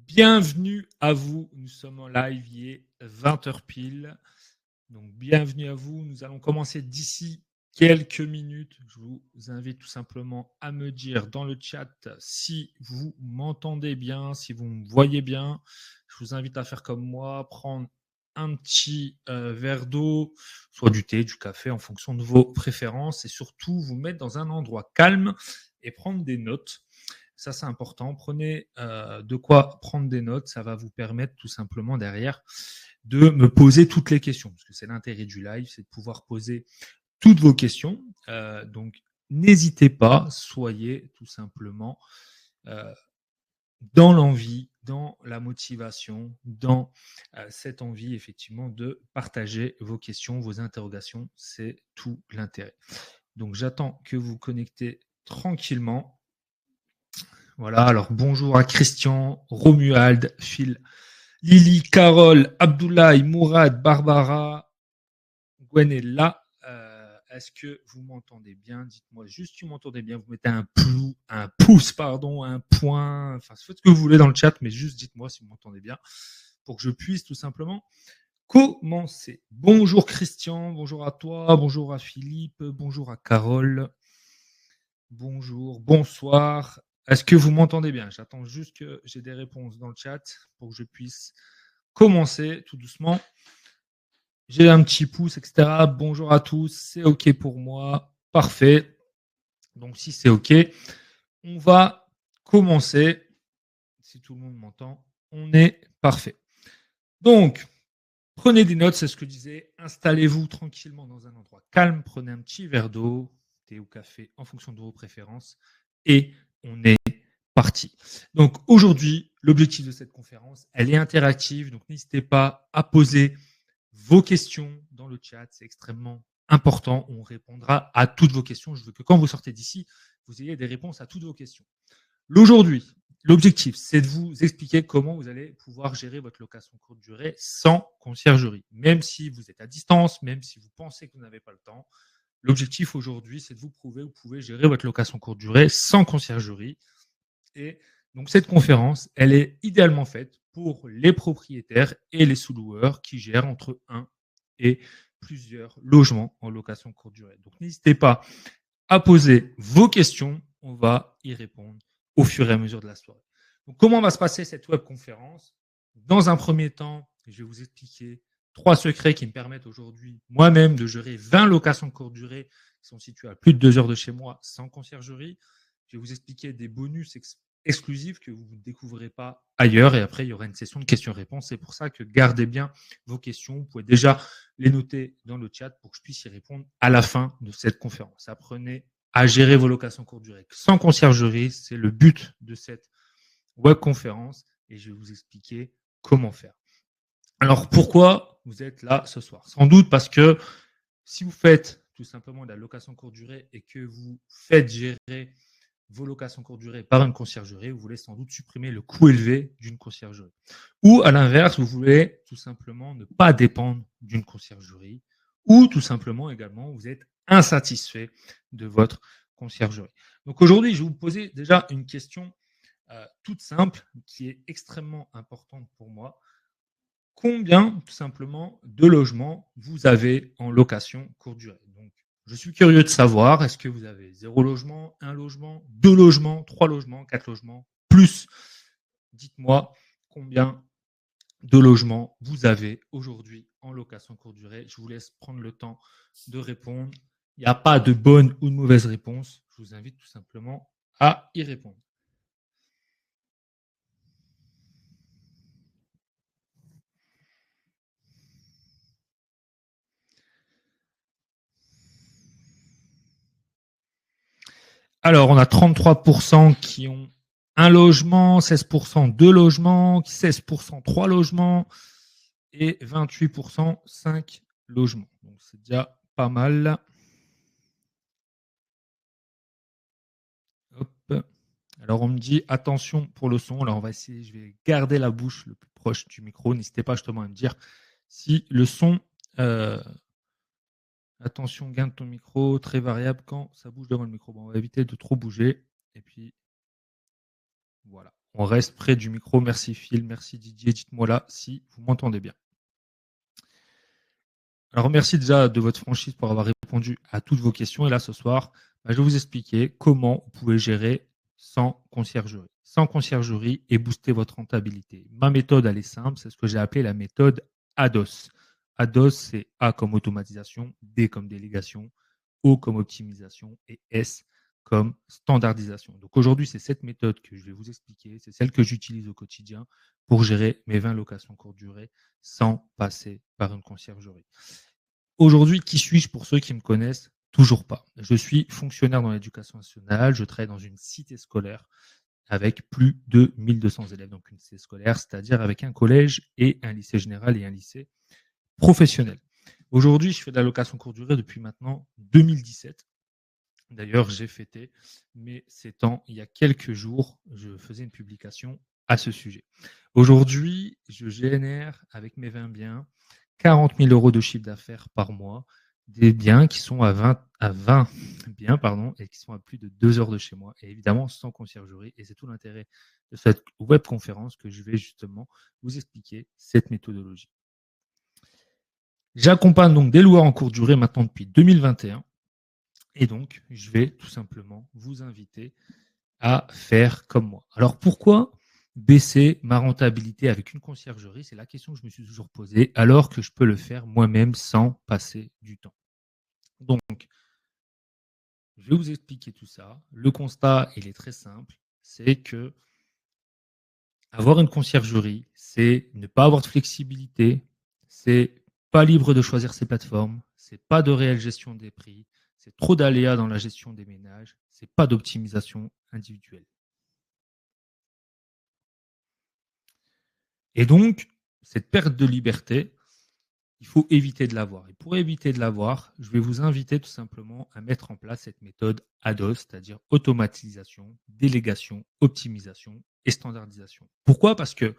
Bienvenue à vous, nous sommes en live, il est 20h pile. Donc bienvenue à vous, nous allons commencer d'ici quelques minutes. Je vous invite tout simplement à me dire dans le chat si vous m'entendez bien, si vous me voyez bien. Je vous invite à faire comme moi, prendre un petit verre d'eau, soit du thé, du café en fonction de vos préférences et surtout vous mettre dans un endroit calme et prendre des notes. Ça, c'est important. Prenez de quoi prendre des notes. Ça va vous permettre tout simplement derrière de me poser toutes les questions. Parce que c'est l'intérêt du live, c'est de pouvoir poser toutes vos questions. Donc, n'hésitez pas, soyez tout simplement euh, dans l'envie, dans la motivation, dans cette envie effectivement de partager vos questions, vos interrogations. C'est tout l'intérêt. Donc, j'attends que vous connectez tranquillement. Voilà, alors bonjour à Christian, Romuald, Phil, Lily, Carole, Abdoulaye, Mourad, Barbara, Gwen est là. Est-ce que vous m'entendez bien? Dites-moi juste si vous m'entendez bien. Vous mettez un pouce, pardon, un point, enfin faites ce que vous voulez dans le chat, mais juste dites-moi si vous m'entendez bien pour que je puisse tout simplement commencer. Bonjour Christian, bonjour à toi, bonjour à Philippe, bonjour à Carole. Bonjour, bonsoir. Est-ce que vous m'entendez bien? J'attends juste que j'ai des réponses dans le chat pour que je puisse commencer tout doucement. J'ai un petit pouce, etc. Bonjour à tous, c'est OK pour moi. Parfait. Donc, si c'est OK, on va commencer. Si tout le monde m'entend, on est parfait. Donc, prenez des notes, c'est ce que je disais. Installez-vous tranquillement dans un endroit calme. Prenez un petit verre d'eau, thé ou café, en fonction de vos préférences. Et on est parti. Donc aujourd'hui, l'objectif de cette conférence, elle est interactive. Donc n'hésitez pas à poser vos questions dans le chat. C'est extrêmement important. On répondra à toutes vos questions. Je veux que quand vous sortez d'ici, vous ayez des réponses à toutes vos questions. Aujourd'hui, l'objectif, c'est de vous expliquer comment vous allez pouvoir gérer votre location courte durée sans conciergerie. Même si vous êtes à distance, même si vous pensez que vous n'avez pas le temps, l'objectif aujourd'hui, c'est de vous prouver que vous pouvez gérer votre location courte durée sans conciergerie. Et donc, cette conférence, elle est idéalement faite pour les propriétaires et les sous-loueurs qui gèrent entre 1 et plusieurs logements en location courte durée. Donc, n'hésitez pas à poser vos questions. On va y répondre au fur et à mesure de la soirée. Donc, comment va se passer cette web conférence? Dans un premier temps, je vais vous expliquer 3 secrets qui me permettent aujourd'hui moi-même de gérer 20 locations courte durée qui sont situées à plus de 2 heures de chez moi sans conciergerie. Je vais vous expliquer des bonus exclusifs que vous ne découvrirez pas ailleurs. Et après, il y aura une session de questions-réponses. C'est pour ça que gardez bien vos questions. Vous pouvez déjà les noter dans le chat pour que je puisse y répondre à la fin de cette conférence. Apprenez à gérer vos locations courte durée sans conciergerie. C'est le but de cette web conférence et je vais vous expliquer comment faire. Alors, pourquoi vous êtes là ce soir? Sans doute parce que si vous faites tout simplement de la location courte durée et que vous faites gérer vos locations courte durée par une conciergerie, vous voulez sans doute supprimer le coût élevé d'une conciergerie. Ou à l'inverse, vous voulez tout simplement ne pas dépendre d'une conciergerie ou tout simplement également, vous êtes insatisfait de votre conciergerie. Donc aujourd'hui, je vais vous poser déjà une question toute simple qui est extrêmement importante pour moi. Combien, tout simplement, de logements vous avez en location courte durée? Donc, je suis curieux de savoir, est-ce que vous avez 0 logement, 1 logement, 2 logements, 3 logements, 4 logements, plus? Dites-moi combien de logements vous avez aujourd'hui en location courte durée. Je vous laisse prendre le temps de répondre. Il n'y a pas de bonne ou de mauvaise réponse. Je vous invite tout simplement à y répondre. Alors, on a 33% qui ont un logement, 16% deux logements, 16% trois logements et 28% 5 logements. Donc, c'est déjà pas mal. Hop. Alors, on me dit attention pour le son. Alors, on va essayer, je vais garder la bouche le plus proche du micro. N'hésitez pas justement à me dire si le son. Attention, gain de ton micro, très variable quand ça bouge devant le micro. Bon, on va éviter de trop bouger. Et puis, voilà. on reste près du micro. Merci Phil, merci Didier. Dites-moi là si vous m'entendez bien. Alors, merci déjà de votre franchise pour avoir répondu à toutes vos questions. Et là, ce soir, je vais vous expliquer comment vous pouvez gérer sans conciergerie. Sans conciergerie et booster votre rentabilité. Ma méthode, elle est simple. C'est ce que j'ai appelé la méthode ADOS. ADOS, c'est A comme automatisation, D comme délégation, O comme optimisation et S comme standardisation. Donc aujourd'hui, c'est cette méthode que je vais vous expliquer. C'est celle que j'utilise au quotidien pour gérer mes 20 locations courte durée sans passer par une conciergerie. Aujourd'hui, qui suis-je pour ceux qui me connaissent? Toujours pas. Je suis fonctionnaire dans l'éducation nationale. Je travaille dans une cité scolaire avec plus de 1200 élèves. Donc une cité scolaire, c'est-à-dire avec un collège et un lycée général et un lycée professionnel. Aujourd'hui, je fais de la location courte durée depuis maintenant 2017. D'ailleurs, j'ai fêté mes 7 ans il y a quelques jours. Je faisais une publication à ce sujet. Aujourd'hui, je génère avec mes 20 biens 40 000 euros de chiffre d'affaires par mois, des biens qui sont à 20 biens et qui sont à plus de 2 heures de chez moi, et évidemment sans conciergerie. Et c'est tout l'intérêt de cette webconférence que je vais justement vous expliquer cette méthodologie. J'accompagne donc des loueurs en courte durée maintenant depuis 2021. Et donc, je vais tout simplement vous inviter à faire comme moi. Alors, pourquoi baisser ma rentabilité avec une conciergerie? C'est la question que je me suis toujours posée, alors que je peux le faire moi-même sans passer du temps. Donc, je vais vous expliquer tout ça. Le constat, il est très simple, c'est que avoir une conciergerie, c'est ne pas avoir de flexibilité, c'est pas libre de choisir ses plateformes, c'est pas de réelle gestion des prix, c'est trop d'aléas dans la gestion des ménages, c'est pas d'optimisation individuelle. Et donc, cette perte de liberté, il faut éviter de l'avoir. Et pour éviter de l'avoir, je vais vous inviter tout simplement à mettre en place cette méthode ADOS, c'est-à-dire automatisation, délégation, optimisation et standardisation. Pourquoi? Parce que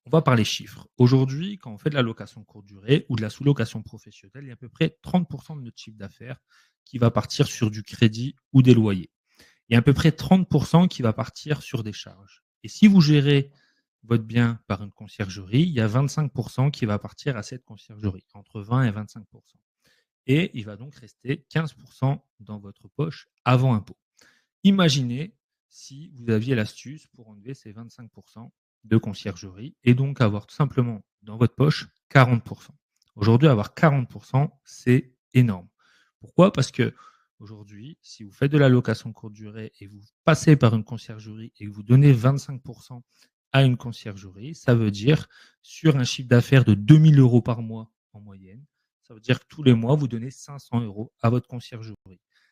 on va parler chiffres. Aujourd'hui, quand on fait de la location courte durée ou de la sous-location professionnelle, il y a à peu près 30% de notre chiffre d'affaires qui va partir sur du crédit ou des loyers. Il y a à peu près 30% qui va partir sur des charges. Et si vous gérez votre bien par une conciergerie, il y a 25% qui va partir à cette conciergerie, entre 20 et 25%. Et il va donc rester 15% dans votre poche avant impôt. Imaginez si vous aviez l'astuce pour enlever ces 25% de conciergerie et donc avoir tout simplement dans votre poche 40%. Aujourd'hui, avoir 40%, c'est énorme. Pourquoi? Parce que aujourd'hui, si vous faites de la location courte durée et vous passez par une conciergerie et que vous donnez 25% à une conciergerie, ça veut dire sur un chiffre d'affaires de 2000 euros par mois en moyenne, ça veut dire que tous les mois, vous donnez 500 euros à votre conciergerie.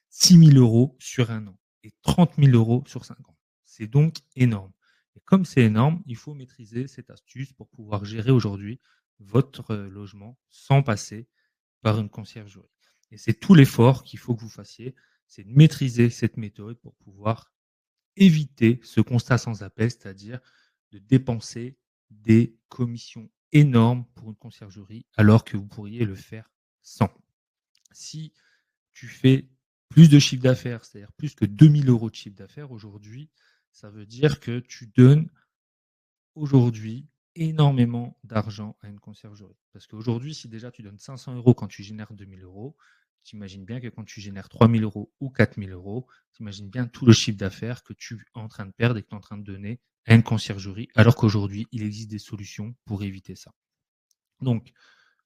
6 000 euros sur un an et 30 000 euros sur 5 ans. C'est donc énorme. Et comme c'est énorme, il faut maîtriser cette astuce pour pouvoir gérer aujourd'hui votre logement sans passer par une conciergerie. Et c'est tout l'effort qu'il faut que vous fassiez, c'est de maîtriser cette méthode pour pouvoir éviter ce constat sans appel, c'est-à-dire de dépenser des commissions énormes pour une conciergerie alors que vous pourriez le faire sans. Si tu fais plus de chiffre d'affaires, c'est-à-dire plus que 2000 euros de chiffre d'affaires aujourd'hui, ça veut dire que tu donnes aujourd'hui énormément d'argent à une conciergerie. Parce qu'aujourd'hui, si déjà tu donnes 500 euros quand tu génères 2000 euros, tu imagines bien que quand tu génères 3000 euros ou 4000 euros, tu imagines bien tout le chiffre d'affaires que tu es en train de perdre et que tu es en train de donner à une conciergerie, alors qu'aujourd'hui, il existe des solutions pour éviter ça. Donc,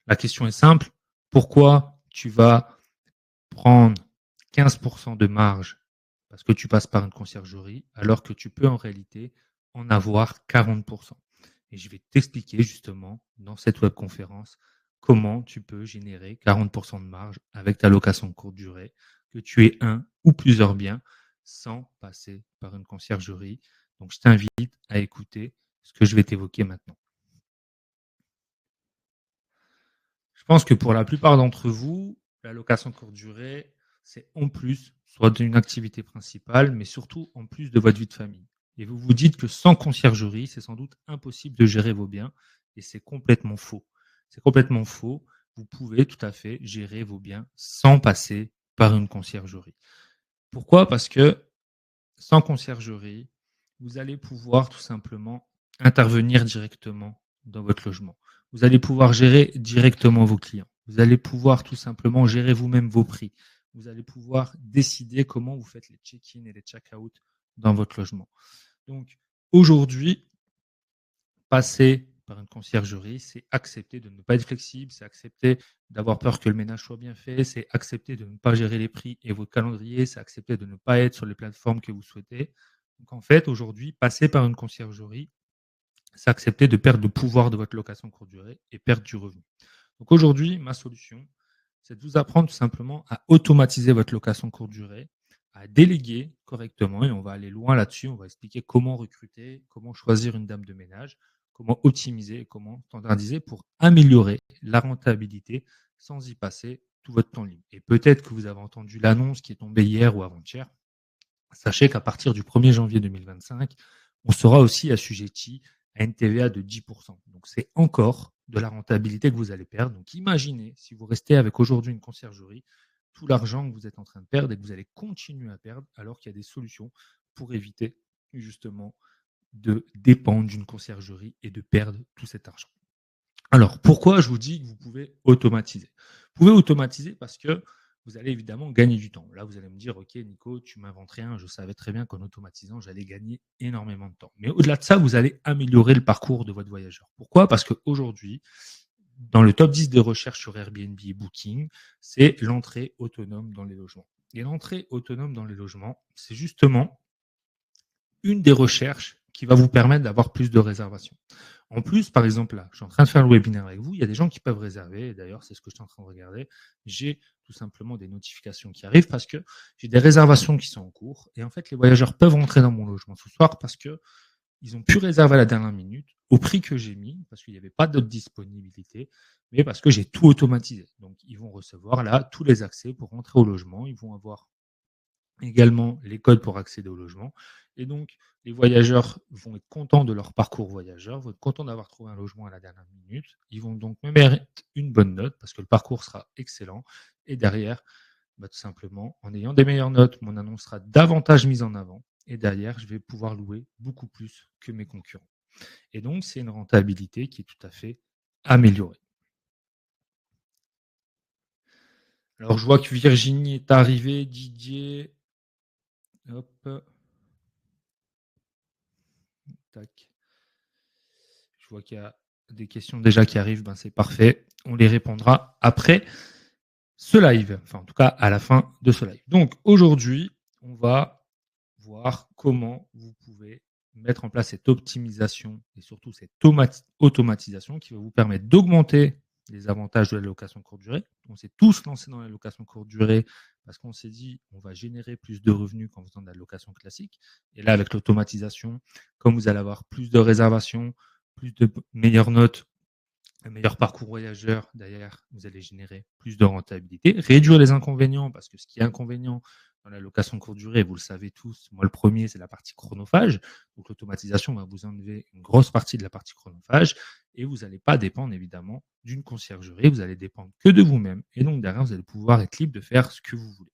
la question est simple. Pourquoi tu vas prendre 15% de marge parce que tu passes par une conciergerie, alors que tu peux en réalité en avoir 40%. Et je vais t'expliquer justement dans cette webconférence comment tu peux générer 40% de marge avec ta location de courte durée, que tu aies un ou plusieurs biens sans passer par une conciergerie. Donc je t'invite à écouter ce que je vais t'évoquer maintenant. Je pense que pour la plupart d'entre vous, la location courte durée, c'est en plus, soit d'une activité principale, mais surtout en plus de votre vie de famille. Et vous vous dites que sans conciergerie, c'est sans doute impossible de gérer vos biens. Et c'est complètement faux. C'est complètement faux. Vous pouvez tout à fait gérer vos biens sans passer par une conciergerie. Pourquoi? Parce que sans conciergerie, vous allez pouvoir tout simplement intervenir directement dans votre logement. Vous allez pouvoir gérer directement vos clients. Vous allez pouvoir tout simplement gérer vous-même vos prix. Vous allez pouvoir décider comment vous faites les check-in et les check-out dans votre logement. Donc aujourd'hui, passer par une conciergerie, c'est accepter de ne pas être flexible, c'est accepter d'avoir peur que le ménage soit bien fait, c'est accepter de ne pas gérer les prix et votre calendrier, c'est accepter de ne pas être sur les plateformes que vous souhaitez. Donc en fait, aujourd'hui, passer par une conciergerie, c'est accepter de perdre le pouvoir de votre location courte durée et perdre du revenu. Donc aujourd'hui, ma solution, c'est de vous apprendre tout simplement à automatiser votre location courte durée, à déléguer correctement, et on va aller loin là-dessus. On va expliquer comment recruter, comment choisir une dame de ménage, comment optimiser, comment standardiser pour améliorer la rentabilité sans y passer tout votre temps libre. Et peut-être que vous avez entendu l'annonce qui est tombée hier ou avant-hier. Sachez qu'à partir du 1er janvier 2025, on sera aussi assujetti à une TVA de 10%. Donc, c'est encore de la rentabilité que vous allez perdre. Donc, imaginez si vous restez avec aujourd'hui une conciergerie, tout l'argent que vous êtes en train de perdre et que vous allez continuer à perdre alors qu'il y a des solutions pour éviter justement de dépendre d'une conciergerie et de perdre tout cet argent. Alors, pourquoi je vous dis que vous pouvez automatiser? Vous pouvez automatiser parce que vous allez évidemment gagner du temps. Là, vous allez me dire, OK, Nico, tu m'inventes rien. Je savais très bien qu'en automatisant, j'allais gagner énormément de temps. Mais au-delà de ça, vous allez améliorer le parcours de votre voyageur. Pourquoi? Parce qu'aujourd'hui, dans le top 10 des recherches sur Airbnb et Booking, c'est l'entrée autonome dans les logements. Et l'entrée autonome dans les logements, c'est justement une des recherches qui va vous permettre d'avoir plus de réservations. En plus, par exemple, là, je suis en train de faire le webinaire avec vous. Il y a des gens qui peuvent réserver. Et d'ailleurs, c'est ce que je suis en train de regarder. J'ai tout simplement des notifications qui arrivent parce que j'ai des réservations qui sont en cours. Et en fait, les voyageurs peuvent rentrer dans mon logement ce soir parce que ils ont pu réserver à la dernière minute au prix que j'ai mis parce qu'il n'y avait pas d'autre disponibilité, mais parce que j'ai tout automatisé. Donc, ils vont recevoir là tous les accès pour rentrer au logement. Ils vont avoir également les codes pour accéder au logement. Et donc, les voyageurs vont être contents de leur parcours voyageur, vont être contents d'avoir trouvé un logement à la dernière minute. Ils vont donc même mériter une bonne note parce que le parcours sera excellent. Et derrière, bah, tout simplement, en ayant des meilleures notes, mon annonce sera davantage mise en avant. Et derrière, je vais pouvoir louer beaucoup plus que mes concurrents. Et donc, c'est une rentabilité qui est tout à fait améliorée. Alors, je vois que Virginie est arrivée, Didier. Hop. Tac. Je vois qu'il y a des questions déjà qui arrivent, ben c'est parfait. On les répondra après ce live, enfin en tout cas à la fin de ce live. Donc aujourd'hui, on va voir comment vous pouvez mettre en place cette optimisation et surtout cette automatisation qui va vous permettre d'augmenter les avantages de la location courte durée. On s'est tous lancés dans la location courte durée parce qu'on s'est dit on va générer plus de revenus qu'en faisant de la location classique. Et là, avec l'automatisation, comme vous allez avoir plus de réservations, plus de meilleures notes, un meilleur parcours voyageur, derrière, vous allez générer plus de rentabilité, réduire les inconvénients, parce que ce qui est inconvénient dans la location courte durée, vous le savez tous, moi le premier, c'est la partie chronophage. Donc l'automatisation va vous enlever une grosse partie de la partie chronophage et vous n'allez pas dépendre évidemment d'une conciergerie, vous allez dépendre que de vous-même et donc derrière, vous allez pouvoir être libre de faire ce que vous voulez.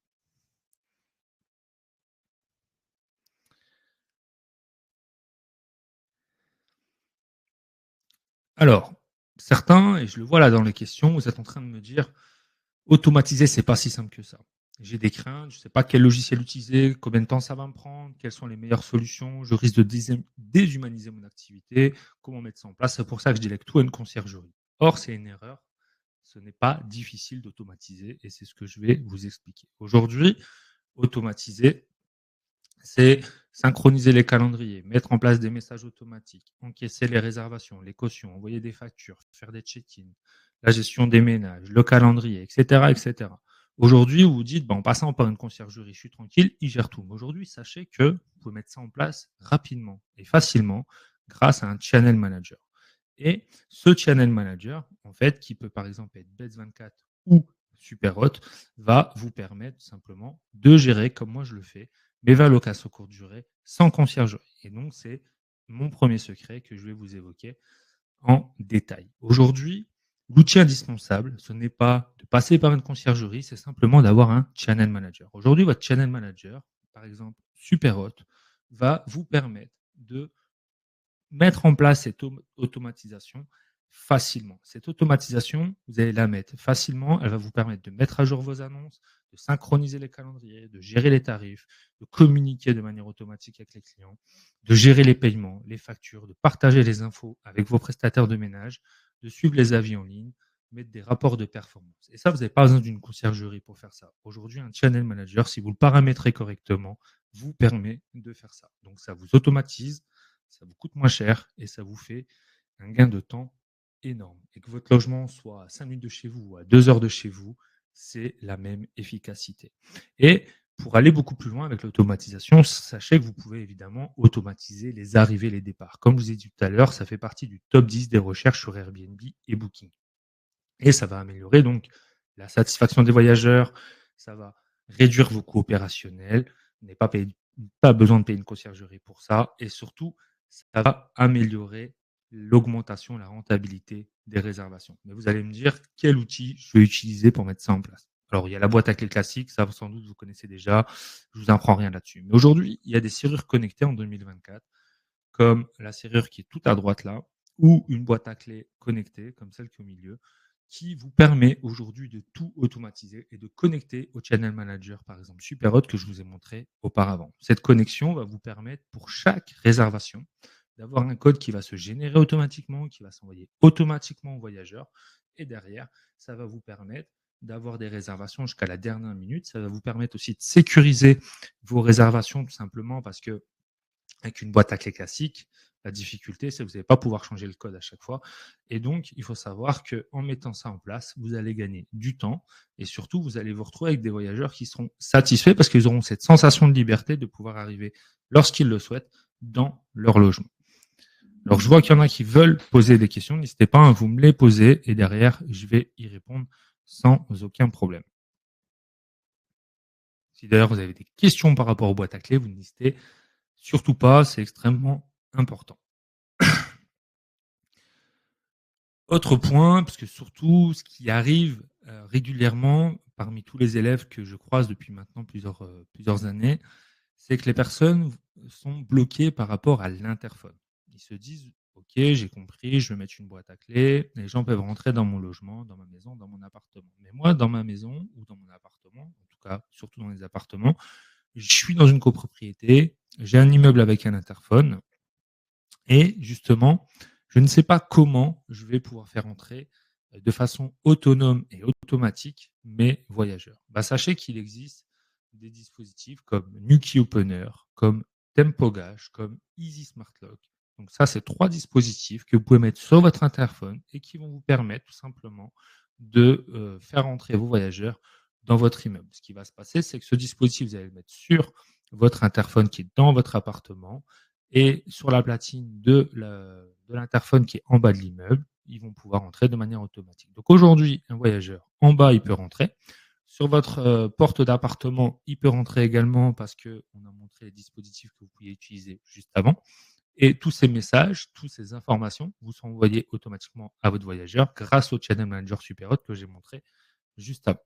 Alors, certains, et je le vois là dans les questions, vous êtes en train de me dire, automatiser, c'est pas si simple que ça. J'ai des craintes, je ne sais pas quel logiciel utiliser, combien de temps ça va me prendre, quelles sont les meilleures solutions, je risque de déshumaniser mon activité, comment mettre ça en place. C'est pour ça que je délègue tout à une conciergerie. Or, c'est une erreur. Ce n'est pas difficile d'automatiser et c'est ce que je vais vous expliquer. Aujourd'hui, automatiser, c'est synchroniser les calendriers, mettre en place des messages automatiques, encaisser les réservations, les cautions, envoyer des factures, faire des check-ins, la gestion des ménages, le calendrier, etc., etc. Aujourd'hui, vous vous dites, en passant par une conciergerie, je suis tranquille, il gère tout. Mais aujourd'hui, sachez que vous pouvez mettre ça en place rapidement et facilement grâce à un channel manager. Et ce channel manager, en fait, qui peut par exemple être Bets24 ou Superhot, va vous permettre simplement de gérer, comme moi je le fais, mes allocations courte durée sans conciergerie. Et donc, c'est mon premier secret que je vais vous évoquer en détail. Aujourd'hui, l'outil indispensable, ce n'est pas de passer par une conciergerie, c'est simplement d'avoir un channel manager. Aujourd'hui, votre channel manager, par exemple Superhot, va vous permettre de mettre en place cette automatisation facilement. Cette automatisation, vous allez la mettre facilement. Elle va vous permettre de mettre à jour vos annonces, de synchroniser les calendriers, de gérer les tarifs, de communiquer de manière automatique avec les clients, de gérer les paiements, les factures, de partager les infos avec vos prestataires de ménage, de suivre les avis en ligne, mettre des rapports de performance. Et ça, vous n'avez pas besoin d'une conciergerie pour faire ça. Aujourd'hui, un channel manager, si vous le paramétrez correctement, vous permet de faire ça. Donc, ça vous automatise, ça vous coûte moins cher et ça vous fait un gain de temps énorme. Et que votre logement soit à 5 minutes de chez vous ou à 2 heures de chez vous, c'est la même efficacité. Et pour aller beaucoup plus loin avec l'automatisation, sachez que vous pouvez évidemment automatiser les arrivées et les départs. Comme je vous ai dit tout à l'heure, ça fait partie du top 10 des recherches sur Airbnb et Booking. Et ça va améliorer donc la satisfaction des voyageurs, ça va réduire vos coûts opérationnels, vous n'avez pas besoin de payer une conciergerie pour ça, et surtout, ça va améliorer l'augmentation, la rentabilité des réservations. Mais vous allez me dire quel outil je vais utiliser pour mettre ça en place. Alors, il y a la boîte à clés classique, ça sans doute vous connaissez déjà, je vous apprends rien là-dessus. Mais aujourd'hui, il y a des serrures connectées en 2024, comme la serrure qui est tout à droite là, ou une boîte à clés connectée, comme celle qui est au milieu, qui vous permet aujourd'hui de tout automatiser et de connecter au Channel Manager, par exemple Superhot, que je vous ai montré auparavant. Cette connexion va vous permettre pour chaque réservation d'avoir un code qui va se générer automatiquement, qui va s'envoyer automatiquement au voyageur. Et derrière, ça va vous permettre d'avoir des réservations jusqu'à la dernière minute. Ça va vous permettre aussi de sécuriser vos réservations tout simplement parce que avec une boîte à clés classique, la difficulté, c'est que vous n'allez pas pouvoir changer le code à chaque fois. Et donc, il faut savoir qu'en mettant ça en place, vous allez gagner du temps et surtout, vous allez vous retrouver avec des voyageurs qui seront satisfaits parce qu'ils auront cette sensation de liberté de pouvoir arriver lorsqu'ils le souhaitent dans leur logement. Alors, je vois qu'il y en a qui veulent poser des questions. N'hésitez pas à vous me les poser et derrière, je vais y répondre sans aucun problème. Si d'ailleurs vous avez des questions par rapport aux boîtes à clés, vous n'hésitez surtout pas, c'est extrêmement important. Autre point, parce que surtout ce qui arrive régulièrement parmi tous les élèves que je croise depuis maintenant plusieurs années, c'est que les personnes sont bloquées par rapport à l'interphone. Ils se disent, OK, j'ai compris, je vais mettre une boîte à clés, les gens peuvent rentrer dans mon logement, dans ma maison, dans mon appartement. Mais moi, dans ma maison ou dans mon appartement, en tout cas, surtout dans les appartements, je suis dans une copropriété, j'ai un immeuble avec un interphone, et justement, je ne sais pas comment je vais pouvoir faire entrer de façon autonome et automatique mes voyageurs. Sachez qu'il existe des dispositifs comme Nuki Opener, comme Tempogage, comme Easy Smart Lock. Donc ça, c'est 3 dispositifs que vous pouvez mettre sur votre interphone et qui vont vous permettre tout simplement de faire entrer vos voyageurs dans votre immeuble. Ce qui va se passer, c'est que ce dispositif, vous allez le mettre sur votre interphone qui est dans votre appartement et sur la platine de l'interphone qui est en bas de l'immeuble, ils vont pouvoir entrer de manière automatique. Donc aujourd'hui, un voyageur en bas, il peut rentrer. Sur votre porte d'appartement, il peut rentrer également parce qu'on a montré les dispositifs que vous pouviez utiliser juste avant. Et tous ces messages, toutes ces informations vous sont envoyées automatiquement à votre voyageur grâce au Channel Manager Superhot que j'ai montré juste avant.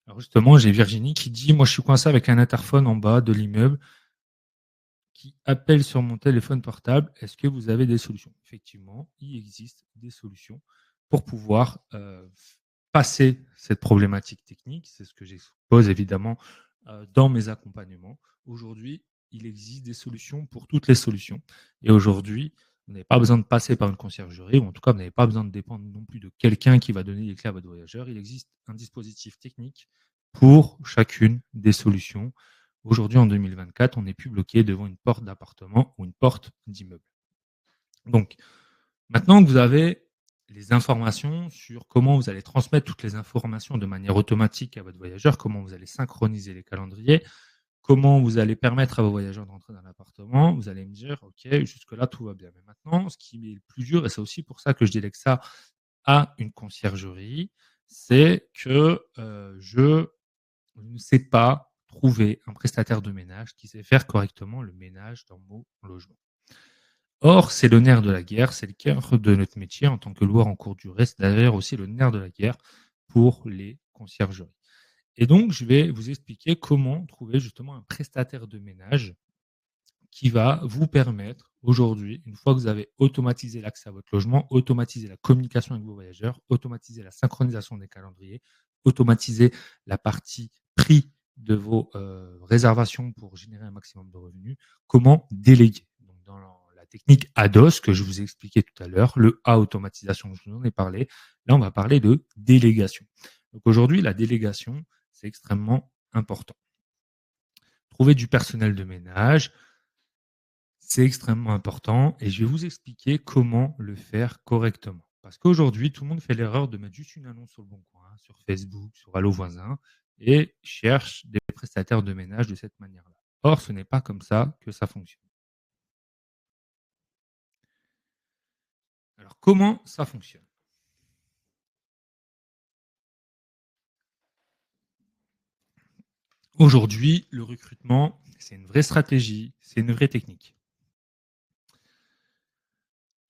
Alors justement, j'ai Virginie qui dit « Moi, je suis coincé avec un interphone en bas de l'immeuble qui appelle sur mon téléphone portable. Est-ce que vous avez des solutions ?» Effectivement, il existe des solutions pour pouvoir passer cette problématique technique. C'est ce que j'expose évidemment dans mes accompagnements. Aujourd'hui, il existe des solutions pour toutes les solutions. Et aujourd'hui, vous n'avez pas besoin de passer par une conciergerie, ou en tout cas, vous n'avez pas besoin de dépendre non plus de quelqu'un qui va donner les clés à votre voyageur. Il existe un dispositif technique pour chacune des solutions. Aujourd'hui, en 2024, on n'est plus bloqué devant une porte d'appartement ou une porte d'immeuble. Donc, maintenant que vous avez les informations sur comment vous allez transmettre toutes les informations de manière automatique à votre voyageur, comment vous allez synchroniser les calendriers, comment vous allez permettre à vos voyageurs d'entrer dans l'appartement, vous allez me dire, OK, jusque-là, tout va bien. Mais maintenant, ce qui est le plus dur, et c'est aussi pour ça que je délègue ça à une conciergerie, c'est que je ne sais pas trouver un prestataire de ménage qui sait faire correctement le ménage dans mon logement. Or, c'est le nerf de la guerre, c'est le cœur de notre métier en tant que loueur en courte durée. C'est d'ailleurs aussi le nerf de la guerre pour les conciergeries. Et donc, je vais vous expliquer comment trouver justement un prestataire de ménage qui va vous permettre aujourd'hui, une fois que vous avez automatisé l'accès à votre logement, automatisé la communication avec vos voyageurs, automatisé la synchronisation des calendriers, automatisé la partie prix de vos réservations pour générer un maximum de revenus, comment déléguer. Donc, dans la technique ADOS que je vous ai expliqué tout à l'heure, le A automatisation, je vous en ai parlé, là on va parler de délégation. Donc aujourd'hui, la délégation, c'est extrêmement important. Trouver du personnel de ménage, c'est extrêmement important et je vais vous expliquer comment le faire correctement. Parce qu'aujourd'hui, tout le monde fait l'erreur de mettre juste une annonce sur le Bon Coin, sur Facebook, sur Allo Voisin et cherche des prestataires de ménage de cette manière-là. Or, ce n'est pas comme ça que ça fonctionne. Alors, comment ça fonctionne? Aujourd'hui, le recrutement, c'est une vraie stratégie, c'est une vraie technique.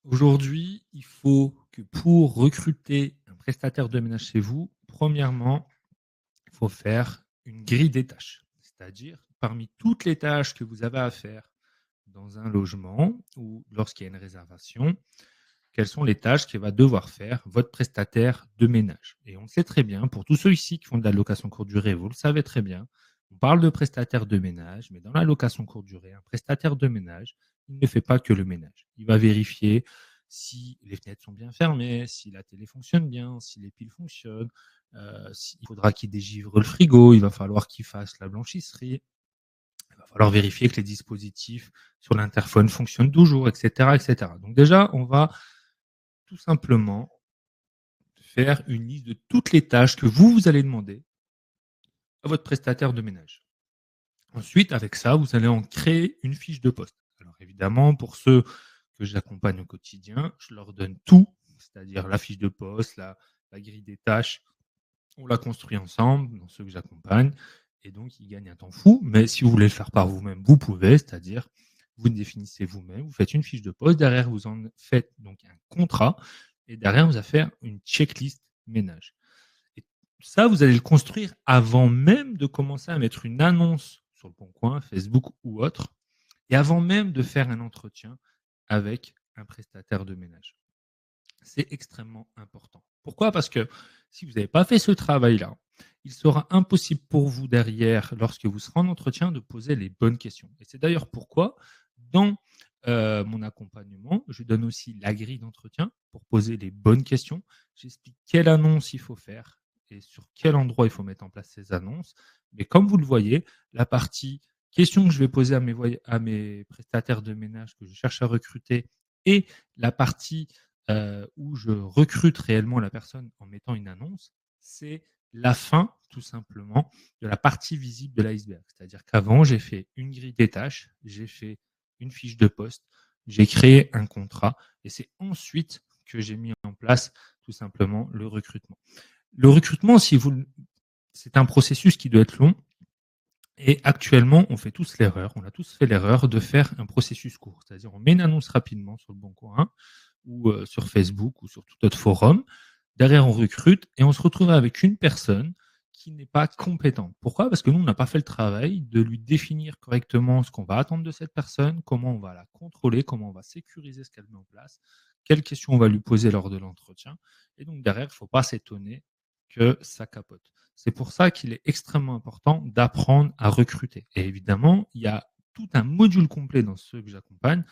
Aujourd'hui, il faut que pour recruter un prestataire de ménage chez vous, premièrement, il faut faire une grille des tâches. C'est-à-dire, parmi toutes les tâches que vous avez à faire dans un logement ou lorsqu'il y a une réservation, quelles sont les tâches qu'il va devoir faire votre prestataire de ménage. Et on le sait très bien, pour tous ceux ici qui font de la location courte durée, vous le savez très bien, on parle de prestataire de ménage, mais dans la location courte durée, un prestataire de ménage, il ne fait pas que le ménage. Il va vérifier si les fenêtres sont bien fermées, si la télé fonctionne bien, si les piles fonctionnent, il faudra qu'il dégivre le frigo, il va falloir qu'il fasse la blanchisserie, il va falloir vérifier que les dispositifs sur l'interphone fonctionnent toujours, etc., etc. Donc déjà, on va tout simplement faire une liste de toutes les tâches que vous allez demander à votre prestataire de ménage. Ensuite, avec ça, vous allez en créer une fiche de poste. Alors évidemment, pour ceux que j'accompagne au quotidien, je leur donne tout, c'est-à-dire la fiche de poste, la grille des tâches. On la construit ensemble, dans ceux que j'accompagne, et donc ils gagnent un temps fou. Mais si vous voulez le faire par vous-même, vous pouvez, c'est-à-dire vous définissez vous-même, vous faites une fiche de poste, derrière vous en faites donc un contrat, et derrière vous allez faire une checklist ménage. Et ça, vous allez le construire avant même de commencer à mettre une annonce sur le Bon Coin, Facebook ou autre, et avant même de faire un entretien avec un prestataire de ménage. C'est extrêmement important. Pourquoi? Parce que si vous n'avez pas fait ce travail-là, il sera impossible pour vous derrière, lorsque vous serez en entretien, de poser les bonnes questions. Et c'est d'ailleurs pourquoi, dans mon accompagnement, je donne aussi la grille d'entretien pour poser les bonnes questions. J'explique quelle annonce il faut faire et sur quel endroit il faut mettre en place ces annonces. Mais comme vous le voyez, la partie questions que je vais poser à mes prestataires de ménage que je cherche à recruter et la partie où je recrute réellement la personne en mettant une annonce, c'est la fin, tout simplement, de la partie visible de l'iceberg. C'est-à-dire qu'avant, j'ai fait une grille des tâches, j'ai fait une fiche de poste, j'ai créé un contrat, et c'est ensuite que j'ai mis en place tout simplement le recrutement. Le recrutement, c'est un processus qui doit être long, et actuellement, on fait tous l'erreur, on a tous fait l'erreur de faire un processus court. C'est-à-dire, on met une annonce rapidement sur le Bon Coin, ou sur Facebook ou sur tout autre forum. Derrière, on recrute et on se retrouve avec une personne qui n'est pas compétente. Pourquoi? Parce que nous, on n'a pas fait le travail de lui définir correctement ce qu'on va attendre de cette personne, comment on va la contrôler, comment on va sécuriser ce qu'elle met en place, quelles questions on va lui poser lors de l'entretien. Et donc derrière, il ne faut pas s'étonner que ça capote. C'est pour ça qu'il est extrêmement important d'apprendre à recruter. Et évidemment, il y a tout un module complet dans ceux que j'accompagne.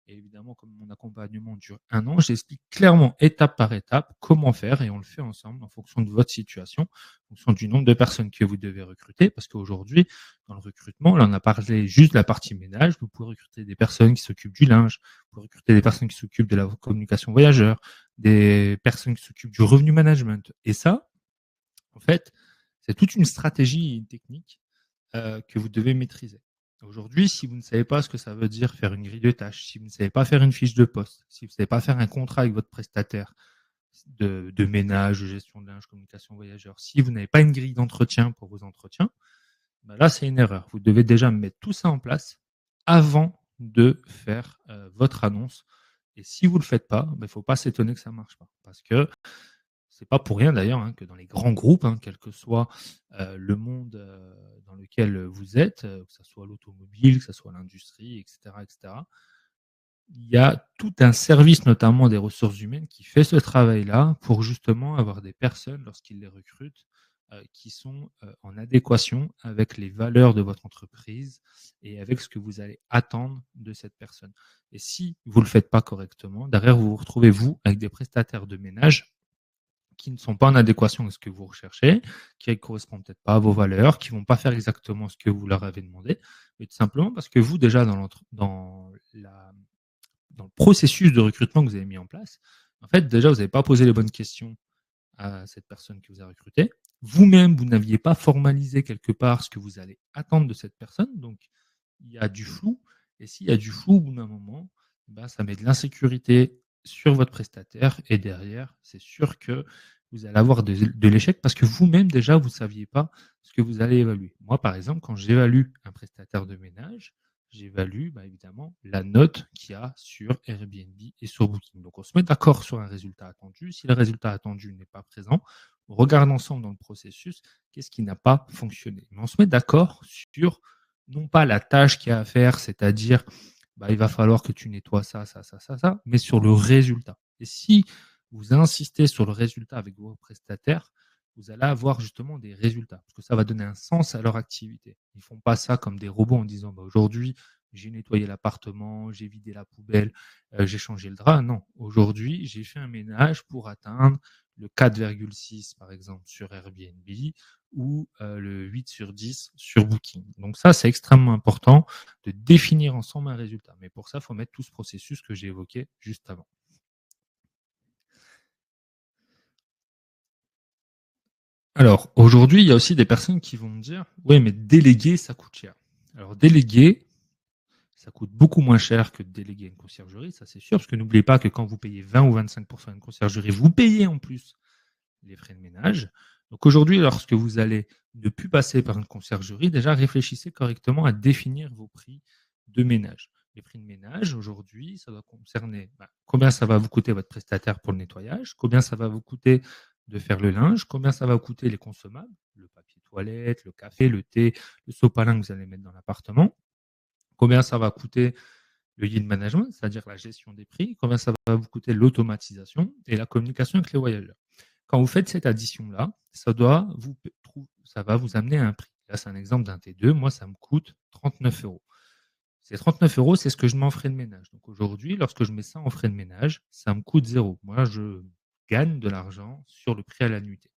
Et évidemment, comme mon accompagnement dure 1 an, j'explique clairement, étape par étape, comment faire et on le fait ensemble en fonction de votre situation, en fonction du nombre de personnes que vous devez recruter. Parce qu'aujourd'hui, dans le recrutement, là, on a parlé juste de la partie ménage. Vous pouvez recruter des personnes qui s'occupent du linge, vous pouvez recruter des personnes qui s'occupent de la communication voyageur, des personnes qui s'occupent du revenu management. Et ça, en fait, c'est toute une stratégie et une technique que vous devez maîtriser. Aujourd'hui, si vous ne savez pas ce que ça veut dire faire une grille de tâches, si vous ne savez pas faire une fiche de poste, si vous ne savez pas faire un contrat avec votre prestataire de ménage, de gestion de linge, communication voyageur, si vous n'avez pas une grille d'entretien pour vos entretiens, ben là, c'est une erreur. Vous devez déjà mettre tout ça en place avant de faire votre annonce. Et si vous ne le faites pas, il ne faut pas s'étonner que ça ne marche pas. Parce que C'est pas pour rien d'ailleurs que dans les grands groupes, quel que soit le monde dans lequel vous êtes, que ce soit l'automobile, que ce soit l'industrie, etc., etc., il y a tout un service, notamment des ressources humaines, qui fait ce travail-là pour justement avoir des personnes, lorsqu'ils les recrutent, qui sont en adéquation avec les valeurs de votre entreprise et avec ce que vous allez attendre de cette personne. Et si vous ne le faites pas correctement, derrière, vous vous retrouvez, vous, avec des prestataires de ménage qui ne sont pas en adéquation avec ce que vous recherchez, qui ne correspondent peut-être pas à vos valeurs, qui ne vont pas faire exactement ce que vous leur avez demandé, mais tout simplement parce que vous, déjà, dans le processus de recrutement que vous avez mis en place, en fait, déjà, vous n'avez pas posé les bonnes questions à cette personne que vous avez recrutée. Vous-même, vous n'aviez pas formalisé quelque part ce que vous allez attendre de cette personne. Donc, il y a du flou. Et s'il y a du flou au bout d'un moment, ça met de l'insécurité sur votre prestataire. Et derrière, c'est sûr que vous allez avoir de l'échec parce que vous-même, déjà, vous ne saviez pas ce que vous allez évaluer. Moi, par exemple, quand j'évalue un prestataire de ménage, j'évalue évidemment la note qu'il y a sur Airbnb et sur Booking. Donc, on se met d'accord sur un résultat attendu. Si le résultat attendu n'est pas présent, on regarde ensemble dans le processus qu'est-ce qui n'a pas fonctionné. Mais on se met d'accord sur non pas la tâche qu'il y a à faire, c'est-à-dire il va falloir que tu nettoies ça, ça, ça, ça, ça, mais sur le résultat. Et si vous insistez sur le résultat avec vos prestataires, vous allez avoir justement des résultats, parce que ça va donner un sens à leur activité. Ils ne font pas ça comme des robots en disant aujourd'hui, j'ai nettoyé l'appartement, j'ai vidé la poubelle, j'ai changé le drap. Non, aujourd'hui, j'ai fait un ménage pour atteindre le 4,6 par exemple sur Airbnb ou le 8 sur 10 sur Booking. Donc ça, c'est extrêmement important de définir ensemble un résultat. Mais pour ça, il faut mettre tout ce processus que j'ai évoqué juste avant. Alors, aujourd'hui, il y a aussi des personnes qui vont me dire, oui, mais déléguer, ça coûte cher. Alors, déléguer, ça coûte beaucoup moins cher que de déléguer une conciergerie, ça c'est sûr, parce que n'oubliez pas que quand vous payez 20 ou 25% d'une conciergerie, vous payez en plus les frais de ménage. Donc aujourd'hui, lorsque vous allez ne plus passer par une conciergerie, déjà réfléchissez correctement à définir vos prix de ménage. Les prix de ménage, aujourd'hui, ça doit concerner combien ça va vous coûter votre prestataire pour le nettoyage, combien ça va vous coûter de faire le linge, combien ça va vous coûter les consommables, le papier toilette, le café, le thé, le sopalin que vous allez mettre dans l'appartement, combien ça va coûter le yield management, c'est-à-dire la gestion des prix, combien ça va vous coûter l'automatisation et la communication avec les voyageurs. Quand vous faites cette addition-là, ça va vous amener à un prix. Là, c'est un exemple d'un T2. Moi, ça me coûte 39 euros. Ces 39 euros, c'est ce que je mets en frais de ménage. Donc aujourd'hui, lorsque je mets ça en frais de ménage, ça me coûte zéro. Moi, je gagne de l'argent sur le prix à la nuitée.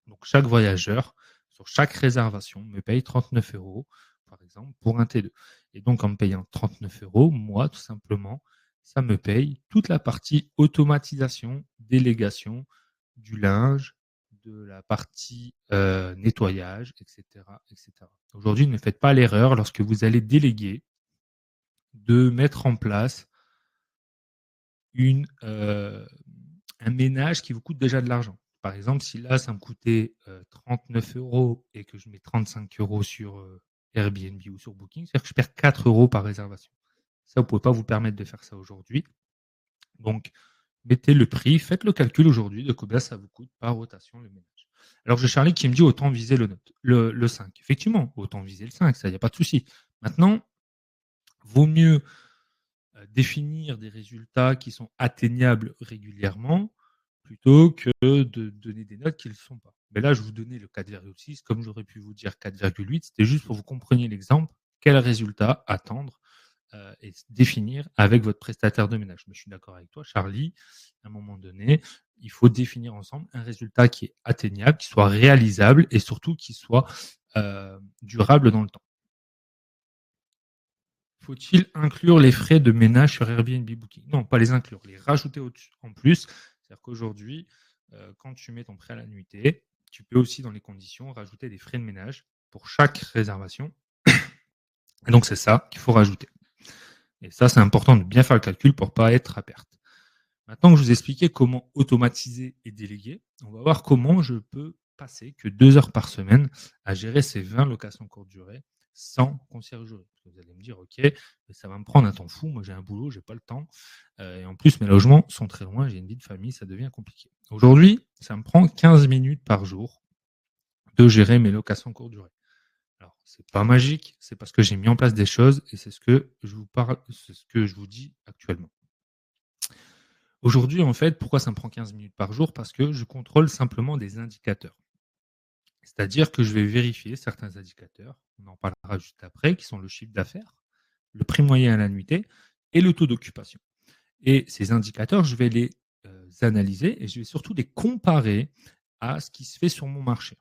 Donc chaque voyageur, sur chaque réservation, me paye 39 euros, par exemple, pour un T2. Et donc en me payant 39 euros, moi, tout simplement, ça me paye toute la partie automatisation, délégation du linge, de la partie nettoyage, etc., etc. Aujourd'hui, ne faites pas l'erreur lorsque vous allez déléguer de mettre en place un ménage qui vous coûte déjà de l'argent. Par exemple, si là, ça me coûtait 39 euros et que je mets 35 euros sur Airbnb ou sur Booking, c'est-à-dire que je perds 4 euros par réservation. Ça, vous ne pouvez pas vous permettre de faire ça aujourd'hui. Donc, mettez le prix, faites le calcul aujourd'hui de combien ça vous coûte par rotation le ménage. Alors, j'ai Charlie qui me dit autant viser le 5. Effectivement, autant viser le 5, ça, il n'y a pas de souci. Maintenant, vaut mieux définir des résultats qui sont atteignables régulièrement plutôt que de donner des notes qui ne le sont pas. Mais là, je vous donnais le 4,6, comme j'aurais pu vous dire 4,8, c'était juste pour que vous compreniez l'exemple, quel résultat attendre et définir avec votre prestataire de ménage. Mais je suis d'accord avec toi, Charlie, à un moment donné, il faut définir ensemble un résultat qui est atteignable, qui soit réalisable et surtout qui soit durable dans le temps. Faut-il inclure les frais de ménage sur Airbnb Booking? Non, pas les inclure, les rajouter en plus. C'est-à-dire qu'aujourd'hui, quand tu mets ton prêt à la nuitée, tu peux aussi, dans les conditions, rajouter des frais de ménage pour chaque réservation. Et donc, c'est ça qu'il faut rajouter. Et ça, c'est important de bien faire le calcul pour ne pas être à perte. Maintenant que je vous ai expliqué comment automatiser et déléguer, on va voir comment je peux passer que 2 heures par semaine à gérer ces 20 locations courte durée sans conciergerie. Vous allez me dire, OK, mais ça va me prendre un temps fou. Moi, j'ai un boulot, j'ai pas le temps. Et en plus, mes logements sont très loin, j'ai une vie de famille, ça devient compliqué. Aujourd'hui, ça me prend 15 minutes par jour de gérer mes locations courte durée. Alors, c'est pas magique, c'est parce que j'ai mis en place des choses et c'est ce que je vous parle, c'est ce que je vous dis actuellement. Aujourd'hui, en fait, pourquoi ça me prend 15 minutes par jour? Parce que je contrôle simplement des indicateurs. C'est-à-dire que je vais vérifier certains indicateurs, on en parlera juste après, qui sont le chiffre d'affaires, le prix moyen à la nuitée et le taux d'occupation. Et ces indicateurs, je vais les analyser et je vais surtout les comparer à ce qui se fait sur mon marché.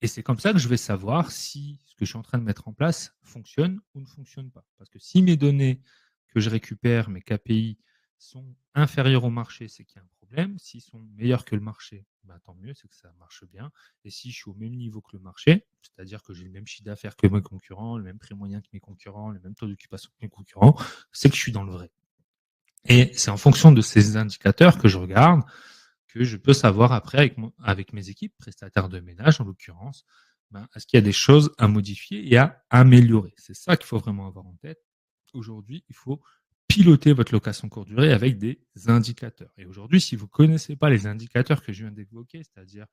Et c'est comme ça que je vais savoir si ce que je suis en train de mettre en place fonctionne ou ne fonctionne pas. Parce que si mes données que je récupère, mes KPI, sont inférieurs au marché, c'est qu'il y a un problème. S'ils sont meilleurs que le marché, bah, tant mieux, c'est que ça marche bien. Et si je suis au même niveau que le marché, c'est-à-dire que j'ai le même chiffre d'affaires que mes concurrents, le même prix moyen que mes concurrents, le même taux d'occupation que mes concurrents, c'est que je suis dans le vrai. Et c'est en fonction de ces indicateurs que je regarde que je peux savoir après avec mes équipes, prestataires de ménage en l'occurrence, est-ce qu'il y a des choses à modifier et à améliorer. C'est ça qu'il faut vraiment avoir en tête. Aujourd'hui, il faut piloter votre location courte durée avec des indicateurs. Et aujourd'hui, si vous ne connaissez pas les indicateurs que je viens d'évoquer, c'est-à-dire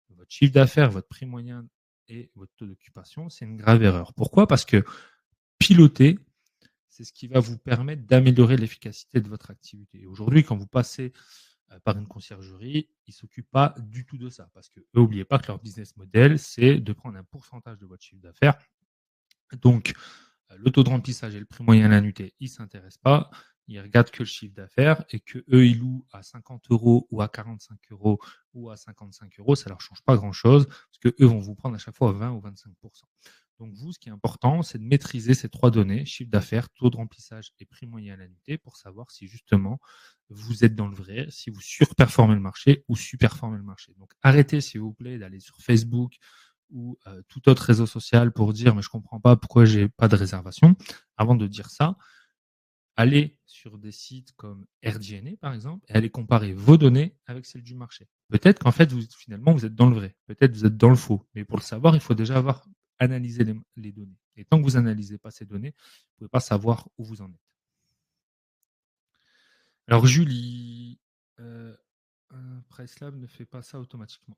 votre chiffre d'affaires, votre prix moyen et votre taux d'occupation, c'est une grave erreur. Pourquoi? Parce que piloter, c'est ce qui va vous permettre d'améliorer l'efficacité de votre activité. Et aujourd'hui, quand vous passez par une conciergerie, ils ne s'occupent pas du tout de ça. Parce que n'oubliez pas que leur business model, c'est de prendre un pourcentage de votre chiffre d'affaires. Donc, le taux de remplissage et le prix moyen à la nuitée, ils ne s'intéressent pas. Ils regardent que le chiffre d'affaires et que eux ils louent à 50 € ou à 45 € ou à 55 €, ça ne leur change pas grand-chose parce que eux vont vous prendre à chaque fois 20 ou 25%. Donc vous, ce qui est important, c'est de maîtriser ces trois données, chiffre d'affaires, taux de remplissage et prix moyen à la nuitée, pour savoir si justement vous êtes dans le vrai, si vous surperformez le marché ou superperformez le marché. Donc arrêtez s'il vous plaît d'aller sur Facebook ou tout autre réseau social pour dire mais je comprends pas pourquoi j'ai pas de réservation. Avant de dire ça, allez sur des sites comme AirDNA par exemple et allez comparer vos données avec celles du marché. Peut-être qu'en fait finalement vous êtes dans le vrai, peut-être vous êtes dans le faux, mais pour le savoir, il faut déjà avoir analysé les données. Et tant que vous n'analysez pas ces données, vous ne pouvez pas savoir où vous en êtes. Alors Julie, PriceLab ne fait pas ça automatiquement.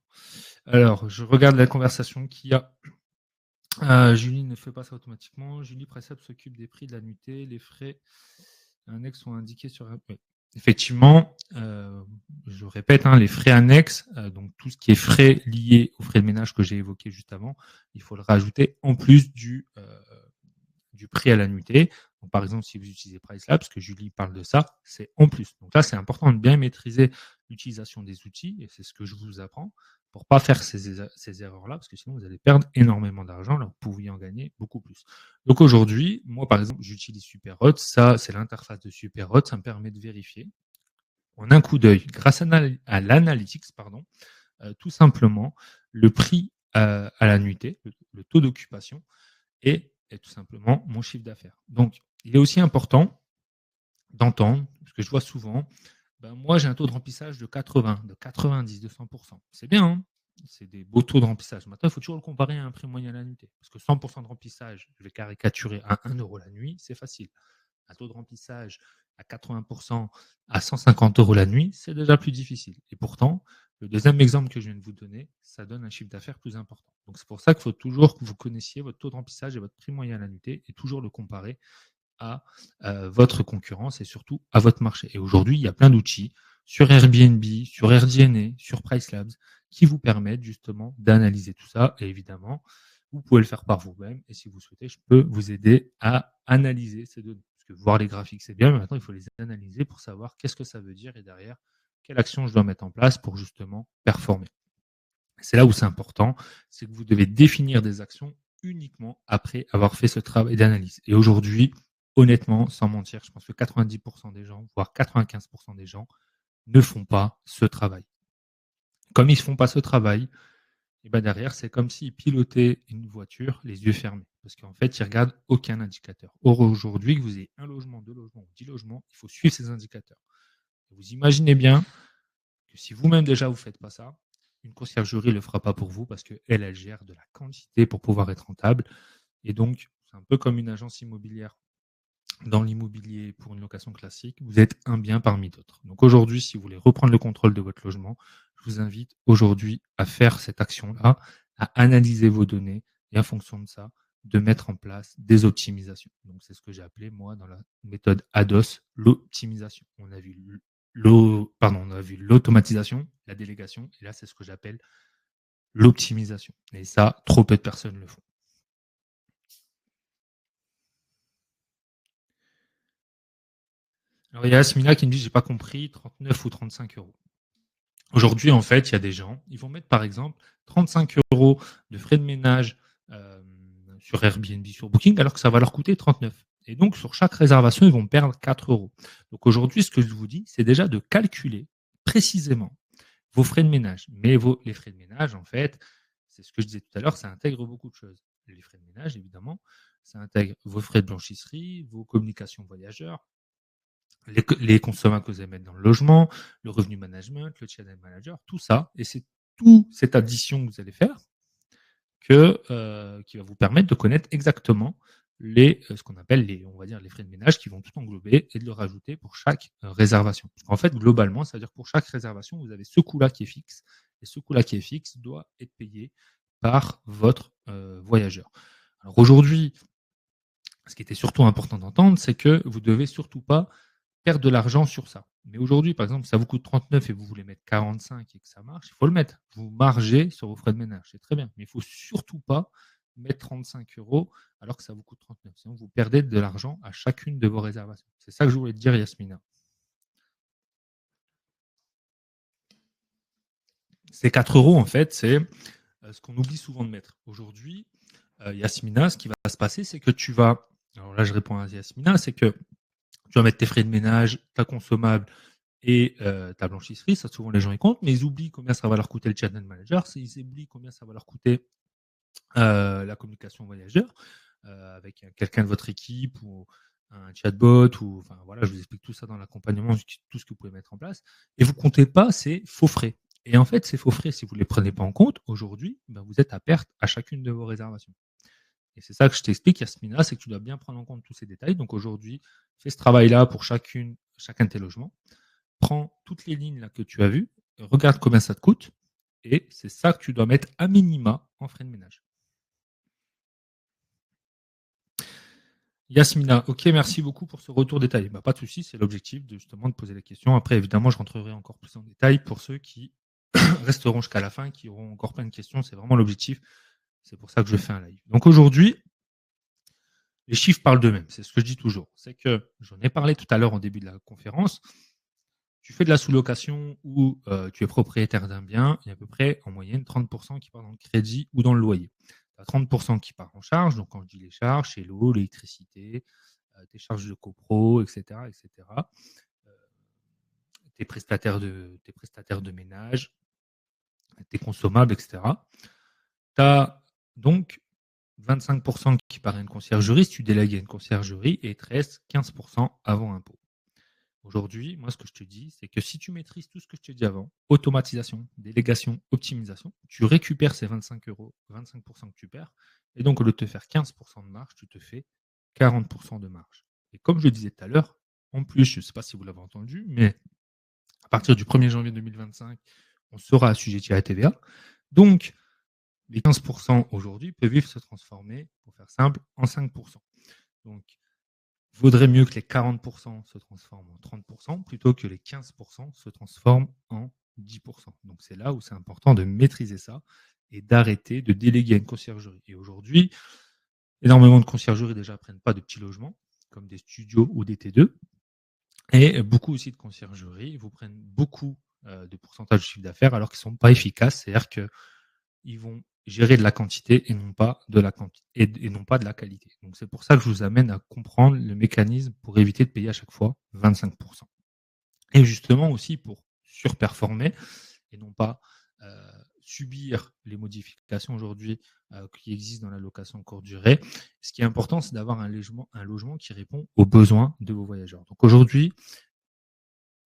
Alors, je regarde la conversation qu'il y a. Julie ne fait pas ça automatiquement. Julie PriceLab s'occupe des prix de la nuitée. Les frais annexes sont indiqués sur. Oui. Effectivement, je répète, les frais annexes, donc tout ce qui est frais liés aux frais de ménage que j'ai évoqué juste avant, il faut le rajouter en plus du prix à la nuitée. Donc, par exemple, si vous utilisez PriceLab, parce que Julie parle de ça, c'est en plus. Donc là, c'est important de bien maîtriser l'utilisation des outils, et c'est ce que je vous apprends, pour ne pas faire ces erreurs-là, parce que sinon, vous allez perdre énormément d'argent, alors vous pouviez en gagner beaucoup plus. Donc aujourd'hui, moi, par exemple, j'utilise Superhot. Ça, c'est l'interface de Superhot. Ça me permet de vérifier en un coup d'œil, grâce à l'analytics, tout simplement, le prix à la nuitée, le taux d'occupation, et tout simplement mon chiffre d'affaires. Donc, il est aussi important d'entendre, parce que je vois souvent, moi j'ai un taux de remplissage de 80, de 90, de 100%. C'est bien, hein, c'est des beaux taux de remplissage. Maintenant, il faut toujours le comparer à un prix moyen à la nuitée. Parce que 100% de remplissage, je vais caricaturer à 1 € la nuit, c'est facile. Un taux de remplissage à 80% à 150 € la nuit, c'est déjà plus difficile. Et pourtant, le deuxième exemple que je viens de vous donner, ça donne un chiffre d'affaires plus important. Donc c'est pour ça qu'il faut toujours que vous connaissiez votre taux de remplissage et votre prix moyen à la nuitée et toujours le comparer à votre concurrence et surtout à votre marché. Et aujourd'hui, il y a plein d'outils sur Airbnb, sur AirDNA, sur PriceLabs qui vous permettent justement d'analyser tout ça. Et évidemment, vous pouvez le faire par vous-même. Et si vous souhaitez, je peux vous aider à analyser ces données. Parce que voir les graphiques, c'est bien, mais maintenant, il faut les analyser pour savoir qu'est-ce que ça veut dire et derrière, quelle action je dois mettre en place pour justement performer. C'est là où c'est important, c'est que vous devez définir des actions uniquement après avoir fait ce travail d'analyse. Et aujourd'hui, honnêtement, sans mentir, je pense que 90% des gens, voire 95% des gens, ne font pas ce travail. Comme ils ne font pas ce travail, et derrière, c'est comme s'ils pilotaient une voiture les yeux fermés. Parce qu'en fait, ils ne regardent aucun indicateur. Or, aujourd'hui, que vous ayez un logement, deux logements ou 10 logements, il faut suivre ces indicateurs. Et vous imaginez bien que si vous-même déjà vous ne faites pas ça, une conciergerie ne le fera pas pour vous parce qu'elle, elle gère de la quantité pour pouvoir être rentable. Et donc, c'est un peu comme une agence immobilière dans l'immobilier pour une location classique, vous êtes un bien parmi d'autres. Donc aujourd'hui, si vous voulez reprendre le contrôle de votre logement, je vous invite aujourd'hui à faire cette action-là, à analyser vos données et en fonction de ça, de mettre en place des optimisations. Donc c'est ce que j'ai appelé moi dans la méthode ADOS, l'optimisation. On a vu l'automatisation, la délégation, et là c'est ce que j'appelle l'optimisation. Et ça, trop peu de personnes le font. Alors il y a Asmina qui me dit j'ai pas compris, 39 ou 35 euros. Aujourd'hui, en fait, il y a des gens, ils vont mettre par exemple 35 euros de frais de ménage euh, sur Airbnb, sur Booking, alors que ça va leur coûter 39. Et donc, sur chaque réservation, ils vont perdre 4 euros. Donc aujourd'hui, ce que je vous dis, c'est déjà de calculer précisément vos frais de ménage. Mais les frais de ménage, en fait, c'est ce que je disais tout à l'heure, ça intègre beaucoup de choses. Les frais de ménage, évidemment, ça intègre vos frais de blanchisserie, vos communications voyageurs, les consommables que vous allez mettre dans le logement, le revenu management, le channel manager, tout ça. Et c'est toute cette addition que vous allez faire qui va vous permettre de connaître exactement ce qu'on appelle on va dire les frais de ménage qui vont tout englober et de le rajouter pour chaque réservation. En fait, globalement, ça veut dire que pour chaque réservation, vous avez ce coût-là qui est fixe et ce coût-là qui est fixe doit être payé par votre voyageur. Alors aujourd'hui, ce qui était surtout important d'entendre, c'est que vous devez surtout pas perdre de l'argent sur ça. Mais aujourd'hui, par exemple, ça vous coûte 39 et vous voulez mettre 45 et que ça marche, il faut le mettre. Vous margez sur vos frais de ménage, c'est très bien. Mais il ne faut surtout pas mettre 35 euros alors que ça vous coûte 39. Sinon, vous perdez de l'argent à chacune de vos réservations. C'est ça que je voulais te dire, Yasmina. Ces 4 euros, en fait, c'est ce qu'on oublie souvent de mettre. Aujourd'hui, Yasmina, ce qui va se passer, c'est que tu vas. Alors là, je réponds à Yasmina, c'est que tu vas mettre tes frais de ménage, ta consommable et ta blanchisserie. Ça, souvent, les gens y comptent, mais ils oublient combien ça va leur coûter le channel manager. Ils oublient combien ça va leur coûter la communication voyageur avec quelqu'un de votre équipe ou un chatbot. Ou, enfin, voilà, je vous explique tout ça dans l'accompagnement, tout ce que vous pouvez mettre en place. Et vous ne comptez pas ces faux frais. Et en fait, ces faux frais, si vous ne les prenez pas en compte, aujourd'hui, ben, vous êtes à perte à chacune de vos réservations. Et c'est ça que je t'explique, Yasmina, c'est que tu dois bien prendre en compte tous ces détails. Donc aujourd'hui, fais ce travail-là pour chacun de tes logements. Prends toutes les lignes là que tu as vues, regarde combien ça te coûte, et c'est ça que tu dois mettre à minima en frais de ménage. Yasmina, ok, merci beaucoup pour ce retour détaillé. Bah, pas de souci, c'est l'objectif de justement de poser la question. Après, évidemment, je rentrerai encore plus en détail pour ceux qui resteront jusqu'à la fin, qui auront encore plein de questions. C'est vraiment l'objectif. C'est pour ça que je fais un live. Donc aujourd'hui, les chiffres parlent d'eux-mêmes. C'est ce que je dis toujours. C'est que j'en ai parlé tout à l'heure en début de la conférence. Tu fais de la sous-location ou tu es propriétaire d'un bien, il y a à peu près en moyenne 30% qui part dans le crédit ou dans le loyer. Tu as 30% qui part en charge, donc quand je dis les charges, c'est l'eau, l'électricité, tes charges de copro, etc. etc. Tes prestataires de ménage, tes consommables, etc. Tu as donc 25% qui part à une conciergerie, si tu délègues à une conciergerie, et il te reste 15% avant impôt. Aujourd'hui, moi, ce que je te dis, c'est que si tu maîtrises tout ce que je te dis avant, automatisation, délégation, optimisation, tu récupères ces 25 euros, 25% que tu perds, et donc au lieu de te faire 15% de marge, tu te fais 40% de marge. Et comme je le disais tout à l'heure, en plus, je ne sais pas si vous l'avez entendu, mais à partir du 1er janvier 2025, on sera assujetti à la TVA. Donc, les 15% aujourd'hui peuvent vite se transformer, pour faire simple, en 5%. Donc, vaudrait mieux que les 40% se transforment en 30% plutôt que les 15% se transforment en 10%. Donc c'est là où c'est important de maîtriser ça et d'arrêter de déléguer à une conciergerie. Et aujourd'hui, énormément de conciergeries déjà prennent pas de petits logements, comme des studios ou des T2. Et beaucoup aussi de conciergeries vous prennent beaucoup de pourcentage de chiffre d'affaires alors qu'ils ne sont pas efficaces. C'est-à-dire qu'ils vont gérer de la quantité et non pas de la quantité et non pas de la qualité. Donc c'est pour ça que je vous amène à comprendre le mécanisme pour éviter de payer à chaque fois 25%. Et justement aussi pour surperformer et non pas subir les modifications aujourd'hui qui existent dans la location courte durée. Ce qui est important, c'est d'avoir un logement qui répond aux besoins de vos voyageurs. Donc aujourd'hui,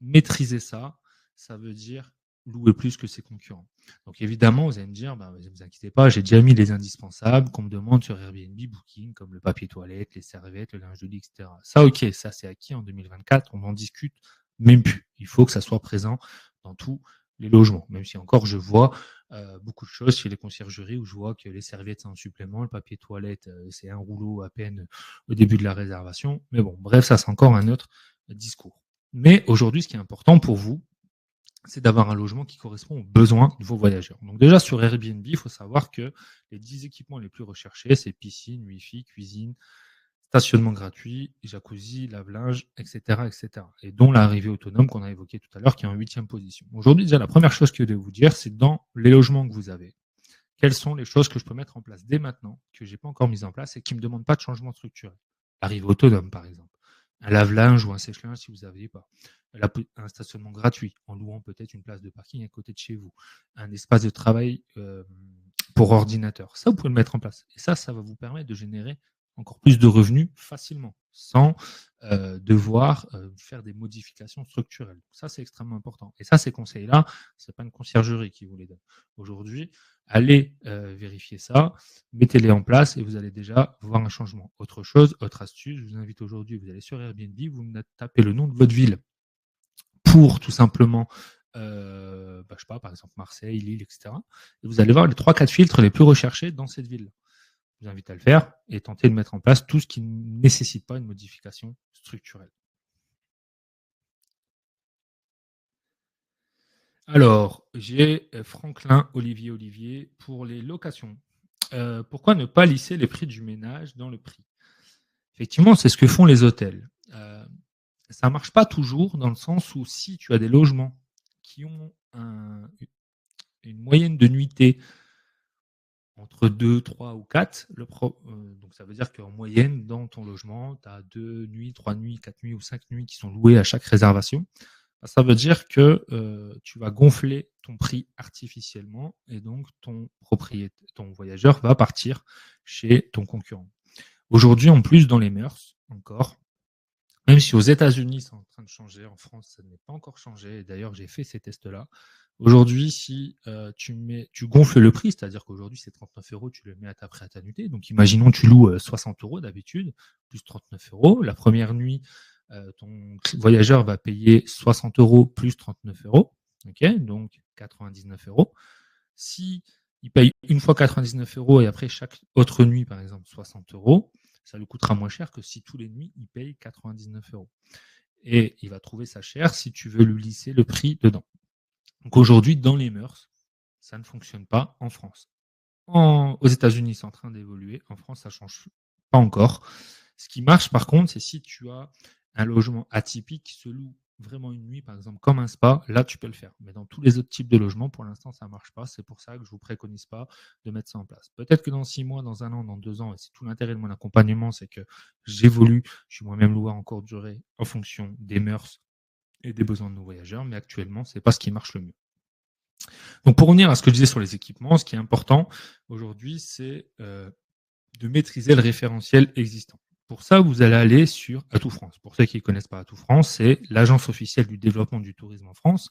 maîtriser ça, ça veut dire louer plus que ses concurrents. Donc évidemment, vous allez me dire, ne vous inquiétez pas, j'ai déjà mis les indispensables qu'on me demande sur Airbnb Booking, comme le papier toilette, les serviettes, le linge de lit, etc. Ça, ok, ça c'est acquis en 2024, on en discute même plus. Il faut que ça soit présent dans tous les logements, même si encore je vois beaucoup de choses chez les conciergeries où je vois que les serviettes c'est un supplément, le papier toilette c'est un rouleau à peine au début de la réservation. Mais bon, bref, ça c'est encore un autre discours. Mais aujourd'hui, ce qui est important pour vous, c'est d'avoir un logement qui correspond aux besoins de vos voyageurs. Donc déjà sur Airbnb, il faut savoir que les 10 équipements les plus recherchés, c'est piscine, wifi, cuisine, stationnement gratuit, jacuzzi, lave-linge, etc., etc. Et dont l'arrivée autonome qu'on a évoqué tout à l'heure, qui est en 8e position. Aujourd'hui, déjà, la première chose que je vais vous dire, c'est dans les logements que vous avez, quelles sont les choses que je peux mettre en place dès maintenant, que j'ai pas encore mises en place et qui me demandent pas de changement structurel. L'arrivée autonome, par exemple. Un lave-linge ou un sèche-linge si vous n'avez pas. Un stationnement gratuit, en louant peut-être une place de parking à côté de chez vous. Un espace de travail pour ordinateur. Ça, vous pouvez le mettre en place. Et ça va vous permettre de générer encore plus de revenus facilement, sans devoir faire des modifications structurelles. Ça, c'est extrêmement important. Et ça, ces conseils-là, c'est pas une conciergerie qui vous les donne. Aujourd'hui, allez vérifier ça, mettez-les en place et vous allez déjà voir un changement. Autre chose, autre astuce, je vous invite aujourd'hui, vous allez sur Airbnb, vous tapez le nom de votre ville pour tout simplement, je sais pas, par exemple Marseille, Lille, etc. Et vous allez voir les 3-4 filtres les plus recherchés dans cette ville-là. Je vous invite à le faire et tenter de mettre en place tout ce qui ne nécessite pas une modification structurelle. Alors, j'ai Franklin Olivier pour les locations. Pourquoi ne pas lisser les prix du ménage dans le prix? Effectivement, c'est ce que font les hôtels. Ça ne marche pas toujours dans le sens où si tu as des logements qui ont une moyenne de nuitée entre 2, 3 ou 4, donc ça veut dire qu'en moyenne, dans ton logement, tu as 2 nuits, 3 nuits, 4 nuits ou 5 nuits qui sont louées à chaque réservation. Ça veut dire que tu vas gonfler ton prix artificiellement et donc ton voyageur va partir chez ton concurrent. Aujourd'hui, en plus, dans les mœurs, encore, même si aux États-Unis c'est en train de changer, en France ça n'est pas encore changé. Et d'ailleurs, j'ai fait ces tests-là. Aujourd'hui, si tu gonfles le prix, c'est-à-dire qu'aujourd'hui c'est 39 €, tu le mets à ta prêt à ta nuitée. Donc imaginons tu loues 60 € d'habitude, plus 39 €. La première nuit, ton voyageur va payer 60 € plus 39 €. Ok, donc 99 €. Si il paye une fois 99 € et après chaque autre nuit, par exemple 60 €, ça lui coûtera moins cher que si tous les nuits il paye 99 €. Et il va trouver ça cher si tu veux lui lisser le prix dedans. Donc aujourd'hui, dans les mœurs, ça ne fonctionne pas en France. Aux États-Unis, c'est en train d'évoluer. En France, ça ne change pas encore. Ce qui marche, par contre, c'est si tu as un logement atypique qui se loue vraiment une nuit, par exemple, comme un spa, là, tu peux le faire. Mais dans tous les autres types de logements, pour l'instant, ça ne marche pas. C'est pour ça que je ne vous préconise pas de mettre ça en place. Peut-être que dans 6 mois, dans 1 an, dans 2 ans, et c'est tout l'intérêt de mon accompagnement, c'est que j'évolue, je suis moi-même loueur en courte durée en fonction des mœurs et des besoins de nos voyageurs. Mais actuellement, ce n'est pas ce qui marche le mieux. Donc pour revenir à ce que je disais sur les équipements, ce qui est important aujourd'hui, c'est de maîtriser le référentiel existant. Pour ça, vous allez aller sur Atout France. Pour ceux qui ne connaissent pas Atout France, c'est l'agence officielle du développement du tourisme en France.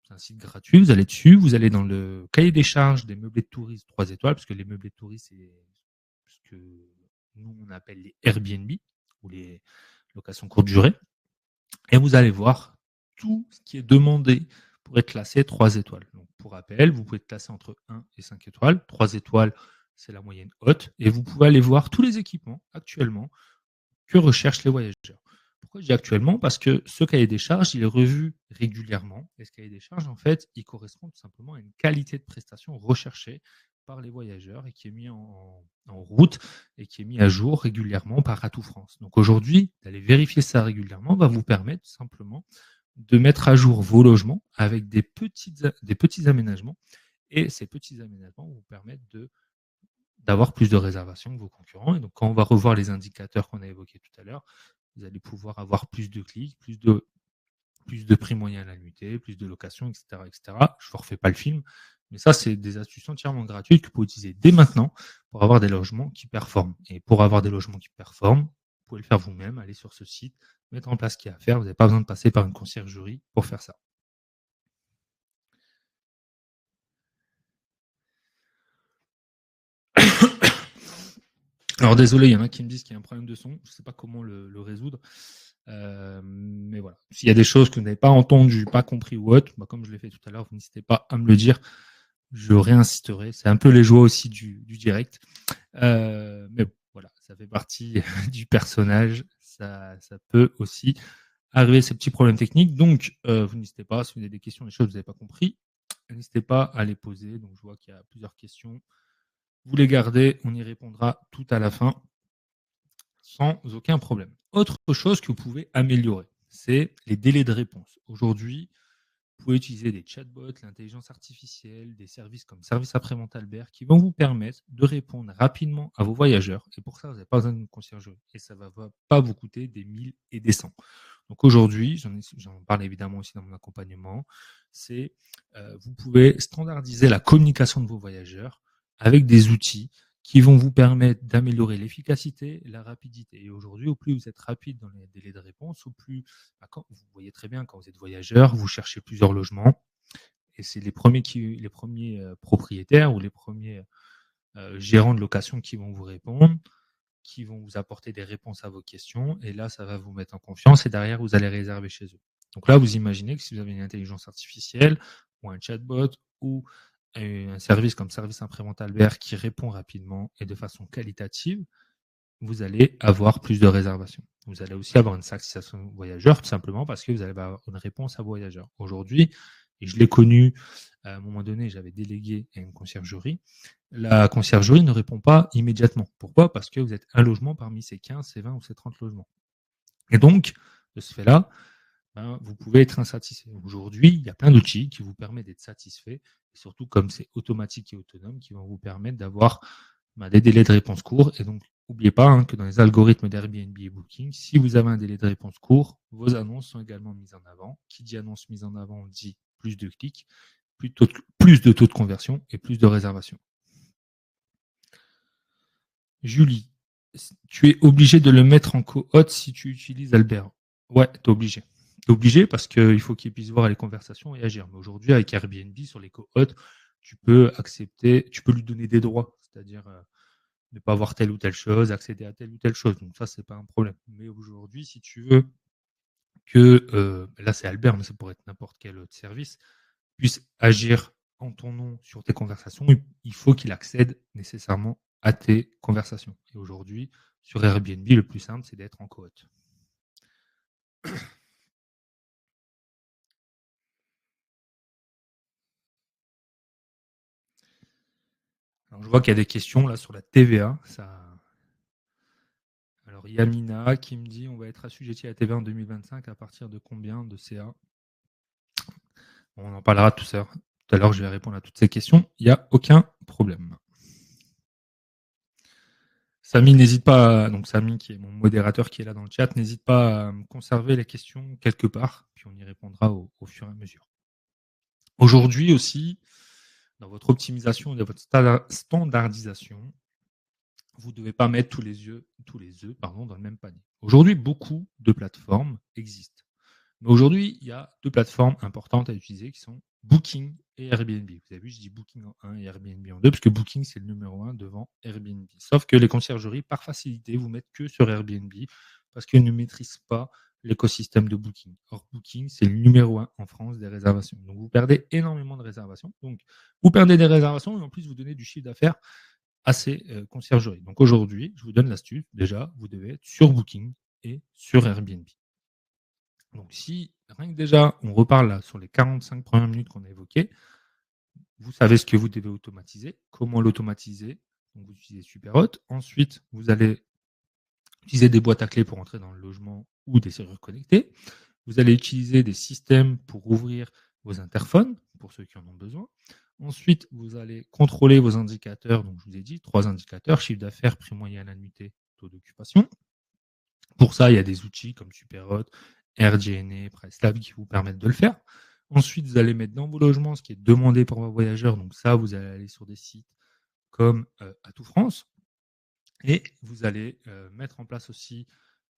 C'est un site gratuit, vous allez dessus, vous allez dans le cahier des charges des meublés de tourisme 3 étoiles, parce que les meublés de tourisme, c'est ce que nous, on appelle les Airbnb, ou les locations courte durée. Et vous allez voir tout ce qui est demandé pour être classé 3 étoiles. Donc, pour rappel, vous pouvez être classé entre 1 et 5 étoiles. 3 étoiles, c'est la moyenne haute. Et vous pouvez aller voir tous les équipements actuellement que recherchent les voyageurs. Pourquoi je dis actuellement? Parce que ce cahier des charges, il est revu régulièrement. Et ce cahier des charges, en fait, il correspond tout simplement à une qualité de prestation recherchée par les voyageurs et qui est mis en route et qui est mis à jour régulièrement par Atout France. Donc aujourd'hui, d'aller vérifier ça régulièrement va vous permettre simplement de mettre à jour vos logements avec des petits aménagements. Et ces petits aménagements vont vous permettre d'avoir plus de réservations que vos concurrents. Et donc, quand on va revoir les indicateurs qu'on a évoqués tout à l'heure, vous allez pouvoir avoir plus de clics, plus de prix moyen à la nuitée, plus de locations, etc., etc. Je ne vous refais pas le film, mais ça, c'est des astuces entièrement gratuites que vous pouvez utiliser dès maintenant pour avoir des logements qui performent. Et pour avoir des logements qui performent, vous pouvez le faire vous-même, aller sur ce site, mettre en place ce qu'il y a à faire. Vous n'avez pas besoin de passer par une conciergerie pour faire ça. Alors désolé, il y en a qui me disent qu'il y a un problème de son. Je ne sais pas comment le résoudre. Mais voilà. S'il y a des choses que vous n'avez pas entendues, pas compris ou autre, comme je l'ai fait tout à l'heure, vous n'hésitez pas à me le dire. Je réinsisterai. C'est un peu les joies aussi du direct. Mais bon, voilà, ça fait partie du personnage. Ça peut aussi arriver ces petits problèmes techniques. Donc, vous n'hésitez pas, si vous avez des questions, des choses que vous n'avez pas compris, n'hésitez pas à les poser. Donc, je vois qu'il y a plusieurs questions. Vous les gardez, on y répondra tout à la fin sans aucun problème. Autre chose que vous pouvez améliorer, c'est les délais de réponse. Aujourd'hui, vous pouvez utiliser des chatbots, l'intelligence artificielle, des services comme Service après-vente Albert qui vont vous permettre de répondre rapidement à vos voyageurs. Et pour ça, vous n'avez pas besoin d'une conciergerie. Et ça ne va pas vous coûter des 1000 et des 100. Donc aujourd'hui, j'en parle évidemment aussi dans mon accompagnement, c'est vous pouvez standardiser la communication de vos voyageurs avec des outils qui vont vous permettre d'améliorer l'efficacité, la rapidité. Et aujourd'hui, au plus vous êtes rapide dans les délais de réponse, au plus, vous voyez très bien quand vous êtes voyageur, vous cherchez plusieurs logements, et c'est les premiers propriétaires ou les premiers gérants de location qui vont vous répondre, qui vont vous apporter des réponses à vos questions. Et là, ça va vous mettre en confiance et derrière, vous allez réserver chez eux. Donc là, vous imaginez que si vous avez une intelligence artificielle ou un chatbot ou un service comme Service après-vente Albert qui répond rapidement et de façon qualitative, vous allez avoir plus de réservations. Vous allez aussi avoir une satisfaction voyageur, tout simplement parce que vous allez avoir une réponse à voyageur. Aujourd'hui, et je l'ai connu, à un moment donné, j'avais délégué à une conciergerie. La conciergerie ne répond pas immédiatement. Pourquoi? Parce que vous êtes un logement parmi ces 15, ces 20 ou ces 30 logements. Et donc, de ce fait-là, vous pouvez être insatisfait. Aujourd'hui, il y a plein d'outils qui vous permettent d'être satisfait, et surtout comme c'est automatique et autonome, qui vont vous permettre d'avoir des délais de réponse courts. Et donc, n'oubliez pas que dans les algorithmes d'Airbnb et Booking, si vous avez un délai de réponse court, vos annonces sont également mises en avant. Qui dit annonce mise en avant dit plus de clics, plus de taux de conversion et plus de réservations. Julie, tu es obligé de le mettre en co-hôte si tu utilises Albert. Ouais, tu es obligé. Tu es obligé parce qu'il faut qu'il puisse voir les conversations et agir. Mais aujourd'hui, avec Airbnb, sur les co-hôtes, tu peux accepter, tu peux lui donner des droits, c'est-à-dire ne pas voir telle ou telle chose, accéder à telle ou telle chose. Donc ça, c'est pas un problème. Mais aujourd'hui, si tu veux que, là c'est Albert, mais ça pourrait être n'importe quel autre service, puisse agir en ton nom sur tes conversations, il faut qu'il accède nécessairement à tes conversations. Et aujourd'hui, sur Airbnb, le plus simple, c'est d'être en co-hôte. Alors, je vois qu'il y a des questions là sur la TVA. Alors, Yamina qui me dit on va être assujetti à la TVA en 2025 à partir de combien de CA? On en parlera tout à l'heure. Tout à l'heure, je vais répondre à toutes ces questions. Il n'y a aucun problème. Samy, n'hésite pas, donc Samy qui est mon modérateur qui est là dans le chat, n'hésite pas à conserver les questions quelque part, puis on y répondra au fur et à mesure. Aujourd'hui aussi, dans votre optimisation et dans votre standardisation, vous ne devez pas mettre tous les œufs dans le même panier. Aujourd'hui, beaucoup de plateformes existent. Mais aujourd'hui, il y a deux plateformes importantes à utiliser qui sont Booking et Airbnb. Vous avez vu, je dis Booking en 1 et Airbnb en 2, parce que Booking, c'est le numéro 1 devant Airbnb. Sauf que les conciergeries, par facilité, vous mettent que sur Airbnb parce qu'ils ne maîtrisent pas l'écosystème de Booking. Or, Booking, c'est le numéro 1 en France des réservations. Donc, vous perdez énormément de réservations. Donc, vous perdez des réservations et en plus, vous donnez du chiffre d'affaires à ces conciergeries. Donc, aujourd'hui, je vous donne l'astuce. Déjà, vous devez être sur Booking et sur Airbnb. Donc, si rien que déjà, on reparle là sur les 45 premières minutes qu'on a évoquées, vous savez ce que vous devez automatiser, comment l'automatiser. Donc, vous utilisez Superhot. Ensuite, vous allez utiliser des boîtes à clés pour entrer dans le logement ou des serrures connectées. Vous allez utiliser des systèmes pour ouvrir vos interphones, pour ceux qui en ont besoin. Ensuite, vous allez contrôler vos indicateurs. Donc, je vous ai dit, 3 indicateurs, chiffre d'affaires, prix moyen à l'annuité, taux d'occupation. Pour ça, il y a des outils comme Superhot, AirDNA, PriceLab qui vous permettent de le faire. Ensuite, vous allez mettre dans vos logements ce qui est demandé par vos voyageurs. Donc ça, vous allez aller sur des sites comme Atout France. Et vous allez mettre en place aussi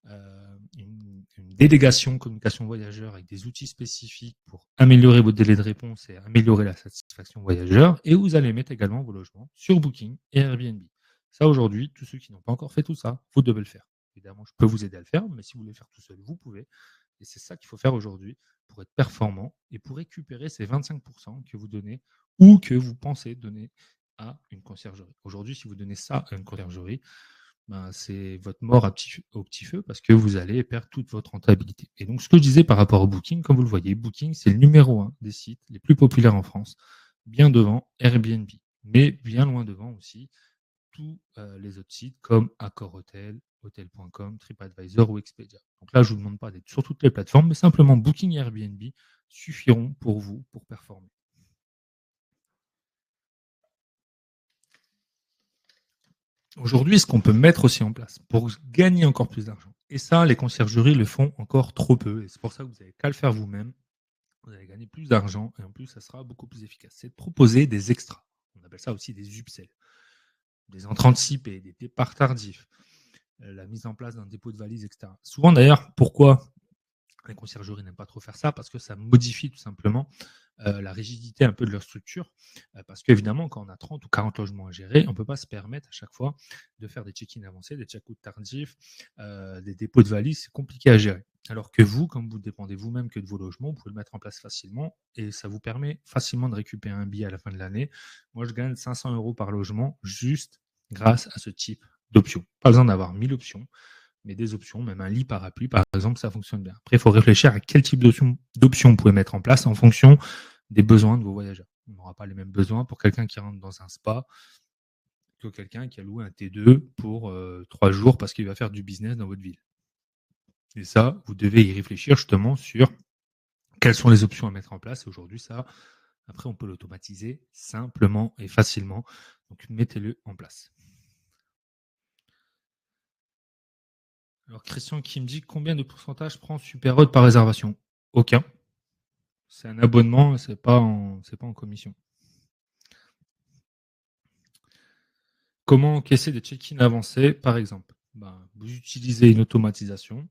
une délégation communication voyageur avec des outils spécifiques pour améliorer votre délai de réponse et améliorer la satisfaction voyageur. Et vous allez mettre également vos logements sur Booking et Airbnb. Ça, aujourd'hui, tous ceux qui n'ont pas encore fait tout ça, vous devez le faire. Évidemment, je peux vous aider à le faire, mais si vous voulez le faire tout seul, vous pouvez. Et c'est ça qu'il faut faire aujourd'hui pour être performant et pour récupérer ces 25% que vous donnez ou que vous pensez donner à une conciergerie. Aujourd'hui, si vous donnez ça à une conciergerie, ben, c'est votre mort au petit feu parce que vous allez perdre toute votre rentabilité. Et donc, ce que je disais par rapport au Booking, comme vous le voyez, Booking, c'est le numéro 1 des sites les plus populaires en France, bien devant Airbnb, mais bien loin devant aussi tous les autres sites comme Accor Hotel, Hotel.com, TripAdvisor ou Expedia. Donc là, je ne vous demande pas d'être sur toutes les plateformes, mais simplement Booking et Airbnb suffiront pour vous pour performer. Aujourd'hui, ce qu'on peut mettre aussi en place pour gagner encore plus d'argent, et ça, les conciergeries le font encore trop peu, et c'est pour ça que vous n'avez qu'à le faire vous-même, vous allez gagner plus d'argent, et en plus, ça sera beaucoup plus efficace. C'est de proposer des extras. On appelle ça aussi des upsells, des entrées anticipées, des départs tardifs, la mise en place d'un dépôt de valise, etc. Souvent, d'ailleurs, pourquoi les conciergeries n'aiment pas trop faire ça? Parce que ça modifie tout simplement la rigidité un peu de leur structure. Parce qu'évidemment, quand on a 30 ou 40 logements à gérer, on ne peut pas se permettre à chaque fois de faire des check-in avancés, des check-out tardifs, des dépôts de valises. C'est compliqué à gérer. Alors que vous, comme vous dépendez vous-même que de vos logements, vous pouvez le mettre en place facilement et ça vous permet facilement de récupérer un billet à la fin de l'année. Moi, je gagne 500 euros par logement juste grâce à ce type d'option. Pas besoin d'avoir 1000 options, mais des options, même un lit parapluie, par exemple, ça fonctionne bien. Après, il faut réfléchir à quel type d'options vous pouvez mettre en place en fonction des besoins de vos voyageurs. On n'aura pas les mêmes besoins pour quelqu'un qui rentre dans un spa que quelqu'un qui a loué un T2 pour 3 jours parce qu'il va faire du business dans votre ville. Et ça, vous devez y réfléchir justement sur quelles sont les options à mettre en place. Et aujourd'hui, ça, après, on peut l'automatiser simplement et facilement. Donc, mettez-le en place. Alors, Christian qui me dit combien de pourcentage prend Superhot par réservation? Aucun. C'est un abonnement, c'est pas en commission. Comment encaisser des check-in avancés, par exemple? Vous utilisez une automatisation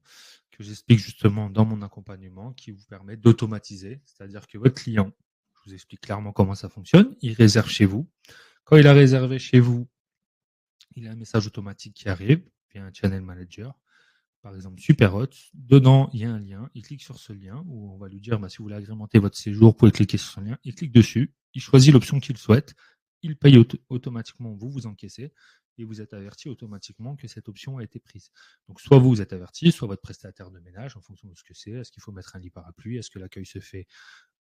que j'explique justement dans mon accompagnement qui vous permet d'automatiser, c'est-à-dire que votre client, je vous explique clairement comment ça fonctionne, il réserve chez vous. Quand il a réservé chez vous, il a un message automatique qui arrive via un channel manager, par exemple Superhot. Dedans, il y a un lien. Il clique sur ce lien où on va lui dire si vous voulez agrémenter votre séjour, vous pouvez cliquer sur ce lien. Il clique dessus, il choisit l'option qu'il souhaite, il paye automatiquement, vous encaissez et vous êtes averti automatiquement que cette option a été prise. Donc soit vous êtes averti, soit votre prestataire de ménage en fonction de ce que c'est. Est-ce qu'il faut mettre un lit parapluie? Est-ce que l'accueil se fait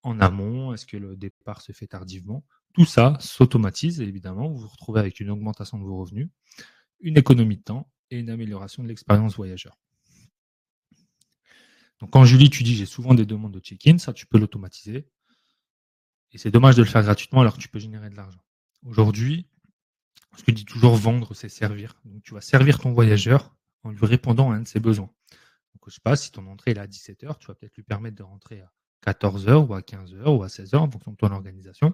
en amont? Est-ce que le départ se fait tardivement? Tout ça s'automatise et évidemment, vous vous retrouvez avec une augmentation de vos revenus, une économie de temps et une amélioration de l'expérience voyageur. Donc quand Julie, tu dis j'ai souvent des demandes de check-in, ça tu peux l'automatiser. Et c'est dommage de le faire gratuitement alors que tu peux générer de l'argent. Aujourd'hui, ce que je dis toujours, vendre, c'est servir. Donc tu vas servir ton voyageur en lui répondant à un de ses besoins. Donc je ne sais pas, si ton entrée est à 17 h, tu vas peut-être lui permettre de rentrer à 14 h ou à 15 h ou à 16 h en fonction de ton organisation,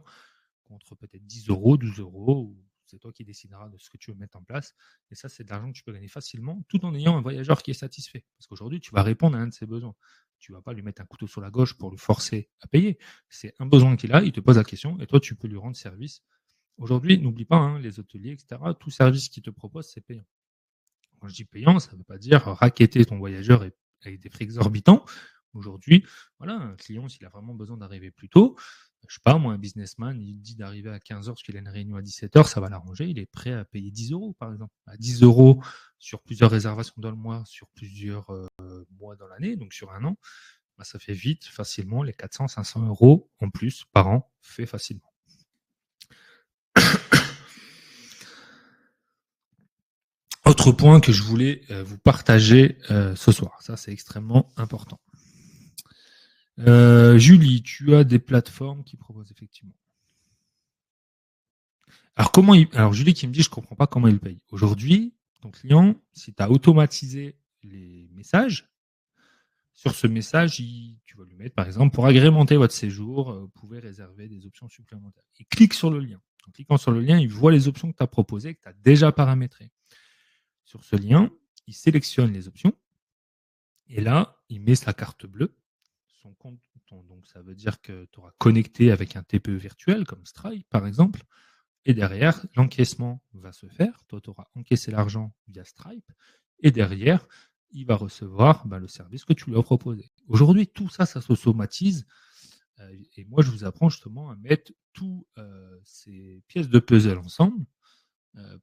contre peut-être 10 euros, 12 euros, ou c'est toi qui décideras de ce que tu veux mettre en place. Et ça, c'est de l'argent que tu peux gagner facilement tout en ayant un voyageur qui est satisfait. Parce qu'aujourd'hui, tu vas répondre à un de ses besoins. Tu ne vas pas lui mettre un couteau sur la gauche pour le forcer à payer. C'est un besoin qu'il a, il te pose la question et toi, tu peux lui rendre service. Aujourd'hui, n'oublie pas, les hôteliers, etc., tout service qu'ils te proposent, c'est payant. Quand je dis payant, ça ne veut pas dire racketter ton voyageur avec des prix exorbitants. Aujourd'hui, voilà, un client, s'il a vraiment besoin d'arriver plus tôt, je sais pas, moi, un businessman, il dit d'arriver à 15 h parce qu'il a une réunion à 17 h, ça va l'arranger. Il est prêt à payer 10 euros, par exemple. À 10 euros sur plusieurs réservations dans le mois, sur plusieurs mois dans l'année, donc sur un an, ça fait vite, facilement, les 400, 500 euros en plus par an, fait facilement. Autre point que je voulais vous partager ce soir, ça c'est extrêmement important. Julie, tu as des plateformes qui proposent effectivement. Alors Julie qui me dit, je ne comprends pas comment il paye. Aujourd'hui, ton client, si tu as automatisé les messages, sur ce message, tu vas lui mettre, par exemple, pour agrémenter votre séjour, vous pouvez réserver des options supplémentaires. Il clique sur le lien. En cliquant sur le lien, il voit les options que tu as proposées, que tu as déjà paramétrées. Sur ce lien, il sélectionne les options. Et là, il met sa carte bleue, son compte. Donc, ça veut dire que tu auras connecté avec un TPE virtuel, comme Stripe, par exemple. Et derrière, l'encaissement va se faire. Toi, tu auras encaissé l'argent via Stripe. Et derrière, il va recevoir le service que tu lui as proposé. Aujourd'hui, tout ça, ça s'automatise. Et moi, je vous apprends justement à mettre toutes ces pièces de puzzle ensemble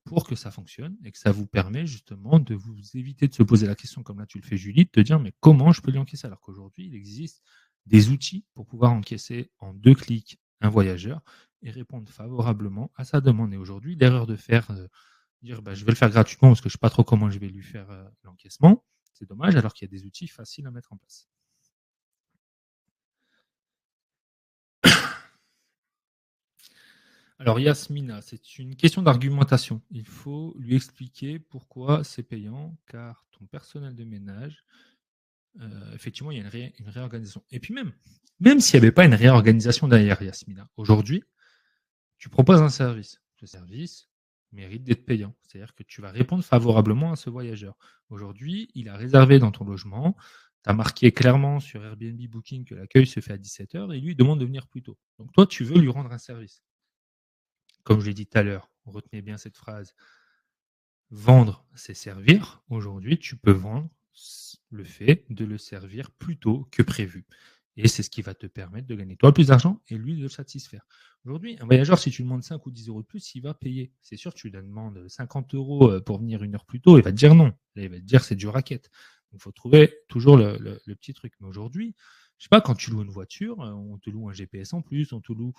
pour que ça fonctionne et que ça vous permet justement de vous éviter de se poser la question, comme là tu le fais Julie, de te dire mais comment je peux lui encaisser, alors qu'aujourd'hui il existe des outils pour pouvoir encaisser en 2 clics un voyageur et répondre favorablement à sa demande. Et aujourd'hui, l'erreur de faire dire je vais le faire gratuitement parce que je ne sais pas trop comment je vais lui faire l'encaissement, c'est dommage, alors qu'il y a des outils faciles à mettre en place. Alors Yasmina, c'est une question d'argumentation. Il faut lui expliquer pourquoi c'est payant, car ton personnel de ménage, effectivement, il y a une réorganisation. Et puis même s'il n'y avait pas une réorganisation derrière, Yasmina, aujourd'hui, tu proposes un service. Ce service mérite d'être payant. C'est-à-dire que tu vas répondre favorablement à ce voyageur. Aujourd'hui, il a réservé dans ton logement. Tu as marqué clairement sur Airbnb Booking que l'accueil se fait à 17h et lui il demande de venir plus tôt. Donc toi, tu veux lui rendre un service. Comme je l'ai dit tout à l'heure, retenez bien cette phrase. Vendre, c'est servir. Aujourd'hui, tu peux vendre le fait de le servir plus tôt que prévu. Et c'est ce qui va te permettre de gagner toi plus d'argent et lui de le satisfaire. Aujourd'hui, un voyageur, si tu lui demandes 5 ou 10 euros de plus, il va payer. C'est sûr, tu lui demandes 50 euros pour venir 1 heure plus tôt, il va te dire non. Là, il va te dire c'est du racket. Il faut trouver toujours le petit truc. Mais aujourd'hui, je sais pas, quand tu loues une voiture, on te loue un GPS en plus, on te loue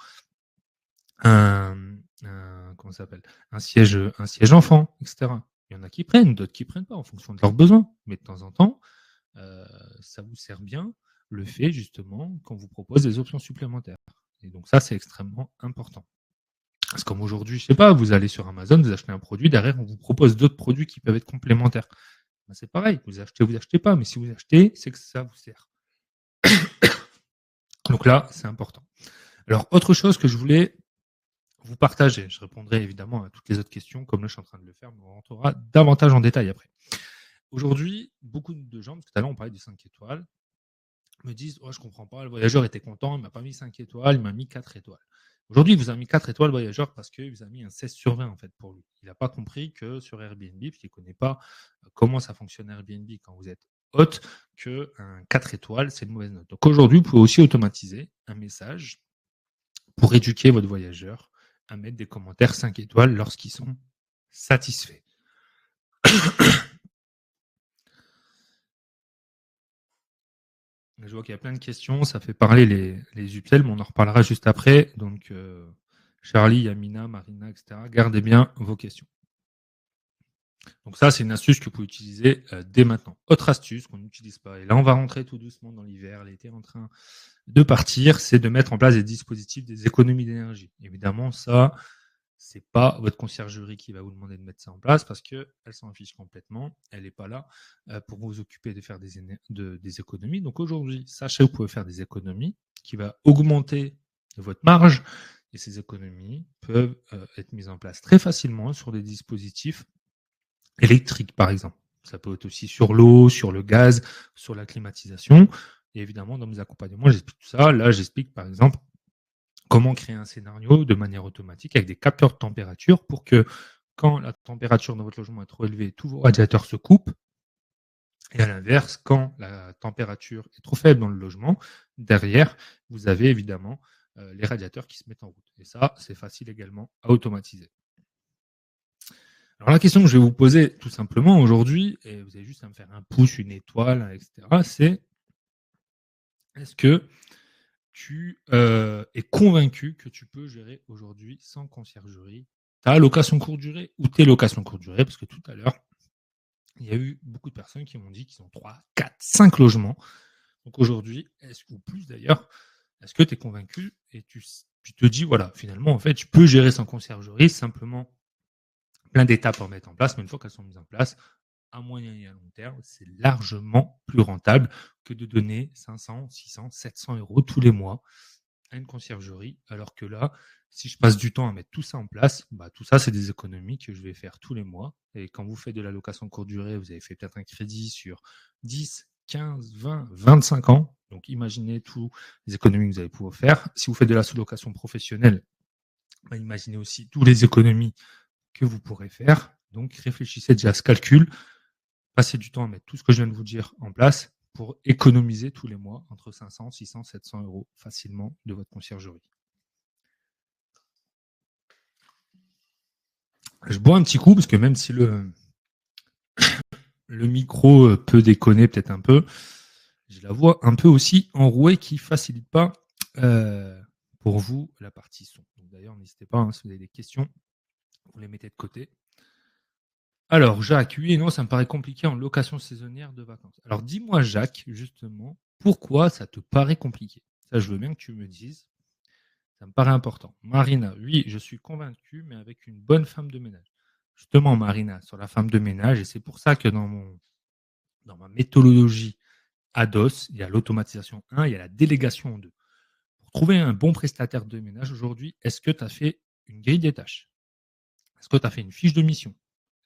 comment ça s'appelle, un siège enfant, etc. Il y en a qui prennent, d'autres qui prennent pas en fonction de leurs besoins. Mais de temps en temps, ça vous sert bien le fait justement qu'on vous propose des options supplémentaires. Et donc ça, c'est extrêmement important. Parce que comme aujourd'hui, je sais pas, vous allez sur Amazon, vous achetez un produit, derrière, on vous propose d'autres produits qui peuvent être complémentaires. Ben, c'est pareil, vous achetez pas, mais si vous achetez, c'est que ça vous sert. Donc là, c'est important. Alors, autre chose que je voulais vous partager, je répondrai évidemment à toutes les autres questions, comme là je suis en train de le faire, mais on rentrera davantage en détail après. Aujourd'hui, beaucoup de gens, parce que tout à l'heure on parlait des 5 étoiles, me disent oh, je comprends pas, le voyageur était content, il m'a pas mis 5 étoiles, il m'a mis 4 étoiles. Aujourd'hui, il vous a mis 4 étoiles, le voyageur, parce qu'il vous a mis un 16 sur 20 en fait pour lui. Il n'a pas compris que sur Airbnb, parce qu'il ne connaît pas comment ça fonctionne Airbnb quand vous êtes hôte, que un 4 étoiles, c'est une mauvaise note. Donc aujourd'hui, vous pouvez aussi automatiser un message pour éduquer votre voyageur à mettre des commentaires 5 étoiles lorsqu'ils sont satisfaits. Je vois qu'il y a plein de questions, ça fait parler les UPL, mais on en reparlera juste après. Donc, Charlie, Yamina, Marina, etc., gardez bien vos questions. Donc ça, c'est une astuce que vous pouvez utiliser dès maintenant. Autre astuce qu'on n'utilise pas, et là, on va rentrer tout doucement dans l'hiver, l'été est en train de partir, c'est de mettre en place des dispositifs, des économies d'énergie. Évidemment, ça, c'est pas votre conciergerie qui va vous demander de mettre ça en place parce qu'elle s'en fiche complètement. Elle n'est pas là pour vous occuper de faire des économies. Donc aujourd'hui, sachez que vous pouvez faire des économies qui vont augmenter votre marge et ces économies peuvent être mises en place très facilement sur des dispositifs électriques, par exemple. Ça peut être aussi sur l'eau, sur le gaz, sur la climatisation. Et évidemment, dans mes accompagnements, j'explique tout ça. Là, j'explique par exemple comment créer un scénario de manière automatique avec des capteurs de température pour que quand la température dans votre logement est trop élevée, tous vos radiateurs se coupent. Et à l'inverse, quand la température est trop faible dans le logement, derrière, vous avez évidemment les radiateurs qui se mettent en route. Et ça, c'est facile également à automatiser. Alors la question que je vais vous poser tout simplement aujourd'hui, et vous avez juste à me faire un pouce, une étoile, etc., c'est est-ce que tu es convaincu que tu peux gérer aujourd'hui sans conciergerie ta location courte durée ou tes locations courte durée? Parce que tout à l'heure, il y a eu beaucoup de personnes qui m'ont dit qu'ils ont 3, 4, 5 logements. Donc aujourd'hui, ou plus d'ailleurs, est-ce que tu es convaincu et tu te dis, voilà, finalement, en fait, tu peux gérer sans conciergerie, simplement plein d'étapes à mettre en place, mais une fois qu'elles sont mises en place, à moyen et à long terme, c'est largement plus rentable que de donner 500, 600, 700 euros tous les mois à une conciergerie, alors que là, si je passe du temps à mettre tout ça en place, tout ça, c'est des économies que je vais faire tous les mois. Et quand vous faites de la location courte durée, vous avez fait peut-être un crédit sur 10, 15, 20, 25 ans. Donc, imaginez toutes les économies que vous allez pouvoir faire. Si vous faites de la sous-location professionnelle, Imaginez aussi toutes les économies que vous pourrez faire. Donc, réfléchissez déjà à ce calcul. Passez du temps à mettre tout ce que je viens de vous dire en place pour économiser tous les mois entre 500, 600, 700 euros facilement de votre conciergerie. Je bois un petit coup parce que même si le micro peut déconner peut-être un peu, j'ai la voix un peu aussi enrouée qui ne facilite pas pour vous la partie son. D'ailleurs, n'hésitez pas, hein, si vous avez des questions, vous les mettez de côté. Alors, Jacques, oui et non, ça me paraît compliqué en location saisonnière de vacances. Alors, dis-moi, Jacques, justement, pourquoi ça te paraît compliqué? Ça, je veux bien que tu me dises. Ça me paraît important. Marina, oui, je suis convaincu, mais avec une bonne femme de ménage. Justement, Marina, sur la femme de ménage, et c'est pour ça que dans ma méthodologie ADOS, il y a l'automatisation 1, il y a la délégation en 2. Pour trouver un bon prestataire de ménage aujourd'hui, est-ce que tu as fait une grille des tâches? Est-ce que tu as fait une fiche de mission?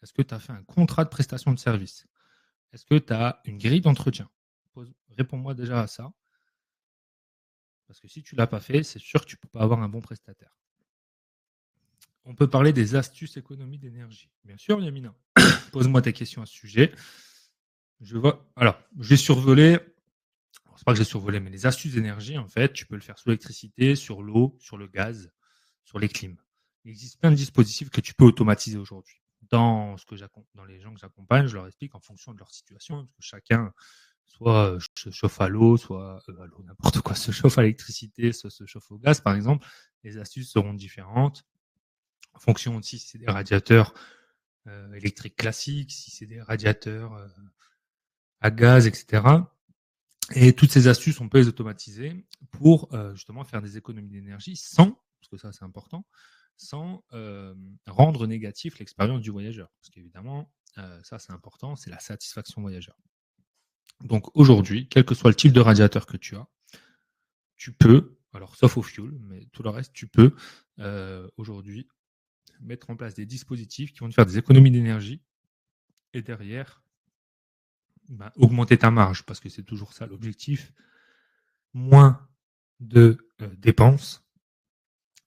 Est-ce que tu as fait un contrat de prestation de service? Est-ce que tu as une grille d'entretien? Réponds-moi déjà à ça. Parce que si tu ne l'as pas fait, c'est sûr que tu ne peux pas avoir un bon prestataire. On peut parler des astuces économie d'énergie. Bien sûr, Yamina. Pose-moi tes questions à ce sujet. Je vois. Alors, j'ai survolé. C'est pas que j'ai survolé, mais les astuces d'énergie, en fait, tu peux le faire sur l'électricité, sur l'eau, sur le gaz, sur les clims. Il existe plein de dispositifs que tu peux automatiser aujourd'hui. Dans les gens que j'accompagne, je leur explique en fonction de leur situation, parce que chacun soit se chauffe à l'eau, soit à l'eau, n'importe quoi, se chauffe à l'électricité, soit se chauffe au gaz, par exemple. Les astuces seront différentes en fonction aussi si c'est des radiateurs électriques classiques, si c'est des radiateurs à gaz, etc. Et toutes ces astuces, on peut les automatiser pour justement faire des économies d'énergie sans, parce que ça c'est important, sans rendre négatif l'expérience du voyageur. Parce qu'évidemment, ça c'est important, c'est la satisfaction voyageur. Donc aujourd'hui, quel que soit le type de radiateur que tu as, tu peux, alors sauf au fioul, mais tout le reste, tu peux aujourd'hui mettre en place des dispositifs qui vont te faire des économies d'énergie et derrière, augmenter ta marge, parce que c'est toujours ça l'objectif. Moins de dépenses,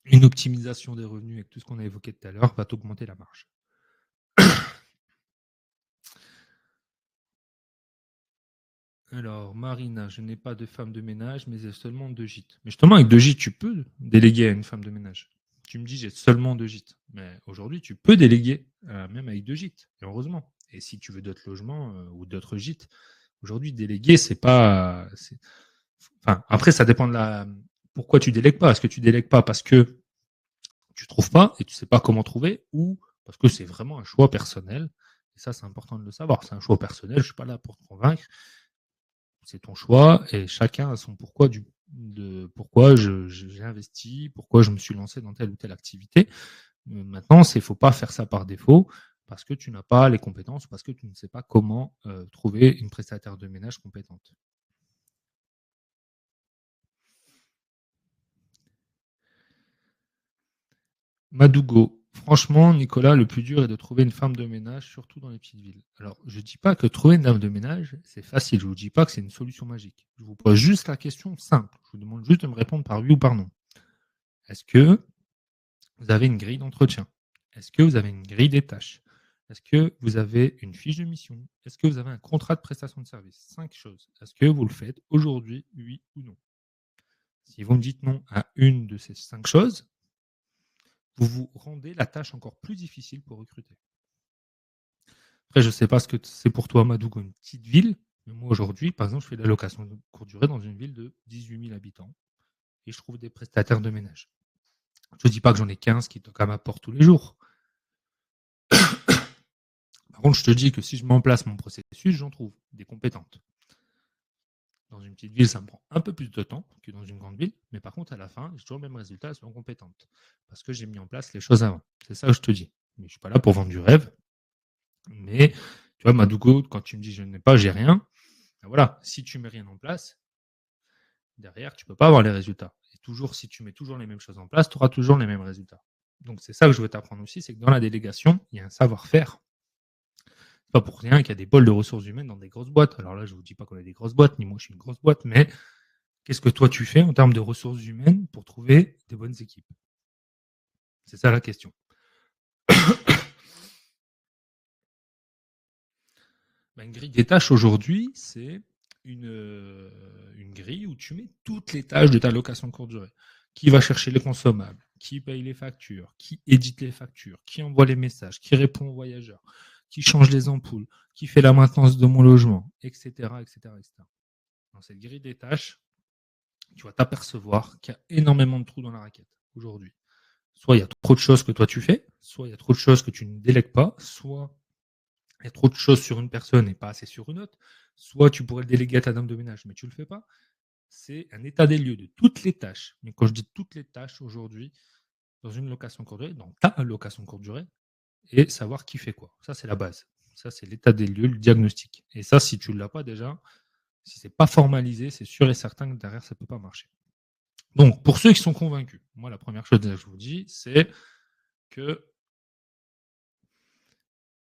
une optimisation des revenus avec tout ce qu'on a évoqué tout à l'heure va t'augmenter la marge. Alors, Marina, je n'ai pas de femme de ménage, mais j'ai seulement 2 gîtes. Mais justement, avec 2 gîtes, tu peux déléguer à une femme de ménage. Tu me dis, j'ai seulement 2 gîtes. Mais aujourd'hui, tu peux déléguer, même avec 2 gîtes, et heureusement. Et si tu veux d'autres logements ou d'autres gîtes, aujourd'hui, déléguer, c'est pas. Enfin, après, ça dépend de la. Pourquoi tu délègues pas? Est-ce que tu délègues pas parce que tu trouves pas et tu sais pas comment trouver, ou parce que c'est vraiment un choix personnel? Et ça, c'est important de le savoir. C'est un choix personnel. Je suis pas là pour te convaincre. C'est ton choix et chacun a son pourquoi pourquoi j'ai investi, pourquoi je me suis lancé dans telle ou telle activité. Maintenant, il ne faut pas faire ça par défaut parce que tu n'as pas les compétences, parce que tu ne sais pas comment trouver une prestataire de ménage compétente. Madougo. Franchement, Nicolas, le plus dur est de trouver une femme de ménage, surtout dans les petites villes. Alors, je ne dis pas que trouver une femme de ménage, c'est facile. Je ne vous dis pas que c'est une solution magique. Je vous pose juste la question simple. Je vous demande juste de me répondre par oui ou par non. Est-ce que vous avez une grille d'entretien? Est-ce que vous avez une grille des tâches? Est-ce que vous avez une fiche de mission? Est-ce que vous avez un contrat de prestation de service? 5 choses. Est-ce que vous le faites aujourd'hui, oui ou non? Si vous me dites non à une de ces 5 choses, vous vous rendez la tâche encore plus difficile pour recruter. Après, je ne sais pas ce que c'est pour toi, Madougo, une petite ville. Mais moi, aujourd'hui, par exemple, je fais de la location de courte durée dans une ville de 18 000 habitants et je trouve des prestataires de ménage. Je ne dis pas que j'en ai 15 qui toquent à ma porte tous les jours. Par contre, je te dis que si je mets en place mon processus, j'en trouve des compétentes. Dans une petite ville, ça me prend un peu plus de temps que dans une grande ville, mais par contre, à la fin, j'ai toujours le même résultat, elles sont compétentes. Parce que j'ai mis en place les choses avant. C'est ça que je te dis. Mais je ne suis pas là pour vendre du rêve. Mais tu vois, Madougo, quand tu me dis je n'ai pas, j'ai rien, ben voilà, si tu ne mets rien en place, derrière, tu ne peux pas avoir les résultats. Et toujours, si tu mets toujours les mêmes choses en place, tu auras toujours les mêmes résultats. Donc, c'est ça que je veux t'apprendre aussi, c'est que dans la délégation, il y a un savoir-faire. C'est pas pour rien qu'il y a des pôles de ressources humaines dans des grosses boîtes. Alors là, je ne vous dis pas qu'on a des grosses boîtes, ni moi je suis une grosse boîte, mais qu'est-ce que toi tu fais en termes de ressources humaines pour trouver des bonnes équipes? C'est ça la question. Une grille des tâches aujourd'hui, c'est une grille où tu mets toutes les tâches de ta location courte durée. Qui va chercher les consommables, qui paye les factures, qui édite les factures, qui envoie les messages, qui répond aux voyageurs, qui change les ampoules, qui fait la maintenance de mon logement, etc., etc., etc. Dans cette grille des tâches, tu vas t'apercevoir qu'il y a énormément de trous dans la raquette aujourd'hui. Soit il y a trop de choses que toi tu fais, soit il y a trop de choses que tu ne délègues pas, soit il y a trop de choses sur une personne et pas assez sur une autre, soit tu pourrais le déléguer à ta dame de ménage, mais tu ne le fais pas. C'est un état des lieux de toutes les tâches. Mais quand je dis toutes les tâches aujourd'hui, dans une location courte durée, dans ta location courte durée, et savoir qui fait quoi. Ça, c'est la base. Ça, c'est l'état des lieux, le diagnostic. Et ça, si tu ne l'as pas déjà, si ce n'est pas formalisé, c'est sûr et certain que derrière, ça ne peut pas marcher. Donc, pour ceux qui sont convaincus, moi, la première chose que je vous dis, c'est que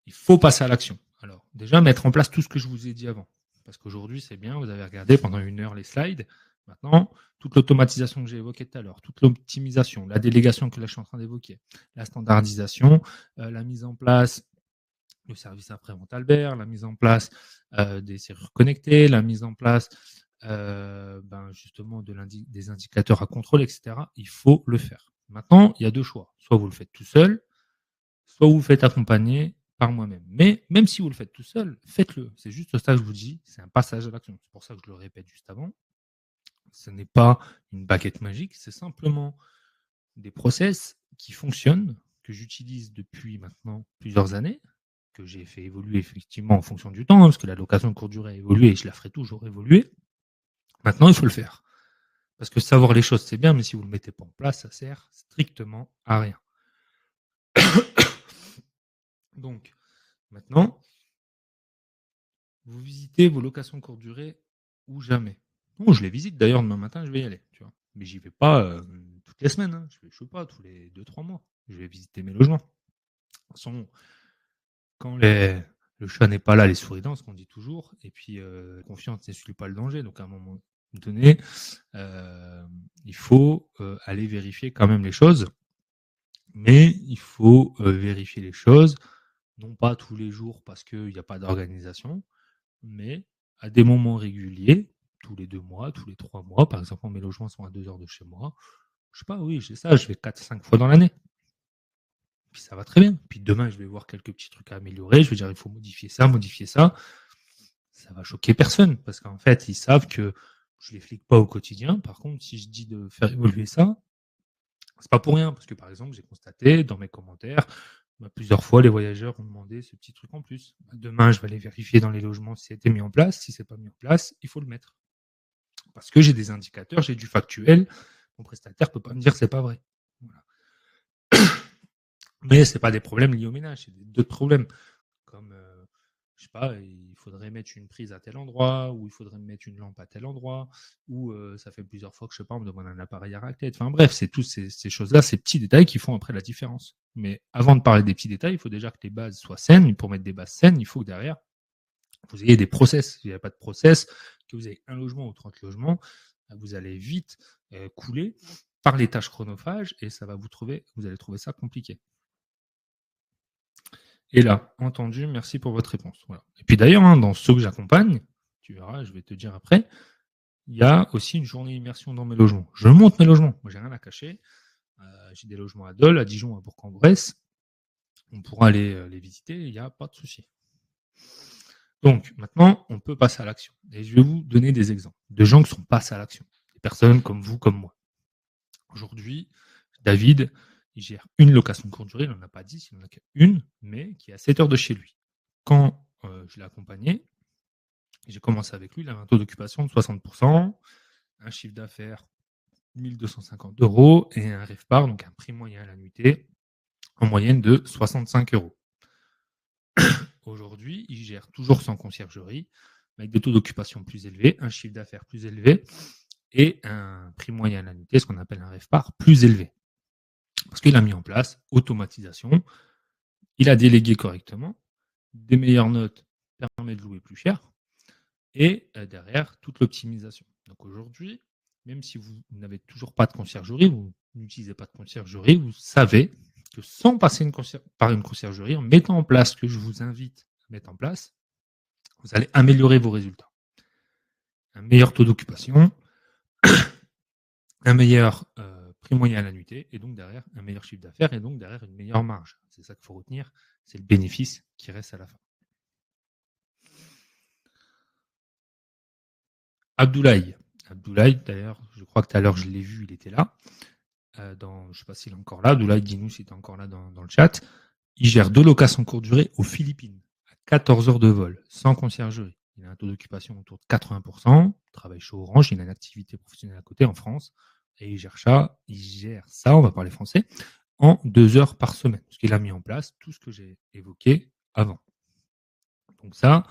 il faut passer à l'action. Alors, déjà, mettre en place tout ce que je vous ai dit avant. Parce qu'aujourd'hui, c'est bien, vous avez regardé pendant 1 heure les slides. Maintenant, toute l'automatisation que j'ai évoquée tout à l'heure, toute l'optimisation, la délégation que là, je suis en train d'évoquer, la standardisation, la mise en place du service après-vente Albert, la mise en place des serrures connectées, la mise en place justement des indicateurs à contrôle, etc. Il faut le faire. Maintenant, il y a deux choix. Soit vous le faites tout seul, soit vous le faites accompagner par moi-même. Mais même si vous le faites tout seul, faites-le. C'est juste ça que je vous dis, c'est un passage à l'action. C'est pour ça que je le répète juste avant. Ce n'est pas une baguette magique, c'est simplement des process qui fonctionnent, que j'utilise depuis maintenant plusieurs années, que j'ai fait évoluer effectivement en fonction du temps, parce que la location de courte durée a évolué et je la ferai toujours évoluer. Maintenant, il faut le faire. Parce que savoir les choses, c'est bien, mais si vous ne le mettez pas en place, ça sert strictement à rien. Donc, maintenant, vous visitez vos locations courte durée ou jamais. Bon, je les visite d'ailleurs demain matin, je vais y aller. Tu vois. Mais j'y vais pas toutes les semaines. Hein. Je ne sais pas, tous les 2-3 mois. Je vais visiter mes logements. De toute façon, quand le chat n'est pas là, les souris dansent, qu'on dit toujours. Et puis, confiance n'exclut pas le danger. Donc, à un moment donné, il faut aller vérifier quand même les choses. Mais il faut vérifier les choses, non pas tous les jours parce qu'il n'y a pas d'organisation, mais à des moments réguliers, tous les 2 mois, tous les 3 mois. Par exemple, mes logements sont à 2 heures de chez moi. Je sais pas, oui, j'ai ça, je vais 4-5 fois dans l'année. Puis ça va très bien. Puis demain, je vais voir quelques petits trucs à améliorer. Je vais dire, il faut modifier ça, modifier ça. Ça va choquer personne parce qu'en fait, ils savent que je les flique pas au quotidien. Par contre, si je dis de faire évoluer ça, c'est pas pour rien. Parce que par exemple, j'ai constaté dans mes commentaires, plusieurs fois, les voyageurs ont demandé ce petit truc en plus. Demain, je vais aller vérifier dans les logements si c'était mis en place. Si c'est pas mis en place, il faut le mettre. Parce que j'ai des indicateurs, j'ai du factuel. Mon prestataire peut pas me dire que c'est pas vrai. Voilà. Mais c'est pas des problèmes liés au ménage, c'est d'autres problèmes. Comme, je sais pas, il faudrait mettre une prise à tel endroit, ou il faudrait mettre une lampe à tel endroit, ou ça fait plusieurs fois que, je sais pas, on me demande un appareil à raclette. Enfin bref, c'est tous ces choses-là, ces petits détails qui font après la différence. Mais avant de parler des petits détails, il faut déjà que les bases soient saines. Pour mettre des bases saines, il faut que derrière, vous ayez des process. Si vous n'avez pas de process, que vous avez un logement ou 30 logements, vous allez vite couler par les tâches chronophages et ça va vous allez trouver ça compliqué. Et là, entendu, merci pour votre réponse. Voilà. Et puis d'ailleurs, dans ceux que j'accompagne, tu verras, je vais te dire après, il y a aussi une journée immersion dans mes logements. Je monte mes logements, moi j'ai rien à cacher. J'ai des logements à Dole, à Dijon, à Bourg-en-Bresse. On pourra aller les visiter, il n'y a pas de souci. Donc maintenant, on peut passer à l'action. Et je vais vous donner des exemples de gens qui sont passés à l'action. Des personnes comme vous, comme moi. Aujourd'hui, David, il gère une location courte durée, il n'en a pas 10, il n'en a qu'une, mais qui est à 7 heures de chez lui. Quand je l'ai accompagné, j'ai commencé avec lui, il avait un taux d'occupation de 60%, un chiffre d'affaires 1250 € et un RevPAR, donc un prix moyen à la nuitée, en moyenne de 65 €. Aujourd'hui, il gère toujours sans conciergerie, avec des taux d'occupation plus élevés, un chiffre d'affaires plus élevé et un prix moyen à la nuitée, ce qu'on appelle un RevPAR, plus élevé. Parce qu'il a mis en place automatisation, il a délégué correctement, des meilleures notes permet de louer plus cher, et derrière, toute l'optimisation. Donc aujourd'hui, même si vous n'avez toujours pas de conciergerie, vous n'utilisez pas de conciergerie, vous savez que sans passer par une conciergerie, en mettant en place ce que je vous invite à mettre en place, vous allez améliorer vos résultats. Un meilleur taux d'occupation, un meilleur prix moyen à la nuitée, et donc derrière, un meilleur chiffre d'affaires, et donc derrière, une meilleure marge. C'est ça qu'il faut retenir, c'est le bénéfice qui reste à la fin. Abdoulaye, d'ailleurs, je crois que tout à l'heure, je l'ai vu, il était là. Je ne sais pas s'il est encore là. Abdoulaye, dis-nous s'il est encore là dans le chat. Il gère 2 locations courte durée aux Philippines, à 14 heures de vol, sans conciergerie. Il a un taux d'occupation autour de 80%, travaille chez Orange, il a une activité professionnelle à côté en France, et il gère ça, on va parler français, en 2 heures par semaine. Parce qu'il a mis en place tout ce que j'ai évoqué avant. Donc ça,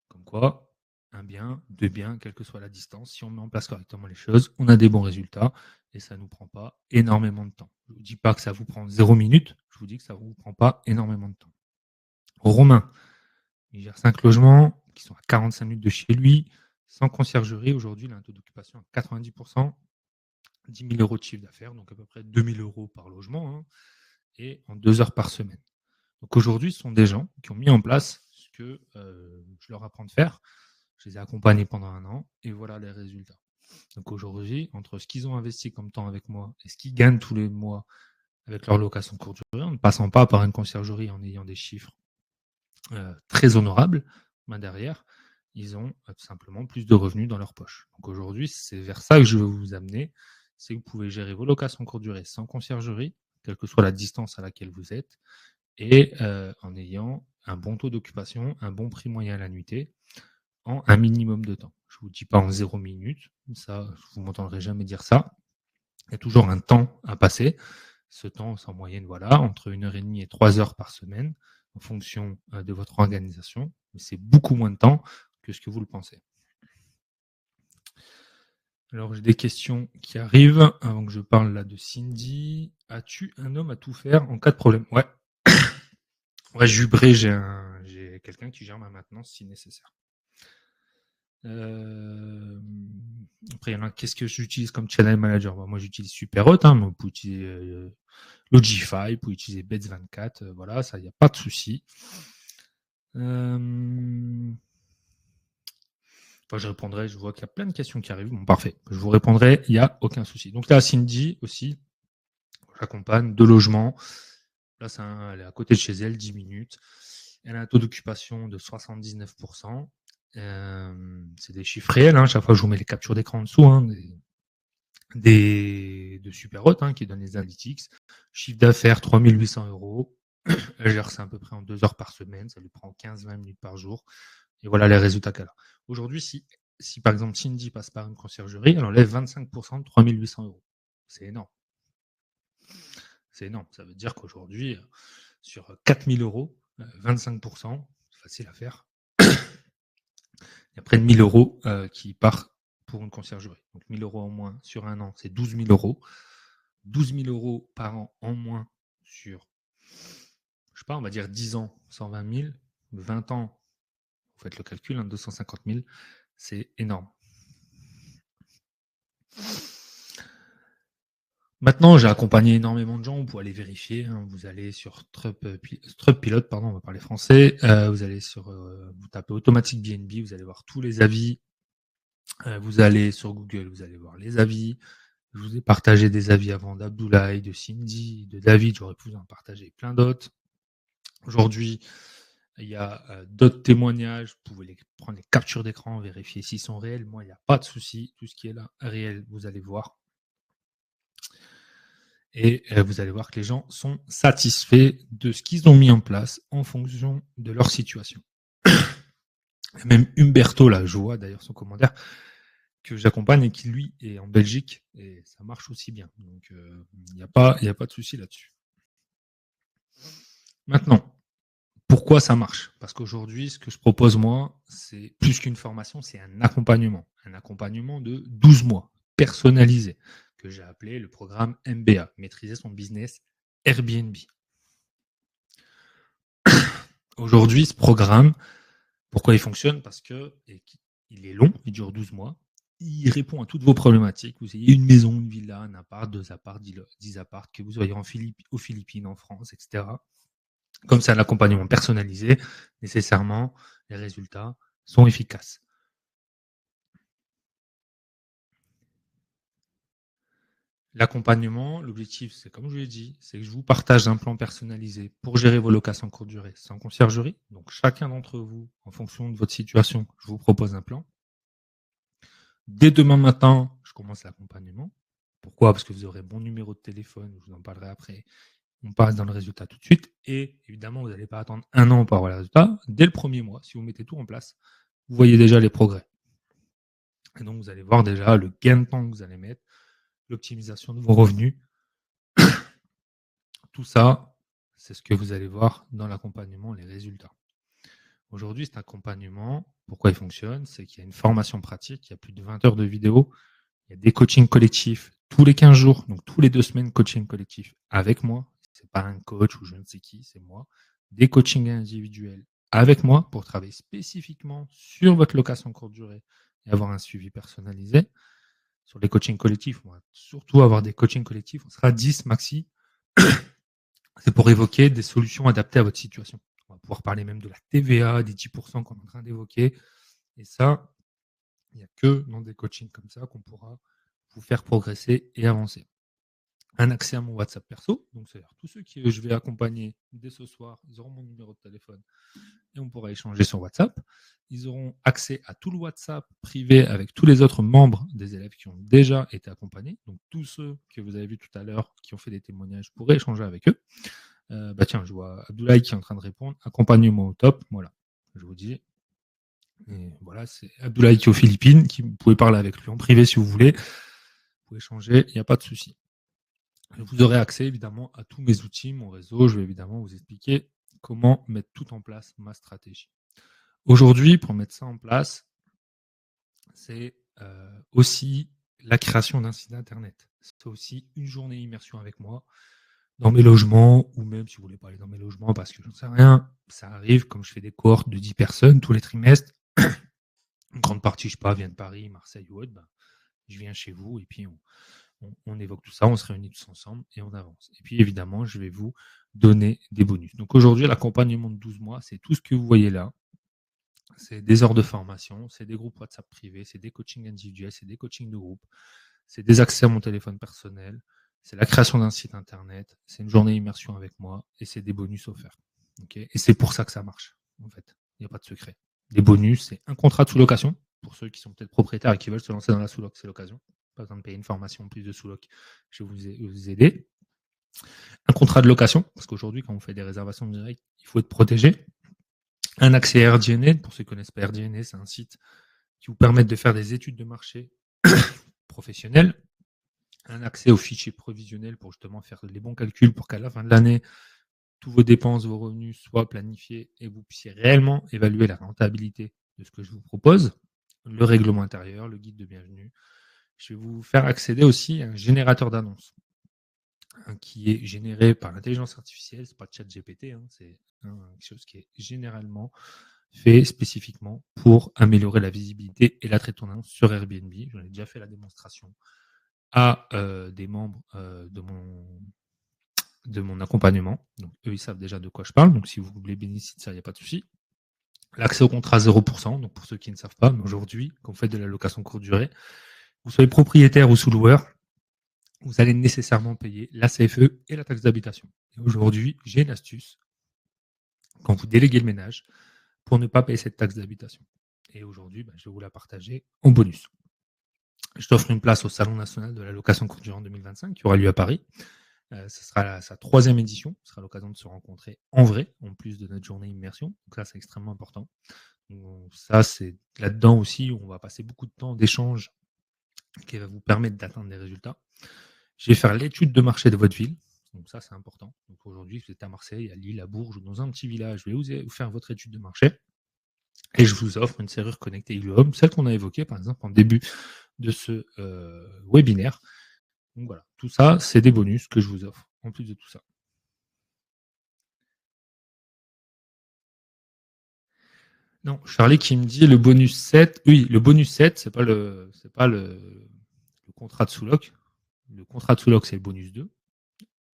comme quoi, un bien, 2 biens, quelle que soit la distance, si on met en place correctement les choses, on a des bons résultats et ça ne nous prend pas énormément de temps. Je ne vous dis pas que ça vous prend 0 minute, je vous dis que ça ne vous prend pas énormément de temps. Romain, il gère 5 logements qui sont à 45 minutes de chez lui, sans conciergerie. Aujourd'hui, il a un taux d'occupation à 90%, 10 000 euros de chiffre d'affaires, donc à peu près 2 000 euros par logement, hein, et en 2 heures par semaine. Donc aujourd'hui, ce sont des gens qui ont mis en place ce que je leur apprends de faire. Je les ai accompagnés pendant 1 an et voilà les résultats. Donc aujourd'hui, entre ce qu'ils ont investi comme temps avec moi et ce qu'ils gagnent tous les mois avec leur location courte durée, en ne passant pas par une conciergerie, en ayant des chiffres très honorables, derrière, ils ont tout simplement plus de revenus dans leur poche. Donc aujourd'hui, c'est vers ça que je veux vous amener. C'est que vous pouvez gérer vos locations courte durée sans conciergerie, quelle que soit la distance à laquelle vous êtes, et en ayant un bon taux d'occupation, un bon prix moyen à la nuitée, en un minimum de temps. Je ne vous dis pas en 0 minute, ça, vous ne m'entendrez jamais dire ça. Il y a toujours un temps à passer. Ce temps, c'est en moyenne, voilà, entre 1h30 et 3 heures par semaine, en fonction de votre organisation. Mais c'est beaucoup moins de temps que ce que vous le pensez. Alors, j'ai des questions qui arrivent avant que je parle là de Cindy. As-tu un homme à tout faire en cas de problème? Ouais. Ouais, Jubré, j'ai quelqu'un qui gère ma maintenance si nécessaire. Après, il y en a, qu'est-ce que j'utilise comme channel manager? Moi, j'utilise Superhot, hein, mais vous pouvez utiliser Logify, vous pouvez utiliser Bets24, voilà, ça, il n'y a pas de souci. Je répondrai, je vois qu'il y a plein de questions qui arrivent. Bon, parfait, je vous répondrai, il n'y a aucun souci. Donc là, Cindy aussi, j'accompagne 2 logements. Là, elle est à côté de chez elle, 10 minutes. Elle a un taux d'occupation de 79%. C'est des chiffres réels, hein. Chaque fois, je vous mets les captures d'écran en dessous, hein, de Superhot, hein, qui donne les analytics. Chiffre d'affaires, 3 800 euros. Elle gère ça à peu près en 2 heures par semaine. Ça lui prend 15-20 minutes par jour. Et voilà les résultats qu'elle a. Aujourd'hui, si par exemple Cindy passe par une conciergerie, elle enlève 25% de 3 800 euros. C'est énorme. C'est énorme. Ça veut dire qu'aujourd'hui, sur 4 000 euros, 25%, c'est facile à faire. Il y a près de 1 000 euros qui partent pour une conciergerie. Donc 1 000 euros en moins sur 1 an, c'est 12 000 euros. 12 000 euros par an en moins sur, je sais pas, on va dire 10 ans, 120 000. 20 ans, vous faites le calcul, 250 000, c'est énorme. Maintenant, j'ai accompagné énormément de gens, vous pouvez aller vérifier, hein. Vous allez sur Trustpilot, pardon, on va parler français, vous allez vous tapez automatique BNB, vous allez voir tous les avis, vous allez sur Google, vous allez voir les avis. Je vous ai partagé des avis avant d'Abdoulaye, de Cindy, de David, j'aurais pu en partager plein d'autres. Aujourd'hui, il y a d'autres témoignages, vous pouvez prendre les captures d'écran, vérifier s'ils sont réels. Moi, il n'y a pas de souci, tout ce qui est là, réel, vous allez voir. Et vous allez voir que les gens sont satisfaits de ce qu'ils ont mis en place en fonction de leur situation. Même Humberto, là, je vois d'ailleurs son commentaire, que j'accompagne et qui, lui, est en Belgique, et ça marche aussi bien. Donc, il n'y a pas de souci là-dessus. Maintenant, pourquoi ça marche? Parce qu'aujourd'hui, ce que je propose, moi, c'est plus qu'une formation, c'est un accompagnement. Un accompagnement de 12 mois, personnalisé, que j'ai appelé le programme MBA, Maîtriser son business Airbnb. Aujourd'hui, ce programme, pourquoi il fonctionne? Parce que il est long, il dure 12 mois, il répond à toutes vos problématiques. Vous ayez une maison, une villa, un appart, 2 apparts, 10 apparts, que vous soyez aux Philippines, en France, etc. Comme c'est un accompagnement personnalisé, nécessairement, les résultats sont efficaces. L'accompagnement, l'objectif, c'est comme je l'ai dit, c'est que je vous partage un plan personnalisé pour gérer vos locations courte durée sans conciergerie. Donc, chacun d'entre vous, en fonction de votre situation, je vous propose un plan. Dès demain matin, je commence l'accompagnement. Pourquoi? Parce que vous aurez mon numéro de téléphone, je vous en parlerai après. On passe dans le résultat tout de suite. Et évidemment, vous n'allez pas attendre un an pour avoir le résultat. Dès le premier mois, si vous mettez tout en place, vous voyez déjà les progrès. Et donc, vous allez voir déjà le gain de temps que vous allez mettre, l'optimisation de vos revenus. Tout ça, c'est ce que vous allez voir dans l'accompagnement, les résultats. Aujourd'hui, cet accompagnement, pourquoi il fonctionne? C'est qu'il y a une formation pratique, il y a plus de 20 heures de vidéos, il y a des coachings collectifs tous les 15 jours, donc tous les 2 semaines, coaching collectif avec moi. C'est pas un coach ou je ne sais qui, c'est moi. Des coachings individuels avec moi pour travailler spécifiquement sur votre location courte durée et avoir un suivi personnalisé. Sur les coachings collectifs, on va surtout avoir des coachings collectifs, on sera 10 maxi. C'est pour évoquer des solutions adaptées à votre situation. On va pouvoir parler même de la TVA, des 10% qu'on est en train d'évoquer. Et ça, il n'y a que dans des coachings comme ça qu'on pourra vous faire progresser et avancer. Un accès à mon WhatsApp perso, donc c'est-à-dire tous ceux que je vais accompagner dès ce soir, ils auront mon numéro de téléphone et on pourra échanger sur WhatsApp. Ils auront accès à tout le WhatsApp privé avec tous les autres membres des élèves qui ont déjà été accompagnés. Donc tous ceux que vous avez vus tout à l'heure qui ont fait des témoignages pourraient échanger avec eux. Tiens, je vois Abdoulaye qui est en train de répondre. Accompagne-moi au top. Voilà, je vous dis. Et voilà, c'est Abdoulaye qui est aux Philippines. Vous pouvez parler avec lui en privé si vous voulez. Vous pouvez échanger, il n'y a pas de souci. Vous aurez accès évidemment à tous mes outils, mon réseau. Je vais évidemment vous expliquer comment mettre tout en place, ma stratégie. Aujourd'hui, pour mettre ça en place, c'est aussi la création d'un site internet. C'est aussi une journée immersion avec moi dans mes logements, ou même si vous voulez pas aller dans mes logements parce que j'en sais rien, ça arrive comme je fais des cohortes de 10 personnes tous les trimestres. Une grande partie, je sais pas, vient de Paris, Marseille ou autre, ben, je viens chez vous et puis on évoque tout ça, on se réunit tous ensemble et on avance. Et puis évidemment, je vais vous donner des bonus. Donc aujourd'hui, l'accompagnement de 12 mois, c'est tout ce que vous voyez là. C'est des heures de formation, c'est des groupes WhatsApp privés, c'est des coachings individuels, c'est des coachings de groupe, c'est des accès à mon téléphone personnel, c'est la création d'un site internet, c'est une journée immersion avec moi et c'est des bonus offerts. Okay, et c'est pour ça que ça marche, en fait. Il n'y a pas de secret. Les bonus, c'est un contrat de sous-location pour ceux qui sont peut-être propriétaires et qui veulent se lancer dans la sous-loc, c'est l'occasion. Pas besoin de payer une formation en plus de sous-loc. Je vais vous aider. Un contrat de location, parce qu'aujourd'hui, quand on fait des réservations directes, il faut être protégé. Un accès à RDNA, pour ceux qui ne connaissent pas RDNA, c'est un site qui vous permet de faire des études de marché professionnelles. Un accès aux fichiers provisionnels pour justement faire les bons calculs pour qu'à la fin de l'année, tous vos dépenses, vos revenus soient planifiés et vous puissiez réellement évaluer la rentabilité de ce que je vous propose. Le règlement intérieur, le guide de bienvenue. Je vais vous faire accéder aussi à un générateur d'annonces qui est généré par l'intelligence artificielle. C'est pas ChatGPT, c'est quelque chose qui est généralement fait spécifiquement pour améliorer la visibilité et l'attrait de ton annonce sur Airbnb. J'en ai déjà fait la démonstration à des membres de mon accompagnement. Donc, eux, ils savent déjà de quoi je parle. Donc, si vous voulez bénéficier de ça, il n'y a pas de souci. L'accès au contrat 0%. Donc, pour ceux qui ne savent pas, mais aujourd'hui, quand vous faites de la location courte durée, vous soyez propriétaire ou sous-loueur, vous allez nécessairement payer la CFE et la taxe d'habitation. Et aujourd'hui, j'ai une astuce quand vous déléguez le ménage pour ne pas payer cette taxe d'habitation. Et aujourd'hui, je vais vous la partager en bonus. Je t'offre une place au Salon national de la location courte durée en 2025 qui aura lieu à Paris. Ce sera sa 3e édition. Ce sera l'occasion de se rencontrer en vrai, en plus de notre journée immersion. Donc ça, c'est extrêmement important. Donc, ça, c'est là-dedans aussi, on va passer beaucoup de temps d'échange qui va vous permettre d'atteindre des résultats. Je vais faire l'étude de marché de votre ville. Donc ça, c'est important. Donc aujourd'hui, vous êtes à Marseille, à Lille, à Bourges ou dans un petit village, je vais vous faire votre étude de marché. Et je vous offre une serrure connectée Illuhome, celle qu'on a évoquée par exemple en début de ce webinaire. Donc voilà, tout ça, c'est des bonus que je vous offre en plus de tout ça. Non, Charlie qui me dit le bonus 7. Oui, le bonus 7, c'est pas le contrat de sous-loc. Le contrat de sous-loc, c'est le bonus 2.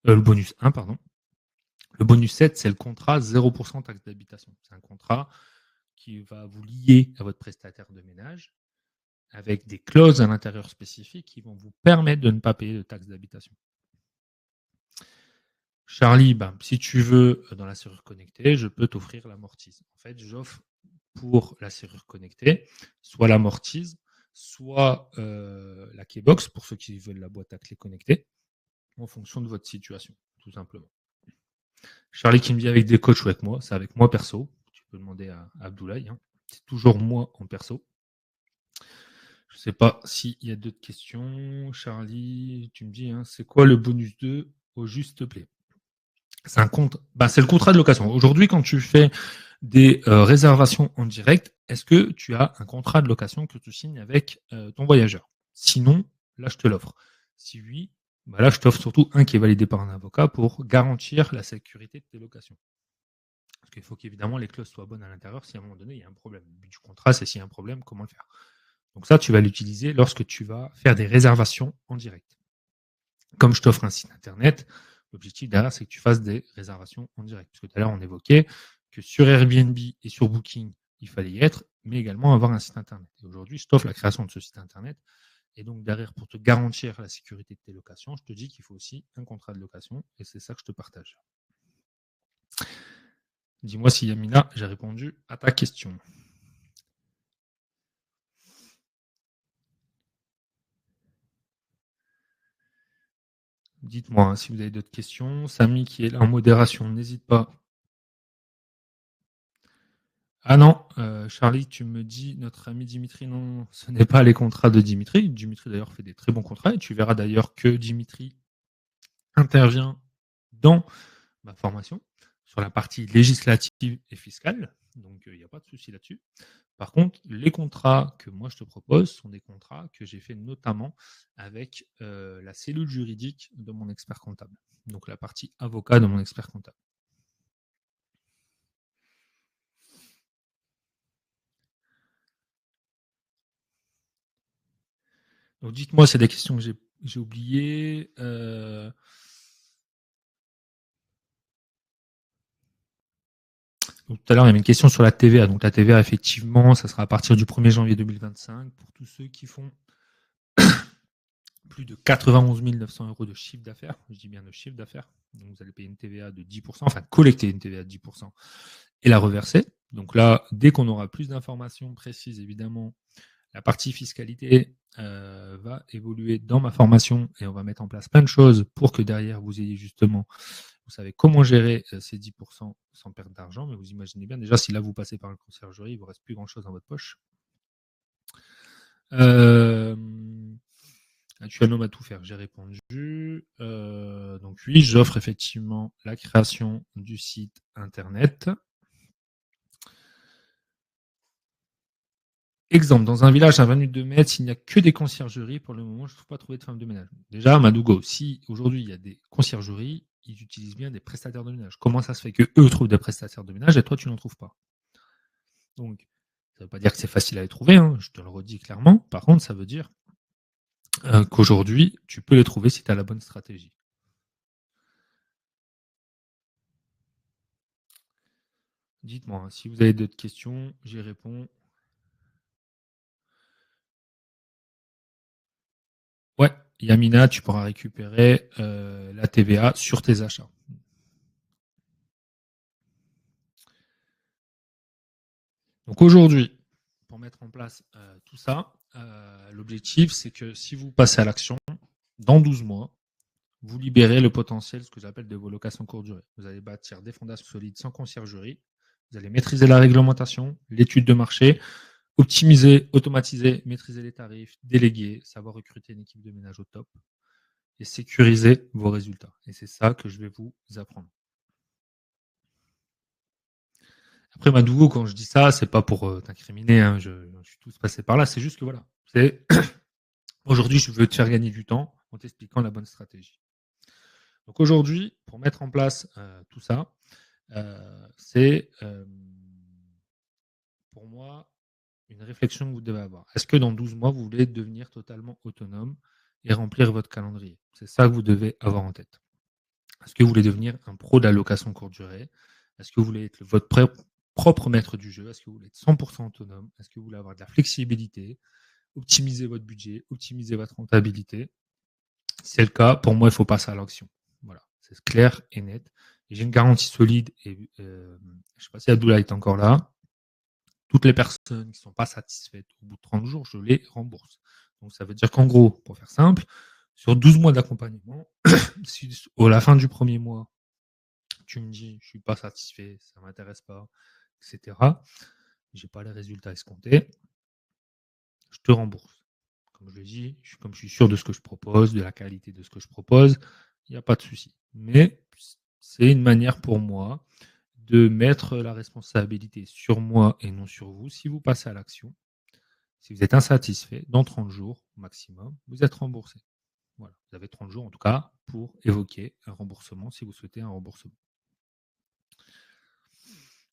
Le bonus 1, pardon. Le bonus 7, c'est le contrat 0% taxe d'habitation. C'est un contrat qui va vous lier à votre prestataire de ménage avec des clauses à l'intérieur spécifiques qui vont vous permettre de ne pas payer de taxe d'habitation. Charlie, ben, si tu veux, dans la serrure connectée, je peux t'offrir l'amortise. En fait, j'offre pour la serrure connectée soit l'amortise, soit la keybox pour ceux qui veulent la boîte à clé connectée, en fonction de votre situation, tout simplement. Charlie qui me dit avec des coachs ou avec moi, c'est avec moi perso. Tu peux demander à Abdoulaye. Hein. C'est toujours moi en perso. Je ne sais pas s'il y a d'autres questions. Charlie, tu me dis, hein, c'est quoi le bonus 2 au juste plaît? C'est un compte, bah, c'est le contrat de location. Aujourd'hui, quand tu fais des réservations en direct, est-ce que tu as un contrat de location que tu signes avec ton voyageur? Sinon, là, je te l'offre. Si oui, bah là, je t'offre surtout un qui est validé par un avocat pour garantir la sécurité de tes locations. Parce qu'il faut qu'évidemment les clauses soient bonnes à l'intérieur si à un moment donné il y a un problème. Le but du contrat, c'est s'il y a un problème, comment le faire. Donc ça, tu vas l'utiliser lorsque tu vas faire des réservations en direct. Comme je t'offre un site internet, l'objectif derrière, c'est que tu fasses des réservations en direct. Parce que tout à l'heure, on évoquait que sur Airbnb et sur Booking, il fallait y être, mais également avoir un site internet. Et aujourd'hui, je t'offre la création de ce site internet. Et donc derrière, pour te garantir la sécurité de tes locations, je te dis qu'il faut aussi un contrat de location. Et c'est ça que je te partage. Dis-moi si Yamina, j'ai répondu à ta question. Dites-moi hein, si vous avez d'autres questions. Samy qui est là en modération, n'hésite pas. Ah non, Charlie, tu me dis, notre ami Dimitri, non, ce n'est pas les contrats de Dimitri. Dimitri d'ailleurs fait des très bons contrats et tu verras d'ailleurs que Dimitri intervient dans ma formation sur la partie législative et fiscale. Donc il n'y a pas de souci là-dessus. Par contre, les contrats que moi je te propose sont des contrats que j'ai fait notamment avec la cellule juridique de mon expert comptable. Donc la partie avocat de mon expert comptable. Donc dites-moi, c'est des questions que j'ai oubliées. Donc, tout à l'heure, il y avait une question sur la TVA. Donc la TVA, effectivement, ça sera à partir du 1er janvier 2025 pour tous ceux qui font plus de 91 900 euros de chiffre d'affaires. Je dis bien de chiffre d'affaires. Donc vous allez payer une TVA de 10%, enfin collecter une TVA de 10% et la reverser. Donc là, dès qu'on aura plus d'informations précises, évidemment, la partie fiscalité va évoluer dans ma formation et on va mettre en place plein de choses pour que derrière vous ayez justement, vous savez comment gérer ces 10% sans perdre d'argent. Mais vous imaginez bien déjà si là vous passez par le conciergerie, il ne vous reste plus grand chose dans votre poche. Tu as un homme à tout faire, j'ai répondu. Donc oui, j'offre effectivement la création du site internet. Exemple, dans un village à 20 minutes de Metz, il n'y a que des conciergeries. Pour le moment, je ne trouve pas trouver de femme de ménage. Déjà, à Madougo, si aujourd'hui il y a des conciergeries, ils utilisent bien des prestataires de ménage. Comment ça se fait que eux trouvent des prestataires de ménage et toi, tu n'en trouves pas? Donc, ça ne veut pas dire que c'est facile à les trouver, hein, je te le redis clairement. Par contre, ça veut dire qu'aujourd'hui, tu peux les trouver si tu as la bonne stratégie. Dites-moi, hein, si vous avez d'autres questions, j'y réponds. Ouais, Yamina, tu pourras récupérer la TVA sur tes achats. Donc aujourd'hui, pour mettre en place tout ça, l'objectif, c'est que si vous passez à l'action, dans 12 mois, vous libérez le potentiel, ce que j'appelle de vos locations courte durée. Vous allez bâtir des fondations solides sans conciergerie. Vous allez maîtriser la réglementation, l'étude de marché, optimiser, automatiser, maîtriser les tarifs, déléguer, savoir recruter une équipe de ménage au top et sécuriser vos résultats. Et c'est ça que je vais vous apprendre. Après, Madougo, quand je dis ça, c'est pas pour t'incriminer, hein, je suis tous passé par là, c'est juste que voilà, c'est aujourd'hui, je veux te faire gagner du temps en t'expliquant la bonne stratégie. Donc aujourd'hui, pour mettre en place tout ça, c'est pour moi, une réflexion que vous devez avoir. Est-ce que dans 12 mois, vous voulez devenir totalement autonome et remplir votre calendrier? C'est ça que vous devez avoir en tête. Est-ce que vous voulez devenir un pro de la location courte durée? Est-ce que vous voulez être votre propre maître du jeu? Est-ce que vous voulez être 100% autonome? Est-ce que vous voulez avoir de la flexibilité, optimiser votre budget, optimiser votre rentabilité? Si c'est le cas, pour moi, il faut passer à l'action. Voilà, c'est clair et net. Et j'ai une garantie solide. Et je ne sais pas si Abdoulaye est encore là. Toutes les personnes qui ne sont pas satisfaites au bout de 30 jours, je les rembourse. Donc ça veut dire qu'en gros, pour faire simple, sur 12 mois d'accompagnement, si à la fin du premier mois, tu me dis je ne suis pas satisfait, ça ne m'intéresse pas, etc., je n'ai pas les résultats escomptés, je te rembourse. Comme je l'ai dit, comme je suis sûr de ce que je propose, de la qualité de ce que je propose, il n'y a pas de souci. Mais c'est une manière pour moi de mettre la responsabilité sur moi et non sur vous. Si vous passez à l'action, si vous êtes insatisfait, dans 30 jours maximum, vous êtes remboursé. Voilà. Vous avez 30 jours en tout cas pour évoquer un remboursement si vous souhaitez un remboursement.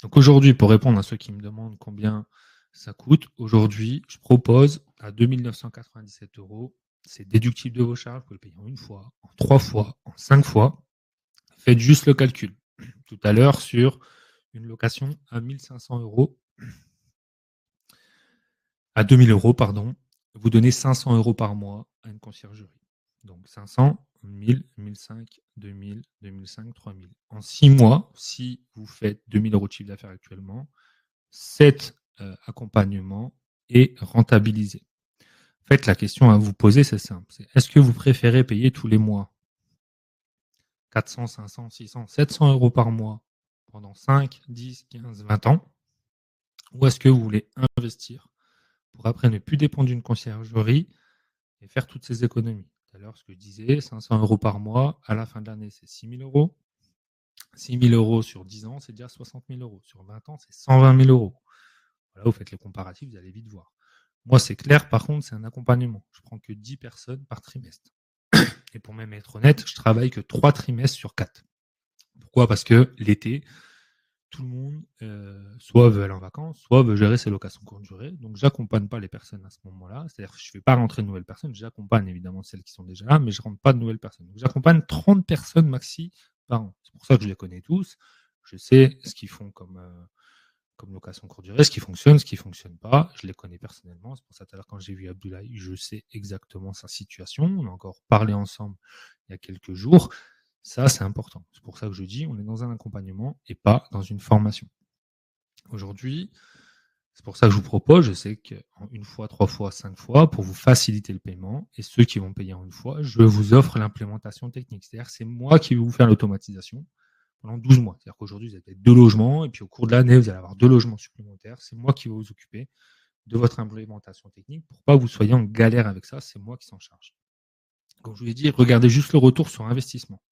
Donc aujourd'hui, pour répondre à ceux qui me demandent combien ça coûte, aujourd'hui, je propose à 2 997 €. C'est déductible de vos charges, vous pouvez le payer en une fois, en 3 fois, en 5 fois. Faites juste le calcul. Tout à l'heure, sur une location à 1 500 €, à 2 000 €, pardon, vous donnez 500 € par mois à une conciergerie. Donc 500, 1000, 1005, 2000, 2005, 3000. En 6 mois, si vous faites 2 000 € de chiffre d'affaires actuellement, 7 accompagnements et rentabilisés. En fait, la question à vous poser, c'est simple. Est-ce que vous préférez payer tous les mois 400, 500, 600, 700 € par mois pendant 5, 10, 15, 20 ans? Ou est-ce que vous voulez investir pour après ne plus dépendre d'une conciergerie et faire toutes ces économies? Tout à l'heure, ce que je disais, 500 € par mois, à la fin de l'année, c'est 6 000 €. 6 000 € sur 10 ans, c'est déjà 60 000 €. Sur 20 ans, c'est 120 000 €. Voilà, vous faites les comparatifs, vous allez vite voir. Moi, c'est clair, par contre, c'est un accompagnement. Je prends que 10 personnes par trimestre. Et pour même être honnête, je travaille que 3 trimestres sur 4. Pourquoi? Parce que l'été, tout le monde soit veut aller en vacances, soit veut gérer ses locations courte durée. Donc, j'accompagne pas les personnes à ce moment-là. C'est-à-dire que je ne fais pas rentrer de nouvelles personnes. J'accompagne évidemment celles qui sont déjà là, mais je ne rentre pas de nouvelles personnes. Donc, j'accompagne 30 personnes maxi par an. C'est pour ça que je les connais tous. Je sais ce qu'ils font comme location courte durée, ce qui fonctionne, ce qui ne fonctionne pas. Je les connais personnellement. C'est pour ça tout à l'heure, quand j'ai vu Abdoulaye, je sais exactement sa situation. On a encore parlé ensemble il y a quelques jours. Ça, c'est important. C'est pour ça que je dis, on est dans un accompagnement et pas dans une formation. Aujourd'hui, c'est pour ça que je vous propose, je sais qu'en une fois, 3 fois, 5 fois, pour vous faciliter le paiement, et ceux qui vont payer en une fois, je vous offre l'implémentation technique. C'est-à-dire c'est moi qui vais vous faire l'automatisation pendant 12 mois. C'est-à-dire qu'aujourd'hui, vous avez 2 logements, et puis au cours de l'année, vous allez avoir 2 logements supplémentaires. C'est moi qui vais vous occuper de votre implémentation technique pour pas que vous soyez en galère avec ça. C'est moi qui s'en charge. Comme je vous l'ai dit, regardez juste le retour sur investissement.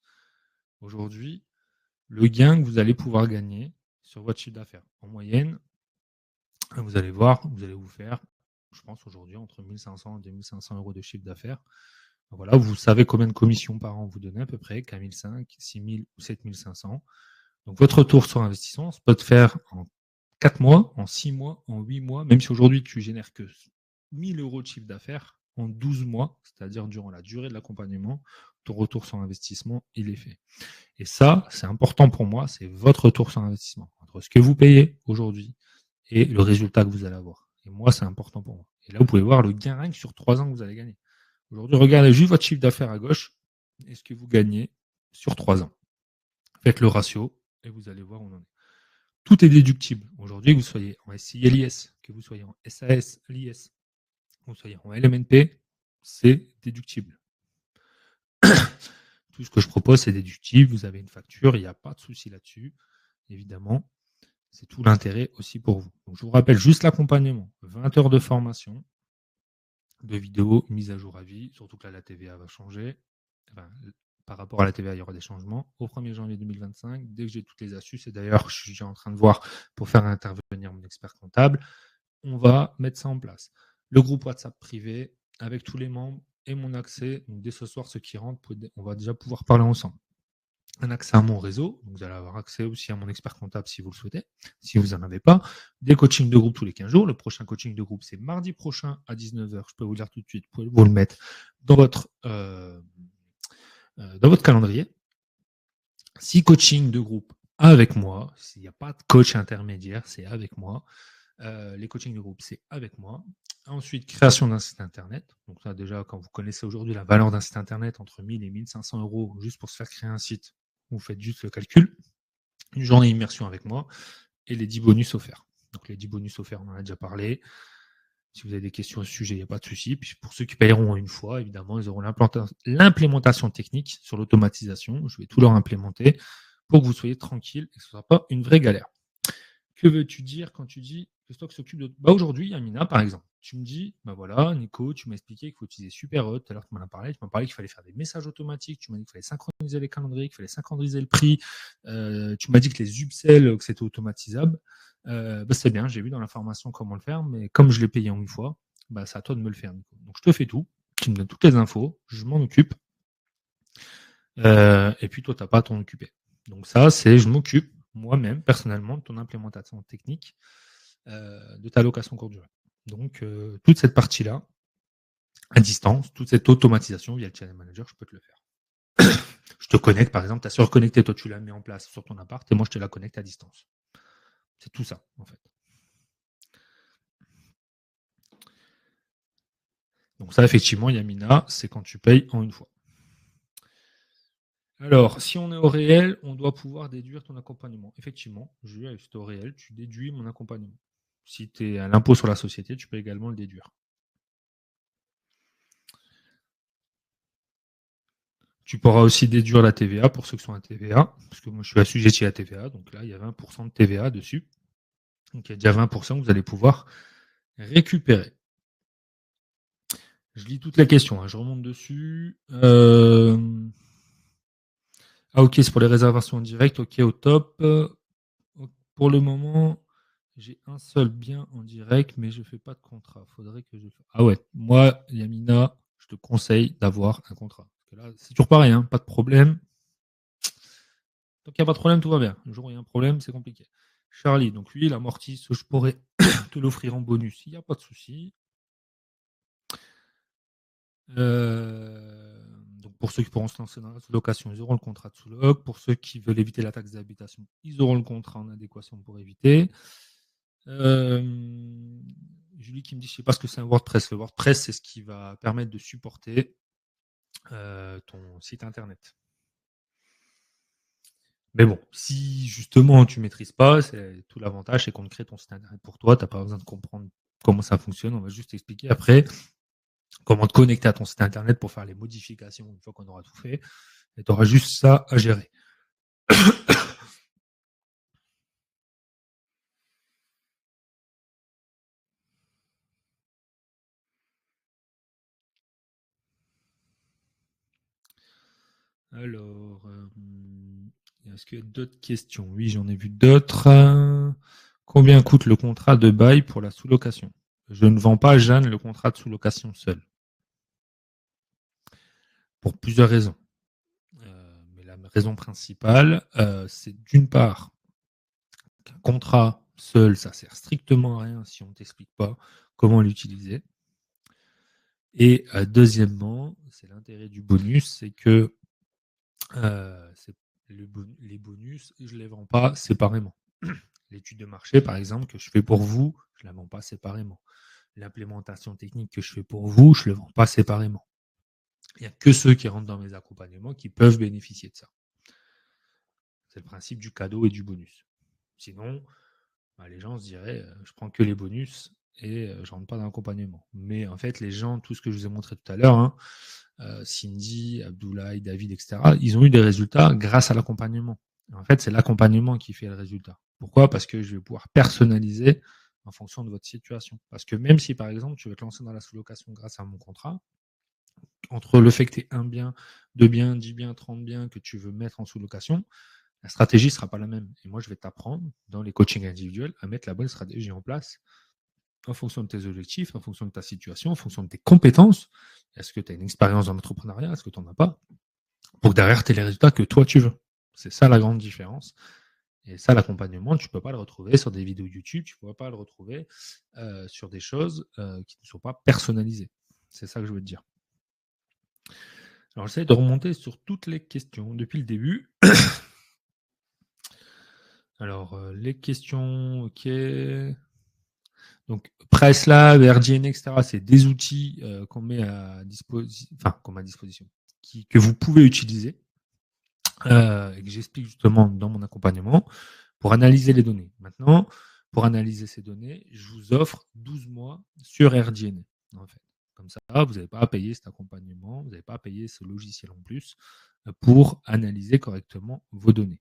Aujourd'hui, le gain que vous allez pouvoir gagner sur votre chiffre d'affaires. En moyenne, vous allez voir, vous allez vous faire, je pense aujourd'hui, entre 1 500 et 2 500 € de chiffre d'affaires. Voilà, vous savez combien de commissions par an vous donnez à peu près, 4 500, 6 000 ou 7 500. Donc votre retour sur investissement, ça peut te faire en 4 mois, en 6 mois, en 8 mois, même si aujourd'hui tu génères que 1 000 € de chiffre d'affaires, en 12 mois, c'est-à-dire durant la durée de l'accompagnement, ton retour sur investissement, il est fait. Et ça, c'est important pour moi, c'est votre retour sur investissement. Entre ce que vous payez aujourd'hui et le résultat que vous allez avoir. Et moi, c'est important pour moi. Et là, vous pouvez voir le gain rien que sur 3 ans que vous allez gagner. Aujourd'hui, regardez juste votre chiffre d'affaires à gauche et ce que vous gagnez sur 3 ans. Faites le ratio et vous allez voir où on en est. Tout est déductible. Aujourd'hui, que vous soyez en SCI-LIS, que vous soyez en SAS-LIS, que vous soyez en LMNP, c'est déductible. Tout ce que je propose, c'est déductible. Vous avez une facture, il n'y a pas de souci là-dessus, évidemment. C'est tout l'intérêt aussi pour vous. Donc, je vous rappelle juste l'accompagnement. 20 heures de formation, de vidéos, mise à jour à vie, surtout que là, la TVA va changer. Enfin, par rapport à la TVA, il y aura des changements. Au 1er janvier 2025, dès que j'ai toutes les astuces, et d'ailleurs, je suis en train de voir pour faire intervenir mon expert comptable, on va mettre ça en place. Le groupe WhatsApp privé avec tous les membres et mon accès. Donc, dès ce soir, ceux qui rentrent, on va déjà pouvoir parler ensemble. un accès à mon réseau. Donc, vous allez avoir accès aussi à mon expert comptable si vous le souhaitez, si vous n'en avez pas. Des coachings de groupe tous les 15 jours. Le prochain coaching de groupe, c'est mardi prochain à 19h. Je peux vous le dire tout de suite. Vous pouvez vous le mettre dans votre calendrier. 6 coachings de groupe avec moi. S'il n'y a pas de coach intermédiaire, c'est avec moi. Les coachings de groupe, c'est avec moi. Ensuite, création d'un site internet. Donc ça, déjà, quand vous connaissez aujourd'hui la valeur d'un site internet entre 1000 et 1500 euros juste pour se faire créer un site, vous faites juste le calcul. Une journée immersion avec moi et les 10 bonus offerts. Donc les 10 bonus offerts, on en a déjà parlé. Si vous avez des questions à ce sujet, il n'y a pas de souci. Puis pour ceux qui payeront une fois, évidemment, ils auront l'implémentation technique sur l'automatisation. Je vais tout leur implémenter pour que vous soyez tranquille et que ce ne soit pas une vraie galère. Que veux-tu dire quand tu dis que Stock s'occupe de... aujourd'hui, Yamina, par exemple, tu me dis, voilà, Nico, tu m'as expliqué qu'il faut utiliser Superhot. Tout à l'heure, tu m'en as parlé. Tu m'as parlé qu'il fallait faire des messages automatiques. Tu m'as dit qu'il fallait synchroniser les calendriers, qu'il fallait synchroniser le prix. Tu m'as dit que les upsells, que c'était automatisable. C'est bien, j'ai vu dans la formation comment le faire, mais comme je l'ai payé en une fois, c'est à toi de me le faire, Nico. Donc, je te fais tout. Tu me donnes toutes les infos. Je m'en occupe. Et puis, toi, tu n'as pas à t'en occuper. Donc, ça, c'est je m'occupe moi-même, personnellement, de ton implémentation technique de ta location courte durée. Donc, toute cette partie-là, à distance, toute cette automatisation via le Channel Manager, je peux te le faire. Je te connecte, par exemple, ta sœur connectée, toi, tu la mets en place sur ton appart et moi, je te la connecte à distance. C'est tout ça, en fait. Donc, ça, effectivement, Yamina, c'est quand tu payes en une fois. Alors, si on est au réel, on doit pouvoir déduire ton accompagnement. Effectivement, Jules, si tu es au réel, tu déduis mon accompagnement. Si tu es à l'impôt sur la société, tu peux également le déduire. Tu pourras aussi déduire la TVA pour ceux qui sont à TVA, parce que moi je suis assujetti à la TVA, donc là il y a 20% de TVA dessus. Donc il y a déjà 20% que vous allez pouvoir récupérer. Je lis toutes les questions, hein, je remonte dessus. Ah ok, c'est pour les réservations en direct, ok, au top. Pour le moment, j'ai un seul bien en direct, mais je ne fais pas de contrat. Faudrait que je... Ah ouais, moi, Yamina, je te conseille d'avoir un contrat. Parce que là, c'est toujours pareil, hein, pas de problème. Tant qu'il n'y a pas de problème, tout va bien. Le jour où il y a un problème, c'est compliqué. Charlie, donc lui, l'amortisse, je pourrais te l'offrir en bonus. Il n'y a pas de souci. Donc pour ceux qui pourront se lancer dans la sous-location, ils auront le contrat de sous-loc. Pour ceux qui veulent éviter la taxe d'habitation, ils auront le contrat en adéquation pour éviter. Julie qui me dit, je ne sais pas ce que c'est un WordPress. Le WordPress, c'est ce qui va permettre de supporter ton site internet. Mais bon, si justement tu ne maîtrises pas, c'est tout l'avantage, c'est qu'on crée ton site internet pour toi. Tu n'as pas besoin de comprendre comment ça fonctionne. On va juste t'expliquer après comment te connecter à ton site internet pour faire les modifications une fois qu'on aura tout fait. Et tu auras juste ça à gérer. Alors, est-ce qu'il y a d'autres questions? Oui, j'en ai vu d'autres. Combien coûte le contrat de bail pour la sous-location? Je ne vends pas, Jeanne, le contrat de sous-location seul. Pour plusieurs raisons. Mais la raison principale, c'est d'une part qu'un contrat seul, ça sert strictement à rien si on ne t'explique pas comment l'utiliser. Et deuxièmement, c'est l'intérêt du bonus, c'est que les bonus, je ne les vends pas séparément. L'étude de marché, par exemple, que je fais pour vous, je ne la vends pas séparément. L'implémentation technique que je fais pour vous, je ne le vends pas séparément. Il n'y a que ceux qui rentrent dans mes accompagnements qui peuvent bénéficier de ça. C'est le principe du cadeau et du bonus. Sinon, les gens se diraient, je prends que les bonus et je ne rentre pas dans l'accompagnement. Mais en fait, les gens, tout ce que je vous ai montré tout à l'heure, hein, Cindy, Abdoulaye, David, etc., ils ont eu des résultats grâce à l'accompagnement. En fait, c'est l'accompagnement qui fait le résultat. Pourquoi? Parce que je vais pouvoir personnaliser en fonction de votre situation. Parce que même si, par exemple, tu veux te lancer dans la sous-location grâce à mon contrat, entre le fait que tu aies un bien, 2 biens, 10 biens, 30 biens que tu veux mettre en sous-location, la stratégie ne sera pas la même. Et moi, je vais t'apprendre dans les coachings individuels à mettre la bonne stratégie en place en fonction de tes objectifs, en fonction de ta situation, en fonction de tes compétences. Est-ce que tu as une expérience dans l'entrepreneuriat? Est-ce que tu n'en as pas? Pour que derrière, tu aies les résultats que toi, tu veux. C'est ça la grande différence. Et ça, l'accompagnement, tu ne peux pas le retrouver sur des vidéos YouTube, tu ne peux pas le retrouver sur des choses qui ne sont pas personnalisées. C'est ça que je veux te dire. Alors, j'essaie de remonter sur toutes les questions depuis le début. Alors, les questions, ok. Donc, PriceLab, RGN, etc., c'est des outils qu'on met à disposition, que vous pouvez utiliser et que j'explique justement dans mon accompagnement pour analyser les données. Maintenant, pour analyser ces données, je vous offre 12 mois sur RDNA. En fait. Comme ça, vous n'avez pas à payer cet accompagnement, vous n'avez pas à payer ce logiciel en plus pour analyser correctement vos données.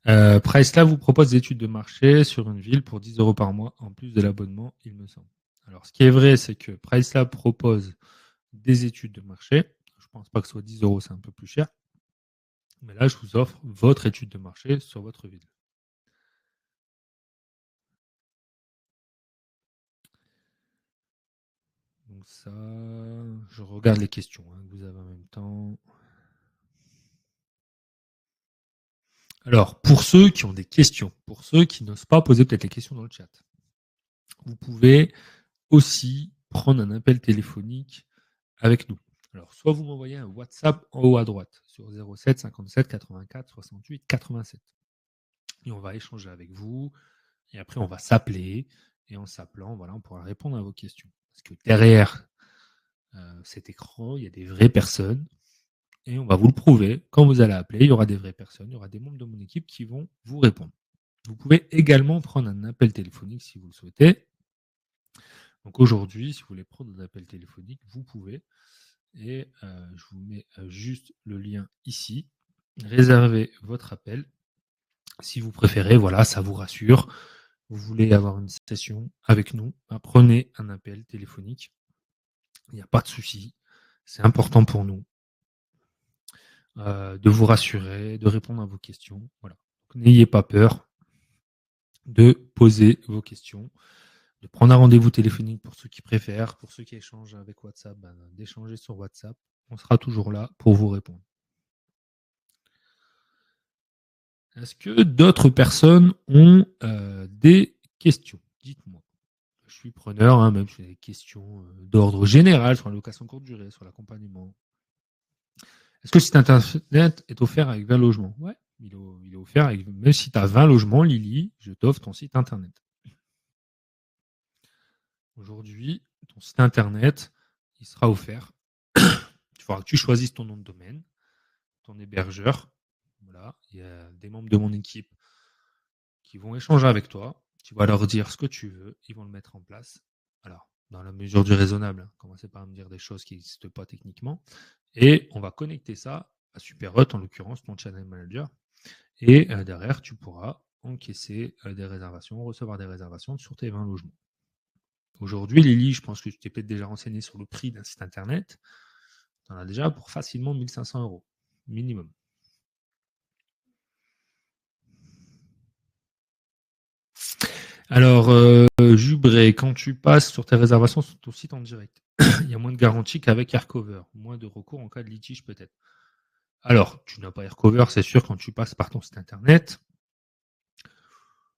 PriceLab vous propose des études de marché sur une ville pour 10 € par mois en plus de l'abonnement, il me semble. Alors, ce qui est vrai, c'est que PriceLab propose des études de marché. Je ne pense pas que ce soit 10 €, c'est un peu plus cher. Mais là, je vous offre votre étude de marché sur votre ville. Donc ça, je regarde les questions que vous avez en même temps. Alors, pour ceux qui ont des questions, pour ceux qui n'osent pas poser peut-être les questions dans le chat, vous pouvez aussi prendre un appel téléphonique avec nous. Alors, soit vous m'envoyez un WhatsApp en haut à droite sur 07 57 84 68 87. Et on va échanger avec vous. Et après, on va s'appeler. Et en s'appelant, voilà, on pourra répondre à vos questions. Parce que derrière cet écran, il y a des vraies personnes. Et on va vous le prouver. Quand vous allez appeler, il y aura des vraies personnes, il y aura des membres de mon équipe qui vont vous répondre. Vous pouvez également prendre un appel téléphonique si vous le souhaitez. Donc aujourd'hui, si vous voulez prendre un appel téléphonique, vous pouvez. Et je vous mets juste le lien ici. Réservez votre appel. Si vous préférez, voilà, ça vous rassure. Vous voulez avoir une session avec nous, prenez un appel téléphonique. Il n'y a pas de souci. C'est important pour nous de vous rassurer, de répondre à vos questions. Voilà. N'ayez pas peur de poser vos questions, de prendre un rendez-vous téléphonique pour ceux qui préfèrent, pour ceux qui échangent avec WhatsApp, d'échanger sur WhatsApp. On sera toujours là pour vous répondre. Est-ce que d'autres personnes ont des questions? Dites-moi. Je suis preneur, même sur des questions d'ordre général sur la location courte durée, sur l'accompagnement. Est-ce que le site internet est offert avec 20 logements? Ouais, il est offert avec, même si tu as 20 logements, Lily, je t'offre ton site internet. Aujourd'hui, ton site internet, il sera offert. Il faudra que tu choisisses ton nom de domaine, ton hébergeur. Voilà, il y a des membres de mon équipe qui vont échanger avec toi. Tu vas leur dire ce que tu veux, ils vont le mettre en place. Alors, dans la mesure du raisonnable, commencez pas à me dire des choses qui n'existent pas techniquement. Et on va connecter ça à Superhot, en l'occurrence ton channel manager. Et derrière, tu pourras encaisser des réservations, recevoir des réservations sur tes 20 logements. Aujourd'hui, Lily, je pense que tu t'es peut-être déjà renseigné sur le prix d'un site internet. Tu en as déjà pour facilement 1 500 € minimum. Alors, Jubré, quand tu passes sur tes réservations sur ton site en direct, il y a moins de garantie qu'avec Aircover, moins de recours en cas de litige peut-être. Alors, tu n'as pas Aircover, c'est sûr, quand tu passes par ton site internet.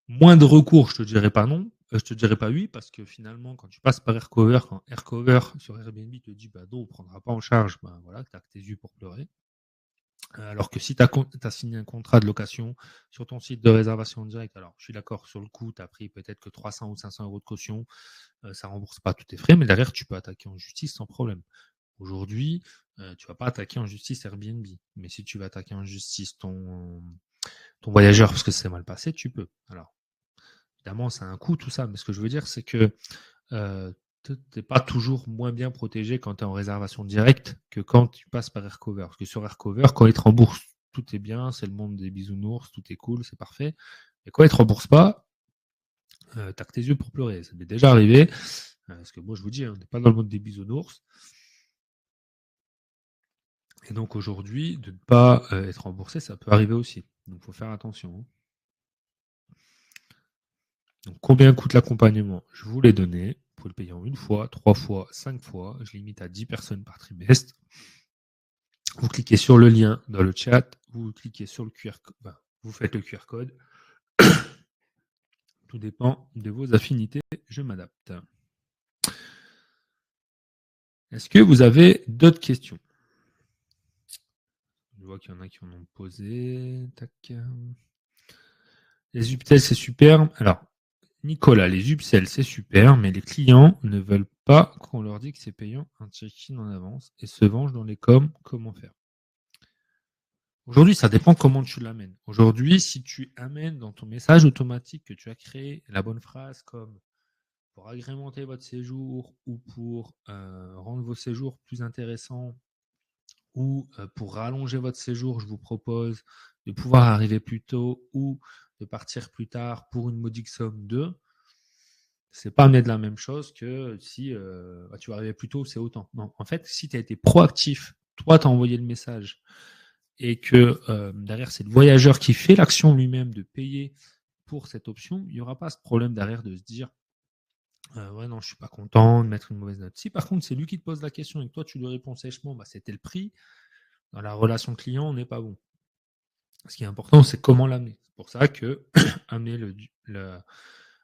Moins de recours, je te dirais pas non. Je te dirais pas oui, parce que finalement, quand tu passes par Aircover, quand Aircover sur Airbnb te dit non, on ne prendra pas en charge, voilà, tu as que tes yeux pour pleurer. Alors que si tu as signé un contrat de location sur ton site de réservation en direct, alors je suis d'accord, sur le coup, tu as pris peut-être que 300 ou 500 € de caution, ça ne rembourse pas tous tes frais, mais derrière, tu peux attaquer en justice sans problème. Aujourd'hui, tu ne vas pas attaquer en justice Airbnb, mais si tu vas attaquer en justice ton voyageur parce que c'est mal passé, tu peux. Alors, évidemment, ça a un coût tout ça, mais ce que je veux dire, c'est que tu n'es pas toujours moins bien protégé quand tu es en réservation directe que quand tu passes par Aircover. Parce que sur Aircover, quand ils te remboursent, tout est bien, c'est le monde des bisounours, tout est cool, c'est parfait. Mais quand ils ne te remboursent pas, tu n'as que tes yeux pour pleurer. Ça m'est déjà arrivé. Parce que moi, je vous dis, on n'est pas dans le monde des bisounours. Et donc aujourd'hui, de ne pas être remboursé, ça peut arriver aussi. Donc il faut faire attention. Donc combien coûte l'accompagnement? Je vous l'ai donné. pouvez le payer en 1 fois, 3 fois, 5 fois. Je limite à 10 personnes par trimestre. Vous cliquez sur le lien dans le chat, vous cliquez sur le QR code, vous faites le QR code. Tout dépend de vos affinités, je m'adapte. Est-ce que vous avez d'autres questions? Je vois qu'il y en a qui en ont posé. Tac. Les upsells, c'est super. Alors, Nicolas, les upsells, c'est super, mais les clients ne veulent pas qu'on leur dise que c'est payant un check-in en avance et se vengent dans les coms. Comment faire? Aujourd'hui, ça dépend comment tu l'amènes. Aujourd'hui, si tu amènes dans ton message automatique que tu as créé la bonne phrase comme pour agrémenter votre séjour ou pour rendre vos séjours plus intéressants ou pour rallonger votre séjour, je vous propose de pouvoir arriver plus tôt ou de partir plus tard pour une modique somme de, c'est pas amener de la même chose que si tu vas arriver plus tôt, c'est autant. Non, en fait, si tu as été proactif, toi, tu as envoyé le message et que derrière, c'est le voyageur qui fait l'action lui-même de payer pour cette option, il n'y aura pas ce problème derrière de se dire ouais, non, je suis pas content de mettre une mauvaise note. Si par contre, c'est lui qui te pose la question et que toi, tu lui réponds sèchement, c'était le prix, dans la relation client, on n'est pas bon. Ce qui est important, c'est comment l'amener. C'est pour ça que amener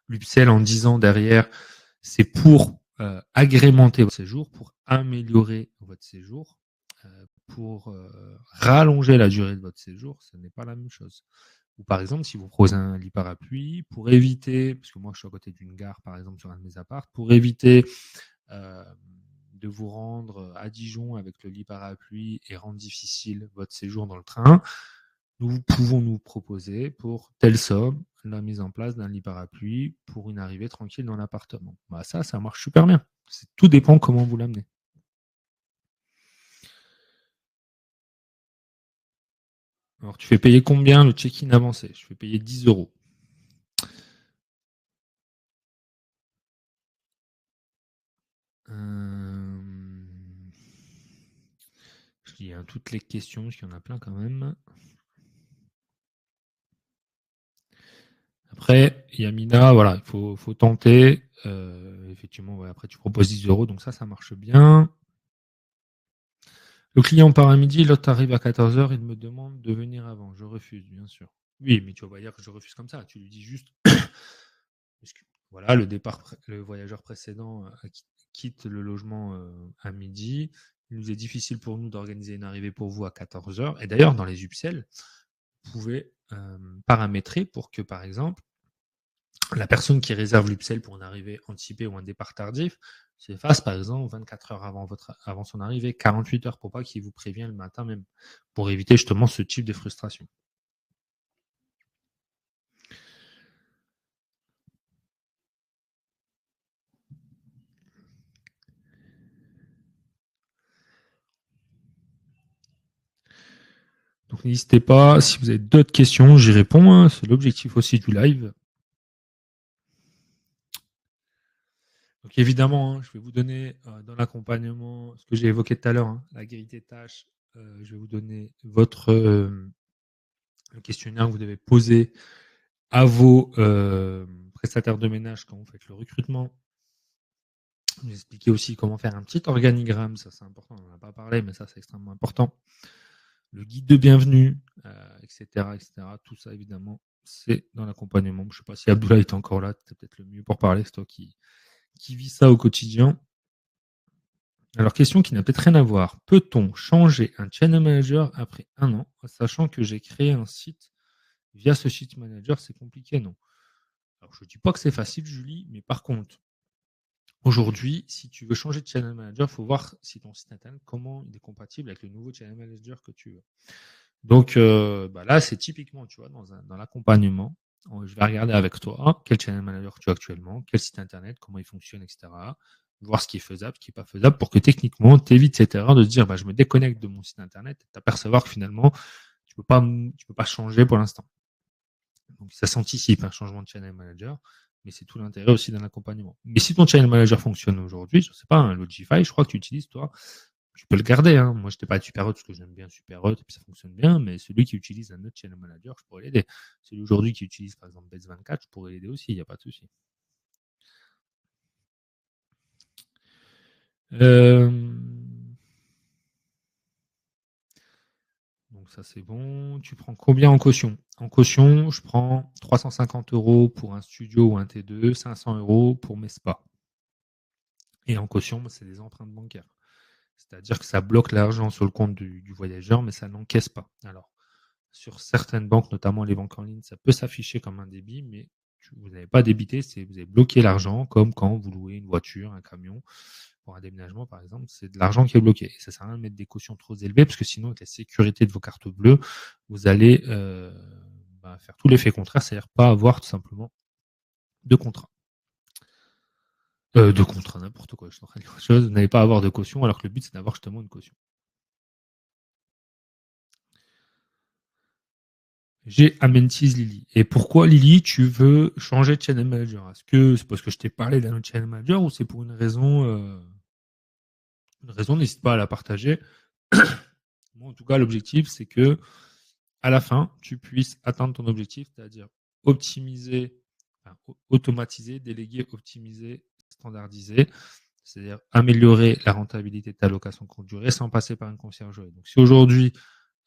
l'upsell en disant derrière, c'est pour agrémenter votre séjour, pour améliorer votre séjour, pour rallonger la durée de votre séjour, ce n'est pas la même chose. Ou par exemple, si vous proposez un lit parapluie, pour éviter, parce que moi je suis à côté d'une gare, par exemple, sur un de mes apparts, pour éviter de vous rendre à Dijon avec le lit parapluie et rendre difficile votre séjour dans le train, nous pouvons nous proposer pour telle somme la mise en place d'un lit parapluie pour une arrivée tranquille dans l'appartement. Ça marche super bien. Tout dépend comment vous l'amenez. Alors, tu fais payer combien le check-in avancé? Je fais payer 10 euros. Je lis toutes les questions, parce qu'il y en a plein quand même. Après, Yamina, voilà, il faut tenter. Effectivement, ouais, après, tu proposes 10 euros, donc ça marche bien. Le client part à midi, l'autre arrive à 14 heures, il me demande de venir avant. Je refuse, bien sûr. Oui, mais tu vas pas dire que je refuse comme ça. Tu lui dis juste, voilà, le voyageur précédent quitte le logement à midi. Il nous est difficile pour nous d'organiser une arrivée pour vous à 14 heures. Et d'ailleurs, dans les upsells, vous pouvez paramétrer pour que, par exemple, la personne qui réserve l'upsell pour une arrivée anticipée ou un départ tardif se fasse, par exemple, 24 heures avant son arrivée, 48 heures pour pas qu'il vous prévienne le matin même, pour éviter justement ce type de frustration. Donc n'hésitez pas, si vous avez d'autres questions, j'y réponds. Hein, c'est l'objectif aussi du live. Donc évidemment, hein, je vais vous donner dans l'accompagnement ce que j'ai évoqué tout à l'heure, hein, la grille des tâches. Je vais vous donner le questionnaire que vous devez poser à vos prestataires de ménage quand vous faites le recrutement. Je vais vous expliquer aussi comment faire un petit organigramme, ça c'est important, on n'en a pas parlé, mais ça c'est extrêmement important. Le guide de bienvenue, etc., etc. Tout ça évidemment, c'est dans l'accompagnement. Je ne sais pas si Abdoulaye est encore là, c'est peut-être le mieux pour parler, c'est toi qui vis ça au quotidien. Alors, question qui n'a peut-être rien à voir. Peut-on changer un channel manager après 1 an, sachant que j'ai créé un site via ce site manager? C'est compliqué, non? Alors, je ne dis pas que c'est facile, Julie, mais par contre, aujourd'hui, si tu veux changer de channel manager, il faut voir si ton site internet, comment il est compatible avec le nouveau channel manager que tu veux. Donc, là, c'est typiquement, tu vois, dans l'accompagnement, je vais regarder avec toi quel channel manager tu as actuellement, quel site internet, comment il fonctionne, etc. Voir ce qui est faisable, ce qui n'est pas faisable, pour que techniquement, tu évites cette erreur de se dire, je me déconnecte de mon site internet et t'apercevoir que finalement, tu peux pas changer pour l'instant. Donc, ça s'anticipe un changement de channel manager, mais c'est tout l'intérêt aussi d'un accompagnement. Mais si ton channel manager fonctionne aujourd'hui, je ne sais pas, un Logify, je crois que tu utilises, toi, tu peux le garder. Hein. Moi, je n'étais pas Superhot parce que j'aime bien Superhot et puis ça fonctionne bien, mais celui qui utilise un autre channel manager, je pourrais l'aider. Celui aujourd'hui qui utilise par exemple Base24, je pourrais l'aider aussi, il n'y a pas de souci. Donc ça c'est bon. Tu prends combien en caution? En caution, je prends 350 € pour un studio ou un T2, 500 € pour mes spas. Et en caution, c'est des empreintes bancaires. C'est-à-dire que ça bloque l'argent sur le compte du voyageur, mais ça n'encaisse pas. Alors, sur certaines banques, notamment les banques en ligne, ça peut s'afficher comme un débit, mais vous n'avez pas débité, vous avez bloqué l'argent, comme quand vous louez une voiture, un camion, pour un déménagement par exemple, c'est de l'argent qui est bloqué. Et ça sert à rien de mettre des cautions trop élevées, parce que sinon, avec la sécurité de vos cartes bleues, vous allez faire tout l'effet contraire, c'est-à-dire pas avoir tout simplement de contrat. De contrat, n'importe quoi, je suis en train de dire autre chose. Vous n'allez pas avoir de caution, alors que le but, c'est d'avoir justement une caution. J'ai Amentis Lily. Et pourquoi Lily, tu veux changer de channel manager? Est-ce que c'est parce que je t'ai parlé d'un autre channel manager ou c'est pour une raison n'hésite pas à la partager. Moi, en tout cas, l'objectif, c'est que à la fin, tu puisses atteindre ton objectif, c'est-à-dire optimiser, automatiser, déléguer, optimiser, standardiser, c'est-à-dire améliorer la rentabilité de ta location courte durée sans passer par une conciergerie. Donc, si aujourd'hui,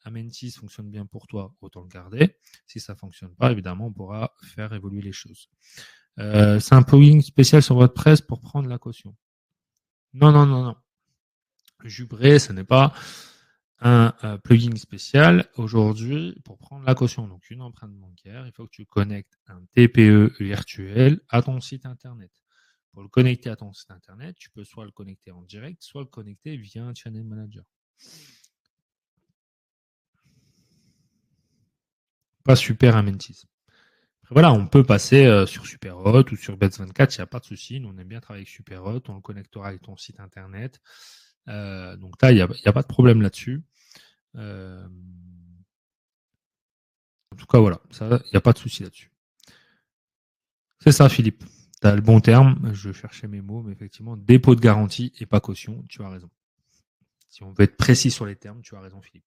Amentis fonctionne bien pour toi, autant le garder. Si ça ne fonctionne pas, évidemment, on pourra faire évoluer les choses. C'est un plugin spécial sur WordPress pour prendre la caution. Non. Jubré, ce n'est pas un plugin spécial aujourd'hui pour prendre la caution. Donc, une empreinte bancaire, il faut que tu connectes un TPE virtuel à ton site internet. Pour le connecter à ton site internet, tu peux soit le connecter en direct, soit le connecter via un channel manager. Pas super Amentis. Après, voilà, on peut passer sur Superhot ou sur Bets24, il n'y a pas de souci. Nous, on aime bien travailler avec Superhot, on le connectera avec ton site internet. Donc là, il n'y a pas de problème là-dessus. En tout cas, voilà, il n'y a pas de souci là-dessus. C'est ça, Philippe. Tu as le bon terme, je cherchais mes mots, mais effectivement, dépôt de garantie et pas caution, tu as raison. Si on veut être précis sur les termes, tu as raison, Philippe.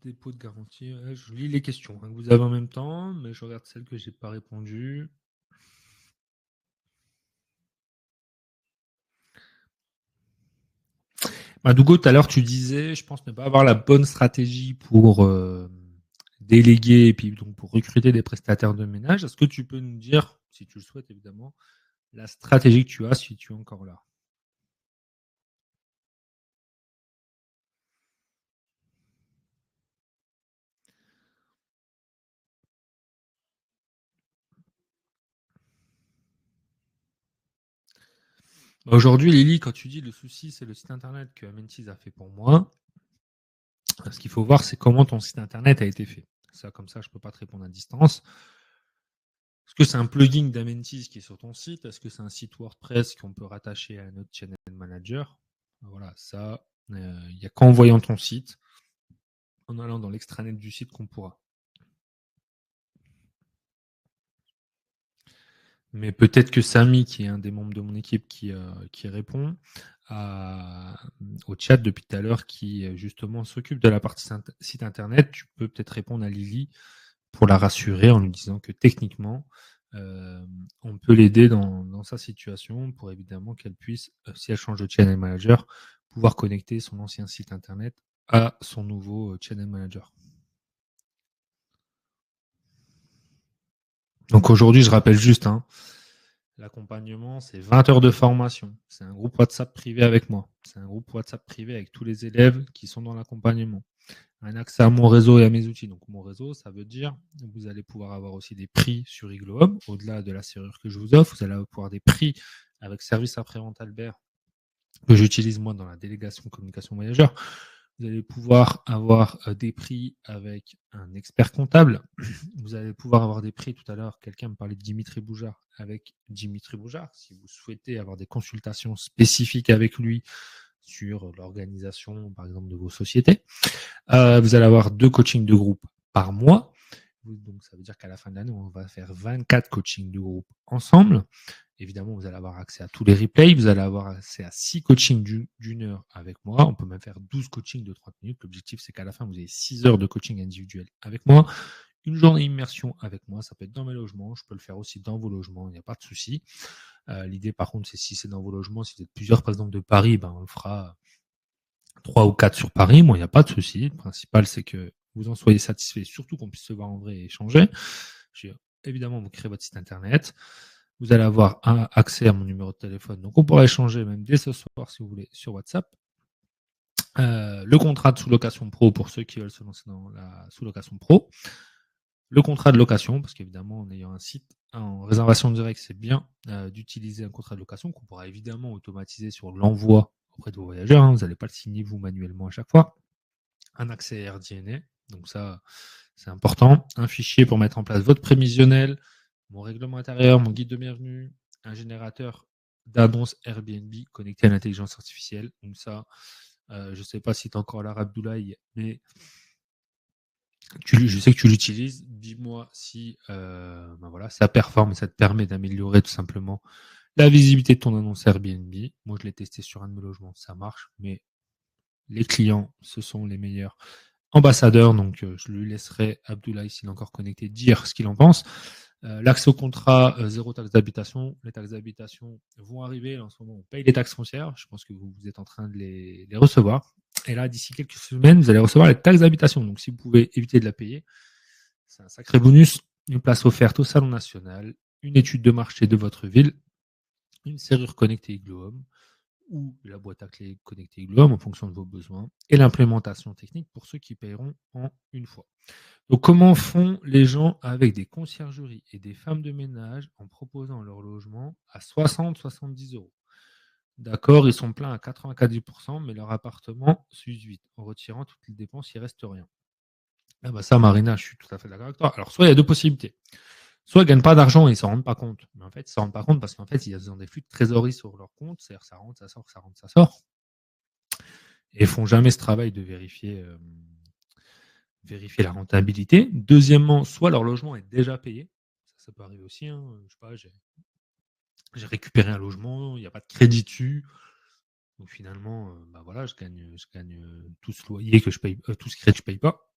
Dépôt de garantie, je lis les questions que vous avez en même temps, mais je regarde celles que je n'ai pas répondues. Dougo, tout à l'heure, tu disais, je pense ne pas avoir la bonne stratégie pour déléguer et puis donc pour recruter des prestataires de ménage. Est-ce que tu peux nous dire, si tu le souhaites évidemment, la stratégie que tu as si tu es encore là? Aujourd'hui, Lily, quand tu dis le souci, c'est le site internet que Amentis a fait pour moi, ce qu'il faut voir, c'est comment ton site internet a été fait. Ça, comme ça, je ne peux pas te répondre à distance. Est-ce que c'est un plugin d'Amentis qui est sur ton site? Est-ce que c'est un site WordPress qu'on peut rattacher à notre channel manager? Voilà, ça, il n'y a qu'en voyant ton site, en allant dans l'extranet du site qu'on pourra. Mais peut-être que Samy, qui est un des membres de mon équipe qui répond au chat depuis tout à l'heure, qui justement s'occupe de la partie site internet, tu peux peut-être répondre à Lily pour la rassurer en lui disant que techniquement, on peut l'aider dans sa situation pour évidemment qu'elle puisse, si elle change de channel manager, pouvoir connecter son ancien site internet à son nouveau channel manager. Donc aujourd'hui, je rappelle juste, l'accompagnement, c'est 20 heures de formation. C'est un groupe WhatsApp privé avec moi. C'est un groupe WhatsApp privé avec tous les élèves qui sont dans l'accompagnement. Un accès à mon réseau et à mes outils. Donc mon réseau, ça veut dire que vous allez pouvoir avoir aussi des prix sur Iglohub. Au-delà de la serrure que je vous offre, vous allez pouvoir des prix avec service après-vente Albert que j'utilise moi dans la délégation communication voyageur. Vous allez pouvoir avoir des prix avec un expert comptable. Vous allez pouvoir avoir des prix. Tout à l'heure, quelqu'un me parlait de Dimitri Boujard avec Dimitri Boujard. Si vous souhaitez avoir des consultations spécifiques avec lui sur l'organisation, par exemple, de vos sociétés. Vous allez avoir 2 coachings de groupe par mois. Donc, ça veut dire qu'à la fin de l'année, on va faire 24 coachings de groupe ensemble. Évidemment, vous allez avoir accès à tous les replays. Vous allez avoir accès à 6 coachings d'une heure avec moi. On peut même faire 12 coachings de 30 minutes. L'objectif, c'est qu'à la fin, vous ayez 6 heures de coaching individuel avec moi. Une journée immersion avec moi. Ça peut être dans mes logements. Je peux le faire aussi dans vos logements. Il n'y a pas de souci. L'idée, par contre, c'est si c'est dans vos logements, si vous êtes plusieurs, par exemple, de Paris, on le fera 3 ou 4 sur Paris. Moi, il n'y a pas de souci. Le principal, c'est que vous en soyez satisfait, surtout qu'on puisse se voir en vrai et échanger. Je vais évidemment vous créer votre site internet. Vous allez avoir accès à mon numéro de téléphone. Donc, on pourra échanger même dès ce soir, si vous voulez, sur WhatsApp. Le contrat de sous-location pro pour ceux qui veulent se lancer dans la sous-location pro. Le contrat de location, parce qu'évidemment, en ayant un site en réservation directe, c'est bien d'utiliser un contrat de location qu'on pourra évidemment automatiser sur l'envoi auprès de vos voyageurs. Vous n'allez pas le signer vous manuellement à chaque fois. Un accès RDNA, donc ça, c'est important. Un fichier pour mettre en place votre prévisionnel, mon règlement intérieur, mon guide de bienvenue, un générateur d'annonces Airbnb connecté à l'intelligence artificielle. Donc ça, je ne sais pas si tu es encore là, Abdoulaye, mais je sais que tu l'utilises. Dis-moi si voilà, ça performe et ça te permet d'améliorer tout simplement la visibilité de ton annonce Airbnb. Moi, je l'ai testé sur un de mes logements, ça marche, mais les clients, ce sont les meilleurs ambassadeurs. Donc, je lui laisserai, Abdoulaye, s'il est encore connecté, dire ce qu'il en pense. L'accès au contrat, zéro taxe d'habitation. Les taxes d'habitation vont arriver. En ce moment, on paye les taxes foncières. Je pense que vous êtes en train de les recevoir. Et là, d'ici quelques semaines, vous allez recevoir les taxes d'habitation. Donc, si vous pouvez éviter de la payer, c'est un sacré bonus. Une place offerte au Salon National, une étude de marché de votre ville, une serrure connectée Iglo ou la boîte à clés connectée Iglo en fonction de vos besoins, et l'implémentation technique pour ceux qui paieront en une fois. Donc, comment font les gens avec des conciergeries et des femmes de ménage en proposant leur logement à 60-70 euros? D'accord, ils sont pleins à 94%, mais leur appartement s'use vite. En retirant toutes les dépenses, il ne reste rien. Ah bah ça, Marina, je suis tout à fait d'accord avec toi. Alors, soit il y a 2 possibilités. Soit ils ne gagnent pas d'argent et ils ne s'en rendent pas compte. Mais en fait, ils ne s'en rendent pas compte parce qu'en fait, ils ont des flux de trésorerie sur leur compte. C'est-à-dire ça rentre, ça sort, ça rentre, ça sort. Et ils ne font jamais ce travail de vérifier la rentabilité. Deuxièmement, soit leur logement est déjà payé. Ça peut arriver aussi. Je sais pas, j'ai récupéré un logement, il n'y a pas de crédit dessus. Donc finalement, voilà, je gagne tout ce loyer que je paye, tout ce crédit que je paye pas.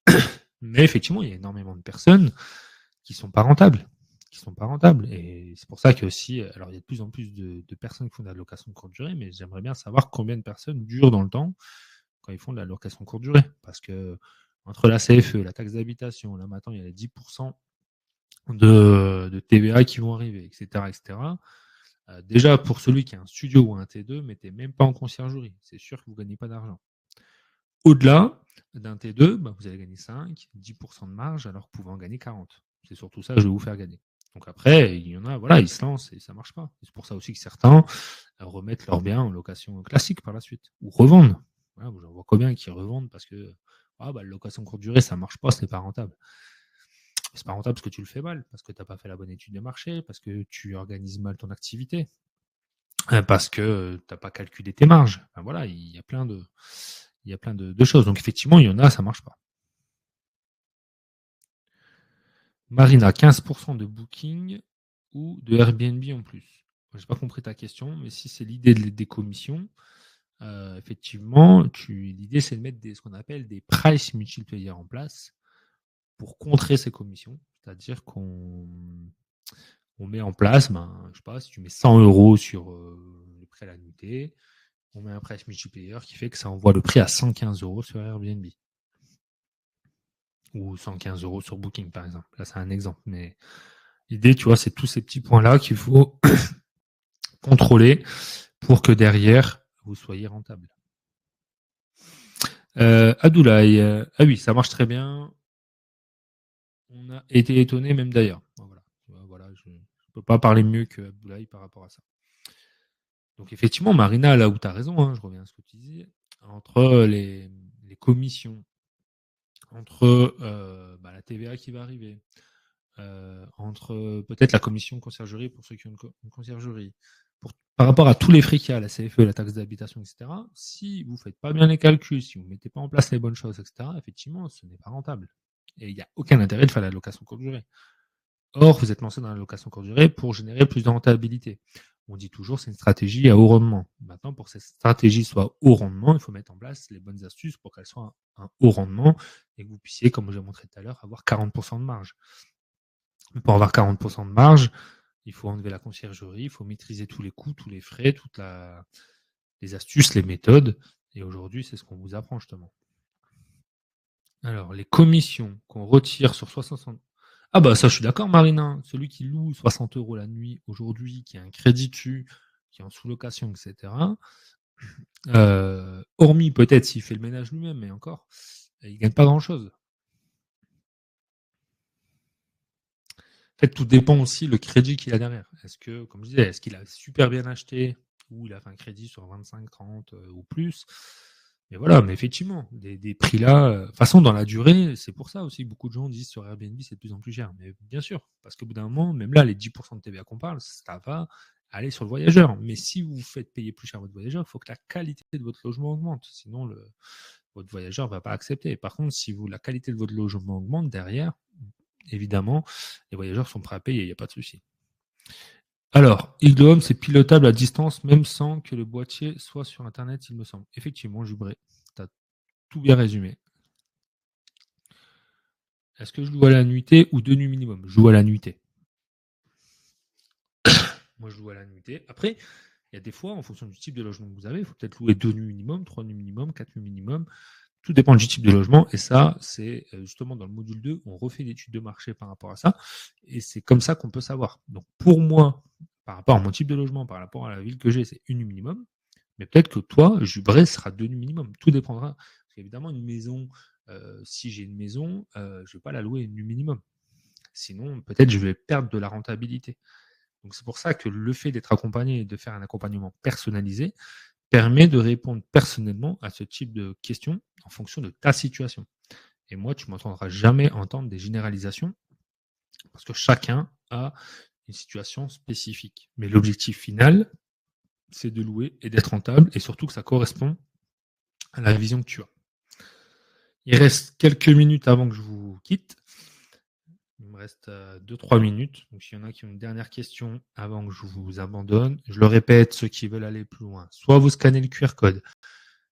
Mais effectivement, il y a énormément de personnes qui sont pas rentables. Et c'est pour ça que aussi, alors il y a de plus en plus de personnes qui font de la location de courte durée, mais j'aimerais bien savoir combien de personnes durent dans le temps quand ils font de la location courte durée. Parce que entre la CFE, la taxe d'habitation, là maintenant il y a les 10% de TVA qui vont arriver, etc. etc. Déjà, pour celui qui a un studio ou un T2, mettez même pas en conciergerie. C'est sûr que vous ne gagnez pas d'argent. Au-delà d'un T2, vous allez gagner 5, 10% de marge, alors que vous pouvez en gagner 40. C'est surtout ça que je vais vous faire gagner. Donc après, il y en a, voilà, ils se lancent et ça ne marche pas. C'est pour ça aussi que certains remettent leurs biens en location classique par la suite, ou revendent. Voilà, j'en vois combien qui revendent parce que la location courte durée, ça ne marche pas, ce n'est pas rentable. C'est pas rentable parce que tu le fais mal, parce que tu n'as pas fait la bonne étude de marché, parce que tu organises mal ton activité, parce que tu n'as pas calculé tes marges. Enfin, voilà, il y a plein de choses. Donc effectivement, il y en a, ça marche pas. Marina, 15% de Booking ou de Airbnb en plus. Je n'ai pas compris ta question, mais si c'est l'idée des commissions, effectivement, l'idée c'est de mettre ce qu'on appelle des price multipliers en place pour contrer ces commissions. C'est-à-dire qu'on met en place, je sais pas, si tu mets 100 euros sur le prix à la nuitée, on met un price multiplier qui fait que ça envoie le prix à 115 euros sur Airbnb. Ou 115 euros sur Booking, par exemple. Là, c'est un exemple. Mais l'idée, tu vois, c'est tous ces petits points-là qu'il faut contrôler pour que derrière, vous soyez rentable. Abdoulaye, ah oui, ça marche très bien. On a été étonné même d'ailleurs. Voilà, je ne peux pas parler mieux que Abdoulaye par rapport à ça. Donc effectivement, Marina, là où tu as raison, je reviens à ce que tu disais, entre les commissions, entre la TVA qui va arriver, entre peut-être la commission conciergerie pour ceux qui ont une conciergerie, par rapport à tous les frais qu'il y a, la CFE, la taxe d'habitation, etc., si vous ne faites pas bien les calculs, si vous ne mettez pas en place les bonnes choses, etc., effectivement, ce n'est pas rentable. Et il n'y a aucun intérêt de faire la location courte durée. Or, vous êtes lancé dans la location courte durée pour générer plus de rentabilité. On dit toujours c'est une stratégie à haut rendement. Maintenant, pour que cette stratégie soit haut rendement, il faut mettre en place les bonnes astuces pour qu'elle soit un haut rendement et que vous puissiez, comme j'ai montré tout à l'heure, avoir 40% de marge. Pour avoir 40% de marge, il faut enlever la conciergerie, il faut maîtriser tous les coûts, tous les frais, les astuces, les méthodes. Et aujourd'hui, c'est ce qu'on vous apprend justement. Alors, les commissions qu'on retire sur 60... Ah bah ça, je suis d'accord, Marina. Celui qui loue 60 € la nuit aujourd'hui, qui a un crédit dessus, qui est en sous-location, etc., hormis peut-être s'il fait le ménage lui-même, mais encore, il ne gagne pas grand-chose. En fait, tout dépend aussi le crédit qu'il a derrière. Est-ce que, comme je disais, est-ce qu'il a super bien acheté ou il a fait un crédit sur 25, 30 ou plus? Mais voilà, mais effectivement, des prix là, de toute façon, dans la durée, c'est pour ça aussi que beaucoup de gens disent sur Airbnb, c'est de plus en plus cher. Mais bien sûr, parce qu'au bout d'un moment, même là, les 10% de TVA qu'on parle, ça va aller sur le voyageur. Mais si vous faites payer plus cher votre voyageur, il faut que la qualité de votre logement augmente. Sinon, votre voyageur ne va pas accepter. Par contre, si la qualité de votre logement augmente derrière, évidemment, les voyageurs sont prêts à payer, il n'y a pas de souci. Alors, Île de Home, c'est pilotable à distance, même sans que le boîtier soit sur Internet, il me semble. Effectivement, Jubré, tu as tout bien résumé. Est-ce que je loue à la nuitée ou 2 nuits minimum? Je loue à la nuitée. Moi, je loue à la nuitée. Après, il y a des fois, en fonction du type de logement que vous avez, il faut peut-être louer 2 nuits minimum, 3 nuits minimum, 4 nuits minimum. Tout dépend du type de logement. Et ça, c'est justement dans le module 2, on refait l'étude de marché par rapport à ça. Et c'est comme ça qu'on peut savoir. Donc, pour moi, par rapport à mon type de logement, par rapport à la ville que j'ai, c'est 1 nuit minimum. Mais peut-être que toi, Jubré sera 2 nuits minimum. Tout dépendra. Parce qu'évidemment, une maison, si j'ai une maison, je ne vais pas la louer 1 nuit minimum. Sinon, peut-être je vais perdre de la rentabilité. Donc, c'est pour ça que le fait d'être accompagné et de faire un accompagnement personnalisé permet de répondre personnellement à ce type de questions en fonction de ta situation. Et moi, tu ne m'entendras jamais entendre des généralisations parce que chacun a une situation spécifique. Mais l'objectif final, c'est de louer et d'être rentable et surtout que ça correspond à la vision que tu as. Il reste quelques minutes avant que je vous quitte. Il me reste 2-3 minutes. Donc, s'il y en a qui ont une dernière question avant que je vous abandonne, je le répète, ceux qui veulent aller plus loin, soit vous scannez le QR code,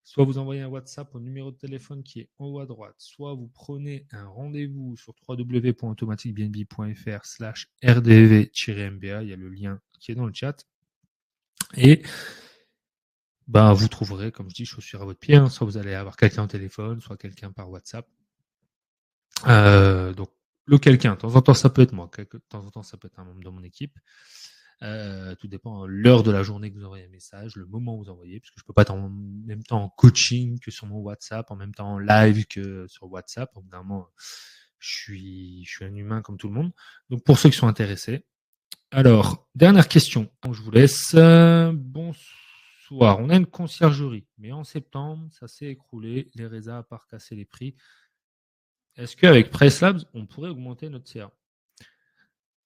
soit vous envoyez un WhatsApp au numéro de téléphone qui est en haut à droite, soit vous prenez un rendez-vous sur www.automaticbnb.fr/rdv-mba. Il y a le lien qui est dans le chat. Et vous trouverez, comme je dis, chaussures à votre pied. Soit vous allez avoir quelqu'un au téléphone, soit quelqu'un par WhatsApp. Donc, le quelqu'un, de temps en temps, ça peut être moi. De temps en temps, ça peut être un membre de mon équipe. Tout dépend de l'heure de la journée que vous envoyez un message, le moment où vous envoyez, parce que je peux pas être en même temps en coaching que sur mon WhatsApp, en même temps en live que sur WhatsApp. Évidemment, je suis un humain comme tout le monde. Donc, pour ceux qui sont intéressés. Alors, dernière question. Je vous laisse. Bonsoir. On a une conciergerie, mais en septembre, ça s'est écroulé. Les résas à part casser les prix. Est-ce qu'avec PriceLabs, on pourrait augmenter notre CA?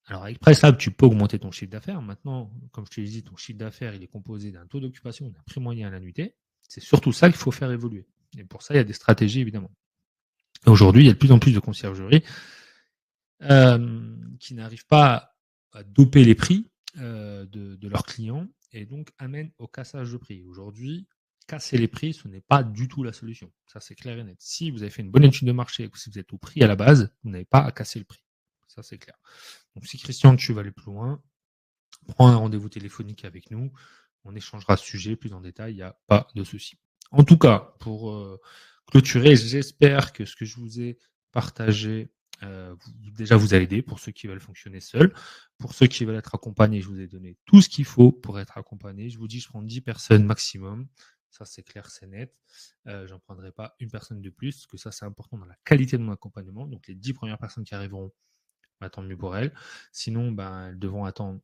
Alors, avec PriceLab, tu peux augmenter ton chiffre d'affaires. Maintenant, comme je te l'ai dit, ton chiffre d'affaires, il est composé d'un taux d'occupation, d'un prix moyen à la nuitée. C'est surtout ça qu'il faut faire évoluer. Et pour ça, il y a des stratégies, évidemment. Et aujourd'hui, il y a de plus en plus de conciergeries qui n'arrivent pas à doper les prix de leurs clients et donc amènent au cassage de prix. Aujourd'hui, casser les prix, ce n'est pas du tout la solution. Ça, c'est clair et net. Si vous avez fait une bonne étude de marché et que si vous êtes au prix à la base, vous n'avez pas à casser le prix. Ça, c'est clair. Donc, si Christian, tu veux aller plus loin, prends un rendez-vous téléphonique avec nous. On échangera ce sujet plus en détail. Il n'y a pas de souci. En tout cas, pour clôturer, j'espère que ce que je vous ai partagé déjà vous a aidé pour ceux qui veulent fonctionner seuls. Pour ceux qui veulent être accompagnés, je vous ai donné tout ce qu'il faut pour être accompagné. Je vous dis, je prends 10 personnes maximum. Ça, c'est clair, c'est net. J'en prendrai pas une personne de plus, parce que ça, c'est important dans la qualité de mon accompagnement. Donc, les 10 premières personnes qui arriveront, tant mieux pour elles. Sinon, elles devront attendre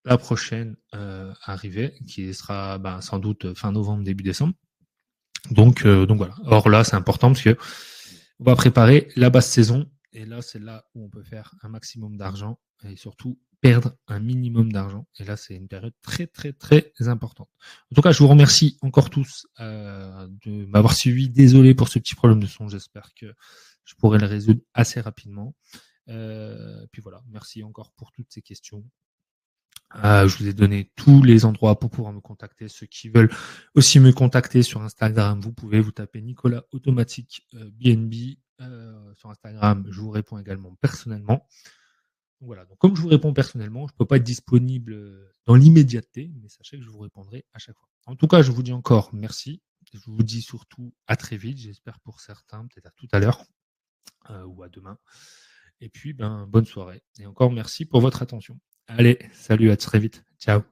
la prochaine arrivée, qui sera sans doute fin novembre, début décembre. Donc voilà. Or là, c'est important parce que on va préparer la basse saison. Et là, c'est là où on peut faire un maximum d'argent et surtout perdre un minimum d'argent. Et là, c'est une période très, très, très importante. En tout cas, je vous remercie encore tous de m'avoir suivi. Désolé pour ce petit problème de son. J'espère que je pourrai le résoudre assez rapidement. Puis voilà, merci encore pour toutes ces questions. Je vous ai donné tous les endroits pour pouvoir me contacter. Ceux qui veulent aussi me contacter sur Instagram, vous pouvez vous taper Nicolas Automatique BNB sur Instagram. Je vous réponds également personnellement. Voilà, donc comme je vous réponds personnellement, je ne peux pas être disponible dans l'immédiateté, mais sachez que je vous répondrai à chaque fois. En tout cas, je vous dis encore merci. Je vous dis surtout à très vite, j'espère pour certains, peut-être à tout à l'heure ou à demain. Et puis, bonne soirée. Et encore merci pour votre attention. Allez, salut, à très vite. Ciao.